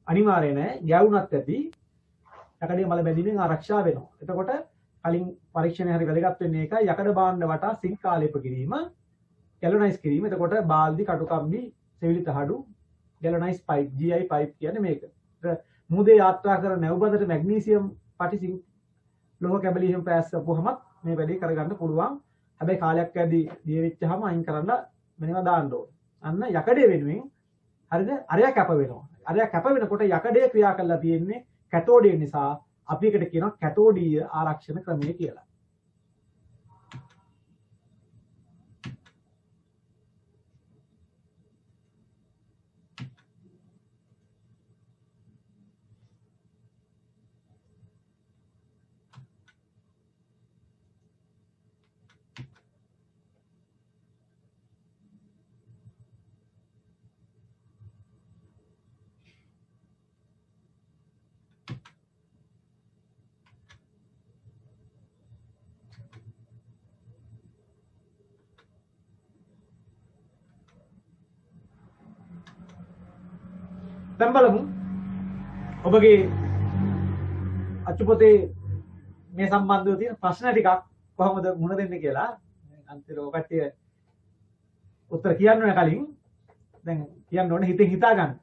අනිවාර්ය නැහැ. ගැවුනත් ඇති යකඩේ මල බැඳීමෙන් ආරක්ෂා වෙනවා. එතකොට කලින් පරීක්ෂණය හරි වැදගත් වෙන්නේ ඒකයි යකඩ භාණ්ඩ වටා සිංක් ආලේප කිරීම, ගැලොනයිස් කිරීම. එතකොට බාල්දි, කටුකම්බි, සෙවිලි තහඩු, ගැලොනයිස් පයිප්, GI පයිප් කියන්නේ මේක. මුදේ යාත්‍රා කරන නැව්බදට මැග්නීසියම් පටි සිංක් ලෝහ කැබලි එහෙම පෑස්සපුවහම මේ වැඩේ කරගන්න පුළුවන්. හැබැයි කාලයක් යද්දී දිය වෙච්චාම අයින් කරන්න මෙනවා දාන්න ඕන. අන්න යකඩේ වෙනුවෙන් හරිද? අරයා කැප වෙනවා. අරයා කැප වෙනකොට යකඩේ ක්‍රියා කරලා තියෙන්නේ කැතෝඩිය නිසා අපි එකට කියනවා කැතෝඩීය ආරක්ෂණ ක්‍රමය කියලා. දැන් බලමු ඔබගේ අච්චුපොතේ මේ සම්බන්ධව තියෙන ප්‍රශ්න ටිකක් කොහොමද මුහුණ දෙන්නේ කියලා. අන්තිම ඔය කට්ටිය උත්තර කියන්න ඕන කලින් දැන් කියන්න ඕනේ හිතෙන් හිතා ගන්න.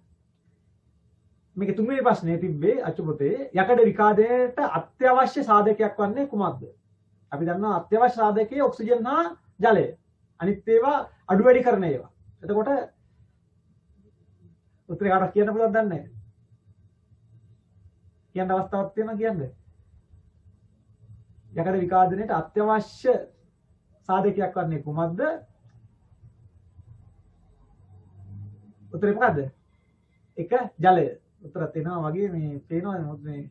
මේකේ තුන්වෙනි ප්‍රශ්නේ තිබ්බේ අච්චුපොතේ යකඩ විකාශනයට අත්‍යවශ්‍ය සාධකයක් වන්නේ කුමක්ද? අපි දන්නවා අත්‍යවශ්‍ය සාධකයේ ඔක්සිජන් හා ජලය. අනිත් ඒවා අඩු වැඩි කරන ඒවා. එතකොට උත්තරේ කාටවත් කියන්න පුළුවන් දන්නේ නැහැ. කියන්න අවස්ථාවක් තියෙනවා කියන්නේ. යකඩ විකාදනයේට අත්‍යවශ්‍ය සාධකයක් වන්නේ කුමක්ද? උත්තරේ මොකද්ද? එක ජලය. උත්තරයක් තියෙනවා වගේ මේ පේනවා මොකද මේ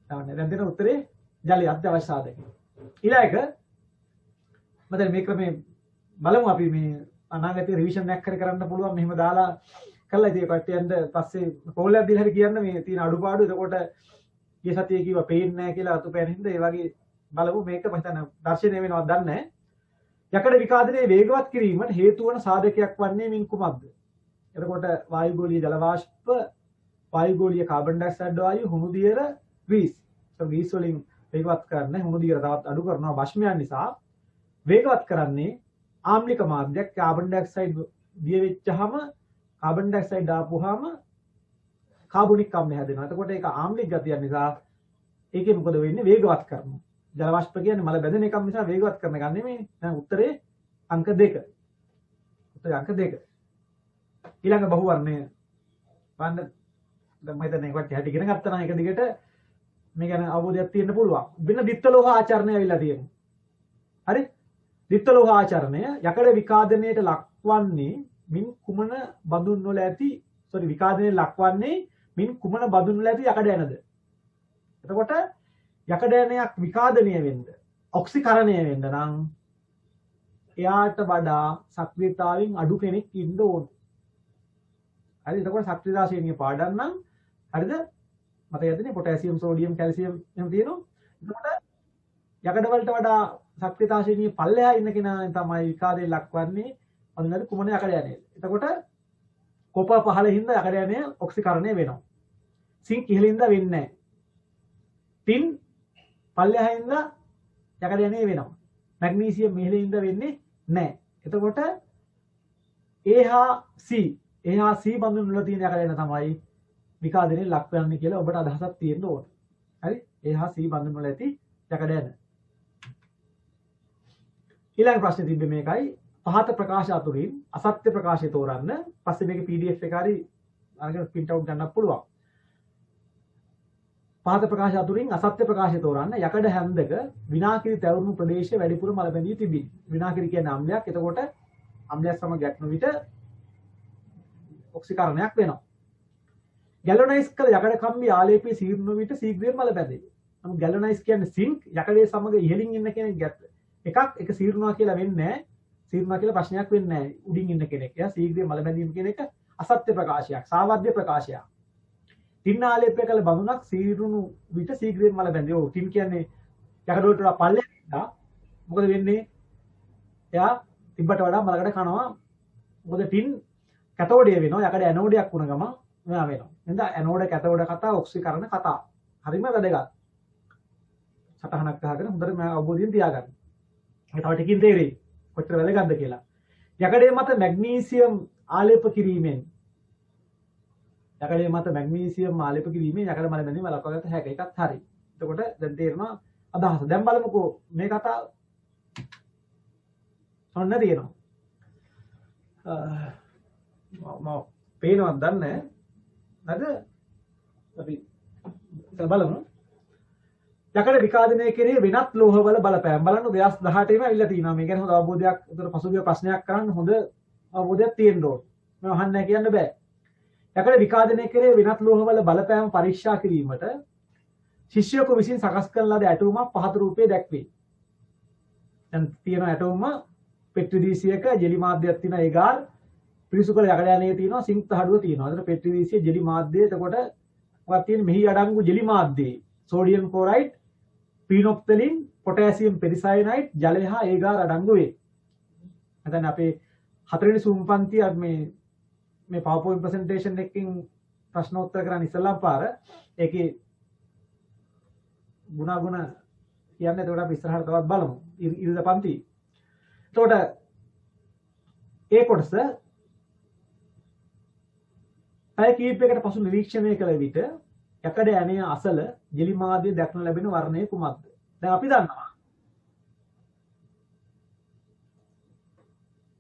දැන් දෙන උත්තරේ ජලය අත්‍යවශ්‍ය සාධකය. ඊළඟ එක මම මේ ක්‍රමේ බලමු අපි මේ අනාගතේ රිවිෂන් එකක් කරන්න පුළුවන් මෙහෙම දාලා කළා ඉතින් කට්ටියන්ට පස්සේ කෝල් එකක් දීලා හරි කියන්න මේ තියෙන අඩුපාඩු. එතකොට ගිය සතියේ කිව්වා පේන්නේ නැහැ කියලා අතුපෑන හින්දා ඒ වගේ බලමු මේක මම හිතන්නේ දර්ශනය වෙනවද දන්නේ නැහැ. යකඩ විකාදනයේ වේගවත් කිරීමට හේතු වන සාධකයක් වන්නේ මින් කුමක්ද? එතකොට වායුගෝලීය ජල වාෂ්ප, වායුගෝලීය කාබන් ඩයොක්සයිඩ් වායු, හුණු දියර, ග්‍රීස්. ග්‍රීස් වලින් වේගවත් කරන හුණු දියර තවත් අඩු කරනවා භස්මයන් නිසා. වේගවත් කරන්නේ ආම්ලික මාධ්‍යයක්. කාබන් ඩයොක්සයිඩ් දිය වෙච්චහම කාබන් ඩයොක්සයිඩ් ආපුවාම කාබොනික් අම්ල හැදෙනවා. එතකොට ඒක ආම්ලික ගතිය නිසා ඒකේ මොකද වෙන්නේ? වේගවත් කරනවා. ජල වාෂ්ප කියන්නේ මල බැඳෙන එකක් නිසා වේගවත් කරන එක නෙමෙයි. දැන් උත්තරේ අංක 2. උත්තරේ අංක 2. ඊළඟ බහුවර්ණය වන්න දැන් මම හිතන්නේ ඒකට හැටි ඉගෙන ගත්තා නම් එක දිගට මේ ගැන අවබෝධයක් තියෙන්න පුළුවන්. වෙන දිත්තලෝහ ආචරණය ඇවිල්ලා තියෙනවා. හරි? දිත්තලෝහ ආචරණය යකඩ විකාදනයට ලක්වන්නේ මින් කුමන බඳුන් වල ඇති විකාදනයට ලක්වන්නේ මින් කුමන බඳුන් වල ඇති යකඩ ඇනද? එතකොට යකඩ ඇනයක් විකාදනය වෙන්න ඔක්සිකරණය වෙන්න නම් එයාට වඩා සක්‍රියතාවයෙන් අඩු කෙනෙක් ඉන්න ඕන. හරි? එතකොට සක්‍රියතා ශ්‍රේණිය පාඩම් නම් හරිද? මතකයේදී පොටෑසියම්, සෝඩියම්, කැල්සියම් එහෙම තියෙනවා. එතකොට යකඩ වලට වඩා සක්‍රියතා ශ්‍රේණිය පල්ලෙහා ඉන්න කෙනා තමයි විකාදනයට ලක්වන්නේ අඳුනද කුමන යකඩ ඇනේද? එතකොට කොපර් පහළ හින්දා යකඩ ඇනය ඔක්සිකරණය වෙනවා. සිංක් ඉහළින්ද වෙන්නේ නැහැ. ටින් පල්ලෙහා හින්දා යකඩ ඇනය වෙනවා. මැග්නීසියම් ඉහළින්ද වෙන්නේ නැහැ. එතකොට A හා C බඳුන් වල තියෙන යකඩ ඇන තමයි විකාදනයේ ලක් වෙන්නේ කියලා ඔබට අදහසක් තියෙන්න ඕන. හරි? A හා C බඳුන් වල ඇති යකඩ ඇන. ඊළඟ ප්‍රශ්නේ තිබ්බේ මේකයි. පහත ප්‍රකාශ අතුරින් අසත්‍ය ප්‍රකාශය තෝරන්න. පස්සේ මේකේ PDF එක හරි අරගෙන print out ගන්නත් පුළුවන්. පහත ප්‍රකාශ අතුරින් අසත්‍ය ප්‍රකාශය තෝරන්න. යකඩ හැන්දක විනාකිරි තැවුණු ප්‍රදේශයේ වැඩිපුර මල බැඳී තිබේ. විනාකිරි කියන්නේ අම්ලයක්. එතකොට අම්ලයක් සමග ගැටෙන විට ඔක්සිකරණයක් වෙනවා. ගැලොනයිස් කළ යකඩ කම්බි ආලේපයේ සීර්ණ විට ශීඝ්‍රයෙන් මල බැඳේ. නමුත් ගැලොනයිස් කියන්නේ සිංක් යකඩේ සමග ඉහළින් ඉන්න කෙනෙක් ගැට. එකක් සීර්ණවා කියලා වෙන්නේ නැහැ. සීර්ණවා කියලා ප්‍රශ්නයක් වෙන්නේ නැහැ. උඩින් ඉන්න කෙනෙක්. එයා ශීඝ්‍රයෙන් මල බැඳීම කියන එක අසත්‍ය ප්‍රකාශයක්, සාවද්‍ය ප්‍රකාශයක්. ටින් ආලේපය කළ බඳුනක් සීරුණු විට ශීඝ්‍රයෙන් මල බැඳේ. ඔව් ටින් කියන්නේ යකඩ වලට වඩා පල්ලෙහාට ඉඳලා මොකද වෙන්නේ? එයා තිබ්බට වඩා මලකට කනවා. මොකද ටින් කැතෝඩය වෙනවා. යකඩ ඇනෝඩයක් වුණ ගම මෙයා වෙනවා. එහෙනම් ඇනෝඩ කැතෝඩ කතා ඔක්සිකරණ කතා. හරිම වැදගත්. සටහනක් ගහගෙන හොඳට මම අවබෝධයෙන් තියාගන්න. ඒ තව ටිකින් තේරෙයි කොච්චර වැදගත්ද කියලා. යකඩේ මත මැග්නීසියම් ආලේප කිරීමෙන් යකඩේ මත මැග්නීසියම් ආලේප කිරීමෙන් යකඩ මල බැඳීම ලක්වාගත හැකි. ඒකත් හරි. එතකොට දැන් තේරෙනවා අදහස. දැන් බලමුකෝ මේ කතාව. ඔන්න තියෙනවා. මම පේනවද දන්නේ නැහැ. අපි බලමු. යකඩ විකාදනය කෙරෙහි වෙනත් ලෝහවල බලපෑම් බලන්න 2018 ම ඇවිල්ලා තිනවා. මේ ගැන හොඳ අවබෝධයක් උතර පසුගිය ප්‍රශ්නයක් කරන්න හොඳ අවබෝධයක් තියෙන්න ඕන. මම අහන්නේ කියන්න බෑ. යකඩ විකාදනය කෙරෙහි වෙනත් ලෝහවල බලපෑම් පරීක්ෂා කිරීමට ශිෂ්‍යයෙකු විසින් සකස් කරන ලද ඇටුමක් පහත රූපයේ දැක්වේ. දැන් තියෙන ඇටුම පෙට්‍රිඩීසියක ජෙලි මාධ්‍යයක් තියෙන ඒගාර් පිරිසුකල යකඩ ඇනේ තියෙනවා සිංක් තහඩුව තියෙනවා. ඒතර පෙට්‍රිඩීසිය ජෙලි මාධ්‍යය එතකොට මොකක්ද තියෙන්නේ මෙහි අඩංගු ජෙලි මාධ්‍යයේ සෝඩියම් ක්ලෝරයිඩ් පීනොක්තලින් පොටෑසියම් පෙරිසයනයිඩ් ජලය හා ඒගාර අඩංගු වේ. නැත්නම් අපේ හතරවෙනි සූම් පන්ති මේ PowerPoint presentation එකකින් ප්‍රශ්නෝත්තර කරන්න ඉස්සෙල්ලා පාර ඒකේ ගුණ කියන්නේ එතකොට අපි ඉස්සරහට තවත් බලමු ඉරිදා පන්ති. එතකොට ඒ කොටස පැය කිහිපයකට පසු නිරීක්ෂණය කළ විට යකඩ ඇණය අසල ජෙලි මාධ්‍ය දක්න ලැබෙන වර්ණය කුමක්ද? දැන් අපි දන්නවා.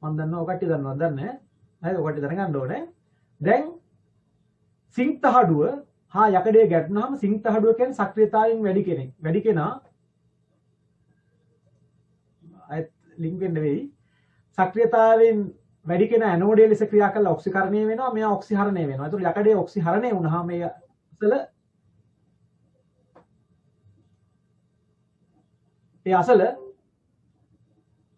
මම දන්නවා ඔය කට්ටිය දන්නවද දන්නේ නැහැ. හරි ඔය කට්ටිය දැනගන්න ඕනේ. දැන් සිංක් තහඩුව හා යකඩේ ගැටුනහම සිංක් තහඩුව කියන්නේ සක්‍රියතාවයෙන් වැඩි කෙනෙක්. වැඩි කෙනා අයත් ලින්ක් වෙන්න වෙයි. සක්‍රියතාවයෙන් වැඩි කෙනා ඇනෝඩය ලෙස ක්‍රියා කරලා ඔක්සිකරණය වෙනවා. මෙයා ඔක්සිහරණය වෙනවා. ඒතකොට යකඩේ ඔක්සිහරණය වුණාම මේ අසල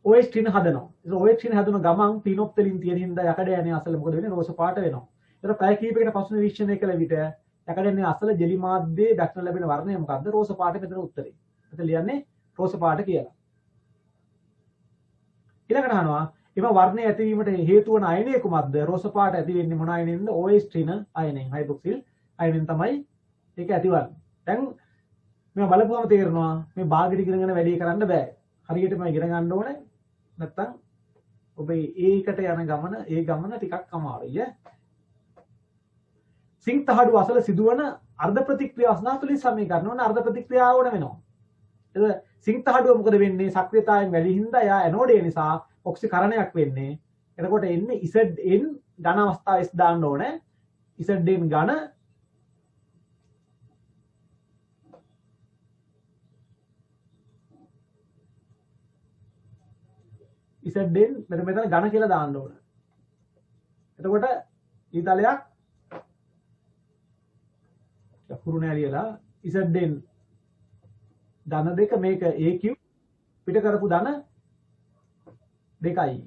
OH ටින හදනවා. ඒක OH ටින හදන ගමන් ටිනොප්තලින් තියෙන හින්දා යකඩ යන්නේ අසල මොකද වෙන්නේ? රෝස පාට වෙනවා. ඒතර පැය කීපයකට පසු නිරීක්ෂණය කළ විට යකඩ යන්නේ අසල ජෙලි මාධ්‍යයේ දක්න ලැබෙන වර්ණය මොකද්ද? රෝස පාට මෙතන උත්තරේ. මෙතන ලියන්නේ රෝස පාට කියලා. ඊළඟට අහනවා එම වර්ණය ඇතිවීමට හේතු වන අයනය කුමක්ද? රෝස පාට ඇති වෙන්නේ මොන අයනෙන්ද? OH ටින අයනෙන්. හයිඩ්‍රොක්සිල් අයනෙන් තමයි ඒක ඇතිවන්නේ. දැන් මේ බලපුවම තේරෙනවා මේ භාගිත ඉගෙනගෙන වැඩි කරන්න බෑ. හරියටම ඉගෙන ගන්න ඕනේ. නැත්තම් ඔබේ ඒකට යන ගමන ඒ ගමන ටිකක් අමාරුයි ඈ. සිංක් තහඩුව අසල සිදුවන අර්ධ ප්‍රතික්‍රියා අස්නාතුලින් සමීකරණ වන අර්ධ ප්‍රතික්‍රියා ඕන වෙනවා. එතකොට සිංක් තහඩුව මොකද වෙන්නේ? සක්‍රියතාවයෙන් වැඩි හින්දා එයා ඇනෝඩය නිසා ඔක්සිකරණයක් වෙන්නේ. එතකොට එන්නේ Zn ඝන අවස්ථාව S දාන්න ඕනේ. Zn ඝන Zn මෙතන ඝන කියලා දාන්න ඕන. එතකොට ඊතලයක් යකුරු නෑරියලා Zn ධන දෙක මේක AQ පිට කරපු ධන දෙකයි.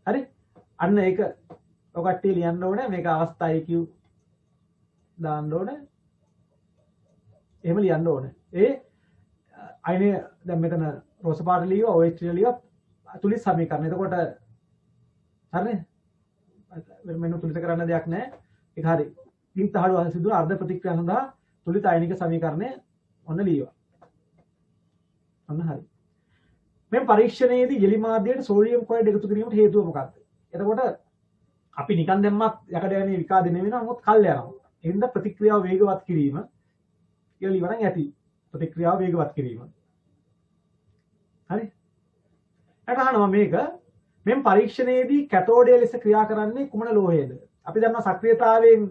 හරි? අන්න ඒක ඔය කට්ටිය ලියන්න ඕනේ. මේක අවස්ථා AQ දාන්න ඕනේ. එහෙම ලියන්න ඕනේ. ඒ අයනේ දැන් මෙතන රෝස පාට ලියුවා OH ලියුවා තුලිස් සමීකරණ. එතකොට හරිනේ? මෙන්න තුලිත කරන්න දෙයක් නැහැ. ඒක හරි. සිංක් තහඩුව සිදුවන අර්ධ ප්‍රතික්‍රියා සඳහා තුලිත අයනික සමීකරණය ඔන්න ලියුවා. ඔන්න හරි. මේ පරීක්ෂණයේදී ජෙලි මාධ්‍යයට සෝඩියම් ක්ලොරයිඩ් එකතු කිරීමට හේතුව මොකක්ද? එතකොට අපි නිකන් දැම්මත් යකඩ යන්නේ විකාදිනේ වෙනවා. නමුත් කල් යනවා. එහෙනම් ප්‍රතික්‍රියාව වේගවත් කිරීම කියලා ඉවරන් ඇති. ප්‍රතික්‍රියාව වේගවත් කිරීම. හරි? අහනවා මේක මෙම් පරීක්ෂණයේදී කැතෝඩය ලෙස ක්‍රියා කරන්නේ කුමන ලෝහයේද? අපි දන්නවා සක්‍රියතාවයෙන්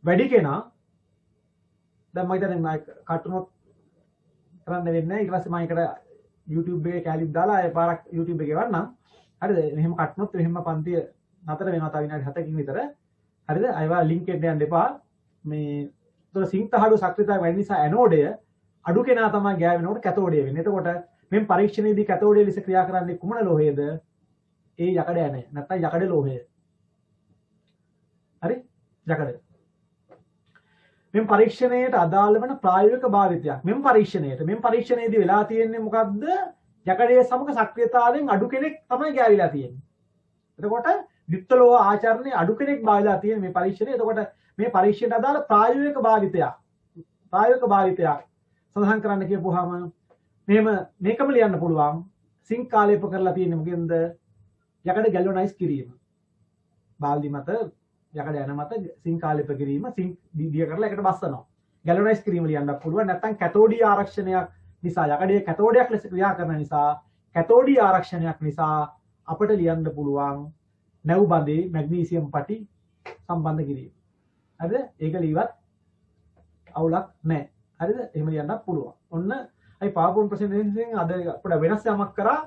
වැඩි කෙනා දැන් මම හිතන්නේ මම කටුනොත් කරන්න වෙන්නේ නැහැ. ඊට පස්සේ මම ඒකට YouTube එකේ කැලිප් දාලා ඒ පාරක් YouTube එකේ වන්නම්. හරිද? එහෙම කටුනොත් එහෙම පන්තිය නතර වෙනවා තව විනාඩි 7කින් විතර. හරිද? අයවා ලින්ක් එකට යන්න එපා. මේ ඒතර සිංක් තහඩුව සක්‍රියතාවය වැඩි නිසා ඇනෝඩය අඩු කෙනා තමයි ගෑවෙනකොට කැතෝඩය වෙන්නේ. එතකොට මෙම් පරීක්ෂණයේදී කැතෝඩය ලෙස ක්‍රියා කරන්නේ කුමන ලෝහයේද? ඒ යකඩ යන්නේ. නැත්නම් යකඩ ලෝහය. හරි? යකඩ. මෙම් පරීක්ෂණයට අදාළ වන ප්‍රායෝගික භාවිතයක්. මෙම් පරීක්ෂණයේදී වෙලා තියෙන්නේ මොකද්ද? යකඩයේ සමග සක්‍රියතාවයෙන් අඩු කෙනෙක් තමයි ගෑවිලා තියෙන්නේ. එතකොට විත්තලෝහ ආචරණයේ අඩු කෙනෙක් බාවිලා තියෙන මේ පරීක්ෂණය. එතකොට මේ පරීක්ෂණයට අදාළ ප්‍රායෝගික භාවිතයක් සඳහන් කරන්න කියපුවාම මෙහෙම මේකම ලියන්න පුළුවන්. සිංක් ආලේප කරලා තියෙන්නේ මොකෙන්ද? යකඩ ගැලවනයිස් කිරීම. බාල්දි මත යකඩ යන මත සිංක් ආලේප කිරීම සිංක් දිය කරලා එකට බස්සනවා. ගැලවනයිස් කිරීම ලියන්නත් පුළුවන්. නැත්නම් කැතෝඩී ආරක්ෂණයක් නිසා යකඩයේ කැතෝඩයක් ලෙස ක්‍රියා කරන නිසා කැතෝඩී ආරක්ෂණයක් නිසා අපිට ලියන්න පුළුවන් නැව් බඳේ මැග්නීසියම් පටි සම්බන්ධ කිරීම. හරිද? ඒක ලියවත් අවුලක් නැහැ. හරිද? එහෙම ලියන්නත් පුළුවන්. ඔන්න අයි PowerPoint ප්‍රසන්ටේෂන් අද අපිට වෙනස් යමක් කරා.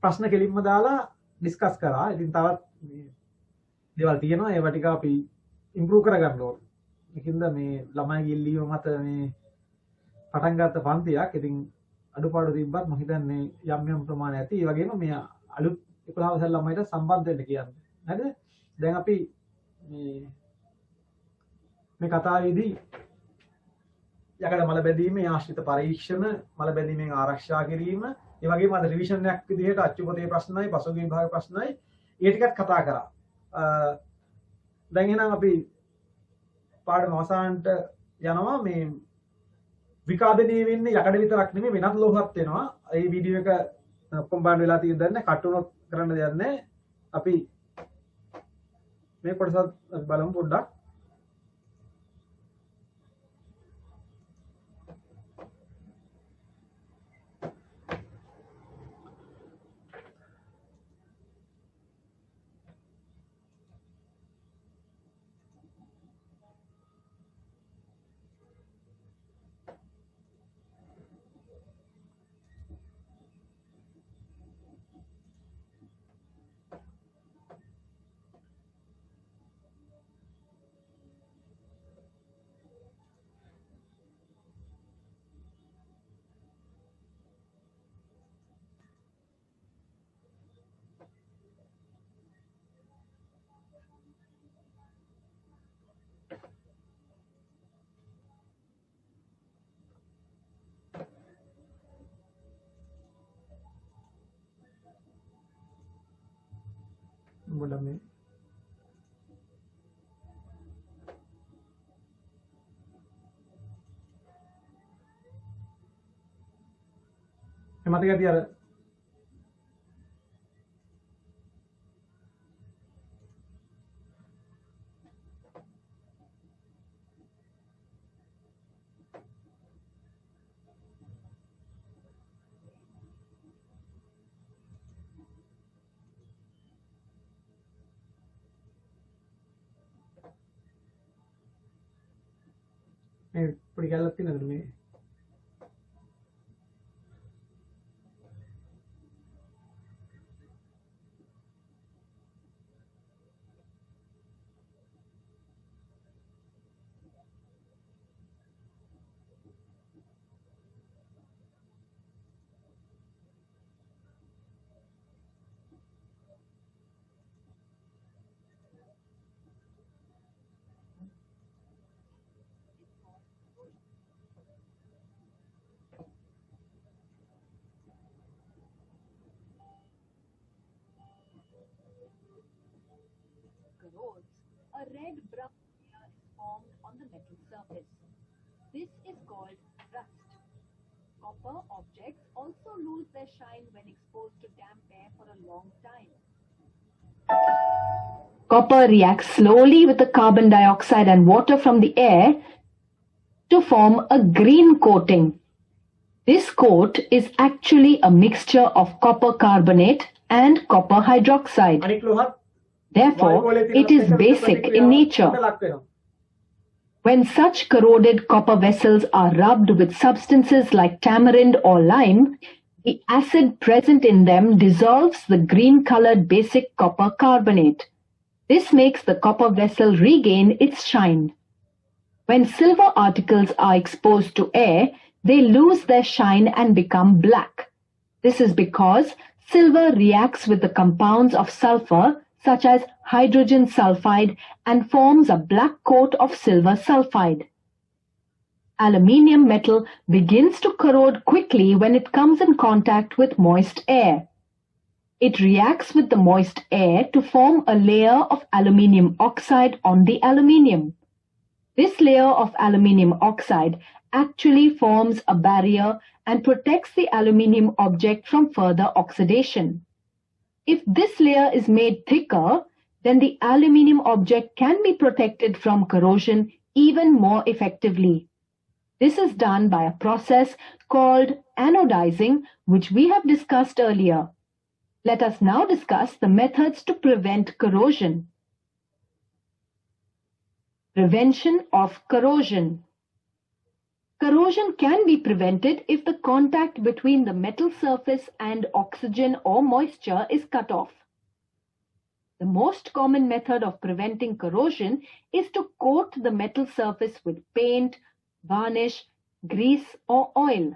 ප්‍රශ්න කෙලින්ම දාලා ඩිස්කස් කරා. ඉතින් තවත් දේවල් තියෙනවා. ඒවා ටික අපි ඉම්ප්‍රූව් කරගන්න ඕනේ. ඒකින්ද මේ ළමයි ඉල්ලීම මත මේ පටන් ගත්ත පන්තියක්. ඉතින් අඩුපාඩු තිබ්බත් මම හිතන්නේ යම් ප්‍රමාණයක් ඇති. ඒ වගේම මේ අලුත් 11 වසර ළමයිට සම්බන්ධ වෙන්න කියන්නේ. හරිද? දැන් අපි මේ කතාවේදී යකඩ මල බැඳීමේ ආශ්‍රිත පරීක්ෂණ, මල බැඳීමෙන් ආරක්ෂා කිරීම, ඒ වගේම අද රිවිෂන් එකක් විදිහට අච්චුපතේ ප්‍රශ්නයි, පසුගිය විභාග ප්‍රශ්නයි ඒ ටිකත් කතා කරා. දැන් එහෙනම් අපි පාඩම අවසානට යනවා. මේ විකාදනය වෙන්නේ යකඩ විතරක් නෙමෙයි වෙනත් ලෝහත් වෙනවා. ඒ වීඩියෝ එක කොම්බයින් වෙලා තියෙන දන්නේ කටුනොත් කරන්න දෙයක් නැහැ. අපි මේ කොටසත් බලමු පොඩ්ඩක්. පොඩ්ඩක් මේ මතක ඇති අර මේ පොඩි කැල්ලක් තියෙනවද මේ corrodes, a red-brown layer is formed on the metal surface. This is called rust. Copper objects also lose their shine when exposed to damp air for a long time. Copper reacts slowly with the carbon dioxide and water from the air to form a green coating. This coat is actually a mixture of copper carbonate and copper hydroxide. අනික් ලෝහත් Therefore, it is basic in nature. When such corroded copper vessels are rubbed with substances like tamarind or lime, the acid present in them dissolves the green-colored basic copper carbonate. This makes the copper vessel regain its shine. When silver articles are exposed to air, they lose their shine and become black. This is because silver reacts with the compounds of sulfur, such as hydrogen sulfide, and forms a black coat of silver sulfide. Aluminium metal begins to corrode quickly when it comes in contact with moist air. It reacts with the moist air to form a layer of aluminium oxide on the aluminium. This layer of aluminium oxide actually forms a barrier and protects the aluminium object from further oxidation. If this layer is made thicker, then the aluminium object can be protected from corrosion even more effectively. This is done by a process called anodizing, which we have discussed earlier. Let us now discuss the methods to prevent corrosion. Prevention of corrosion. Corrosion can be prevented if the contact between the metal surface and oxygen or moisture is cut off. The most common method of preventing corrosion is to coat the metal surface with paint, varnish, grease, or oil.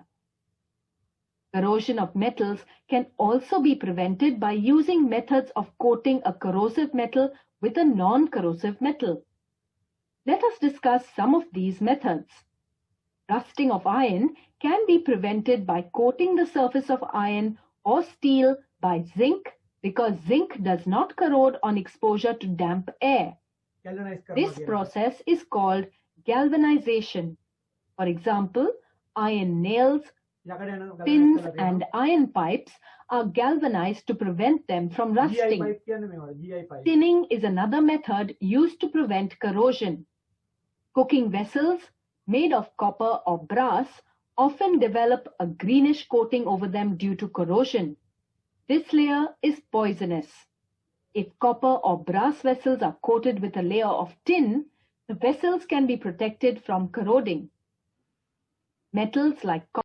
Corrosion of metals can also be prevented by using methods of coating a corrosive metal with a non-corrosive metal. Let us discuss some of these methods. Rusting of iron can be prevented by coating the surface of iron or steel by zinc, because zinc does not corrode on exposure to damp air. This process is called galvanization. For example, iron nails, pins, and iron pipes are galvanized to prevent them from rusting. Tinning is another method used to prevent corrosion. Cooking vessels made of copper or brass often develop a greenish coating over them due to corrosion. This layer is poisonous. If copper or brass vessels are coated with a layer of tin, the vessels can be protected from corroding. Metals like copper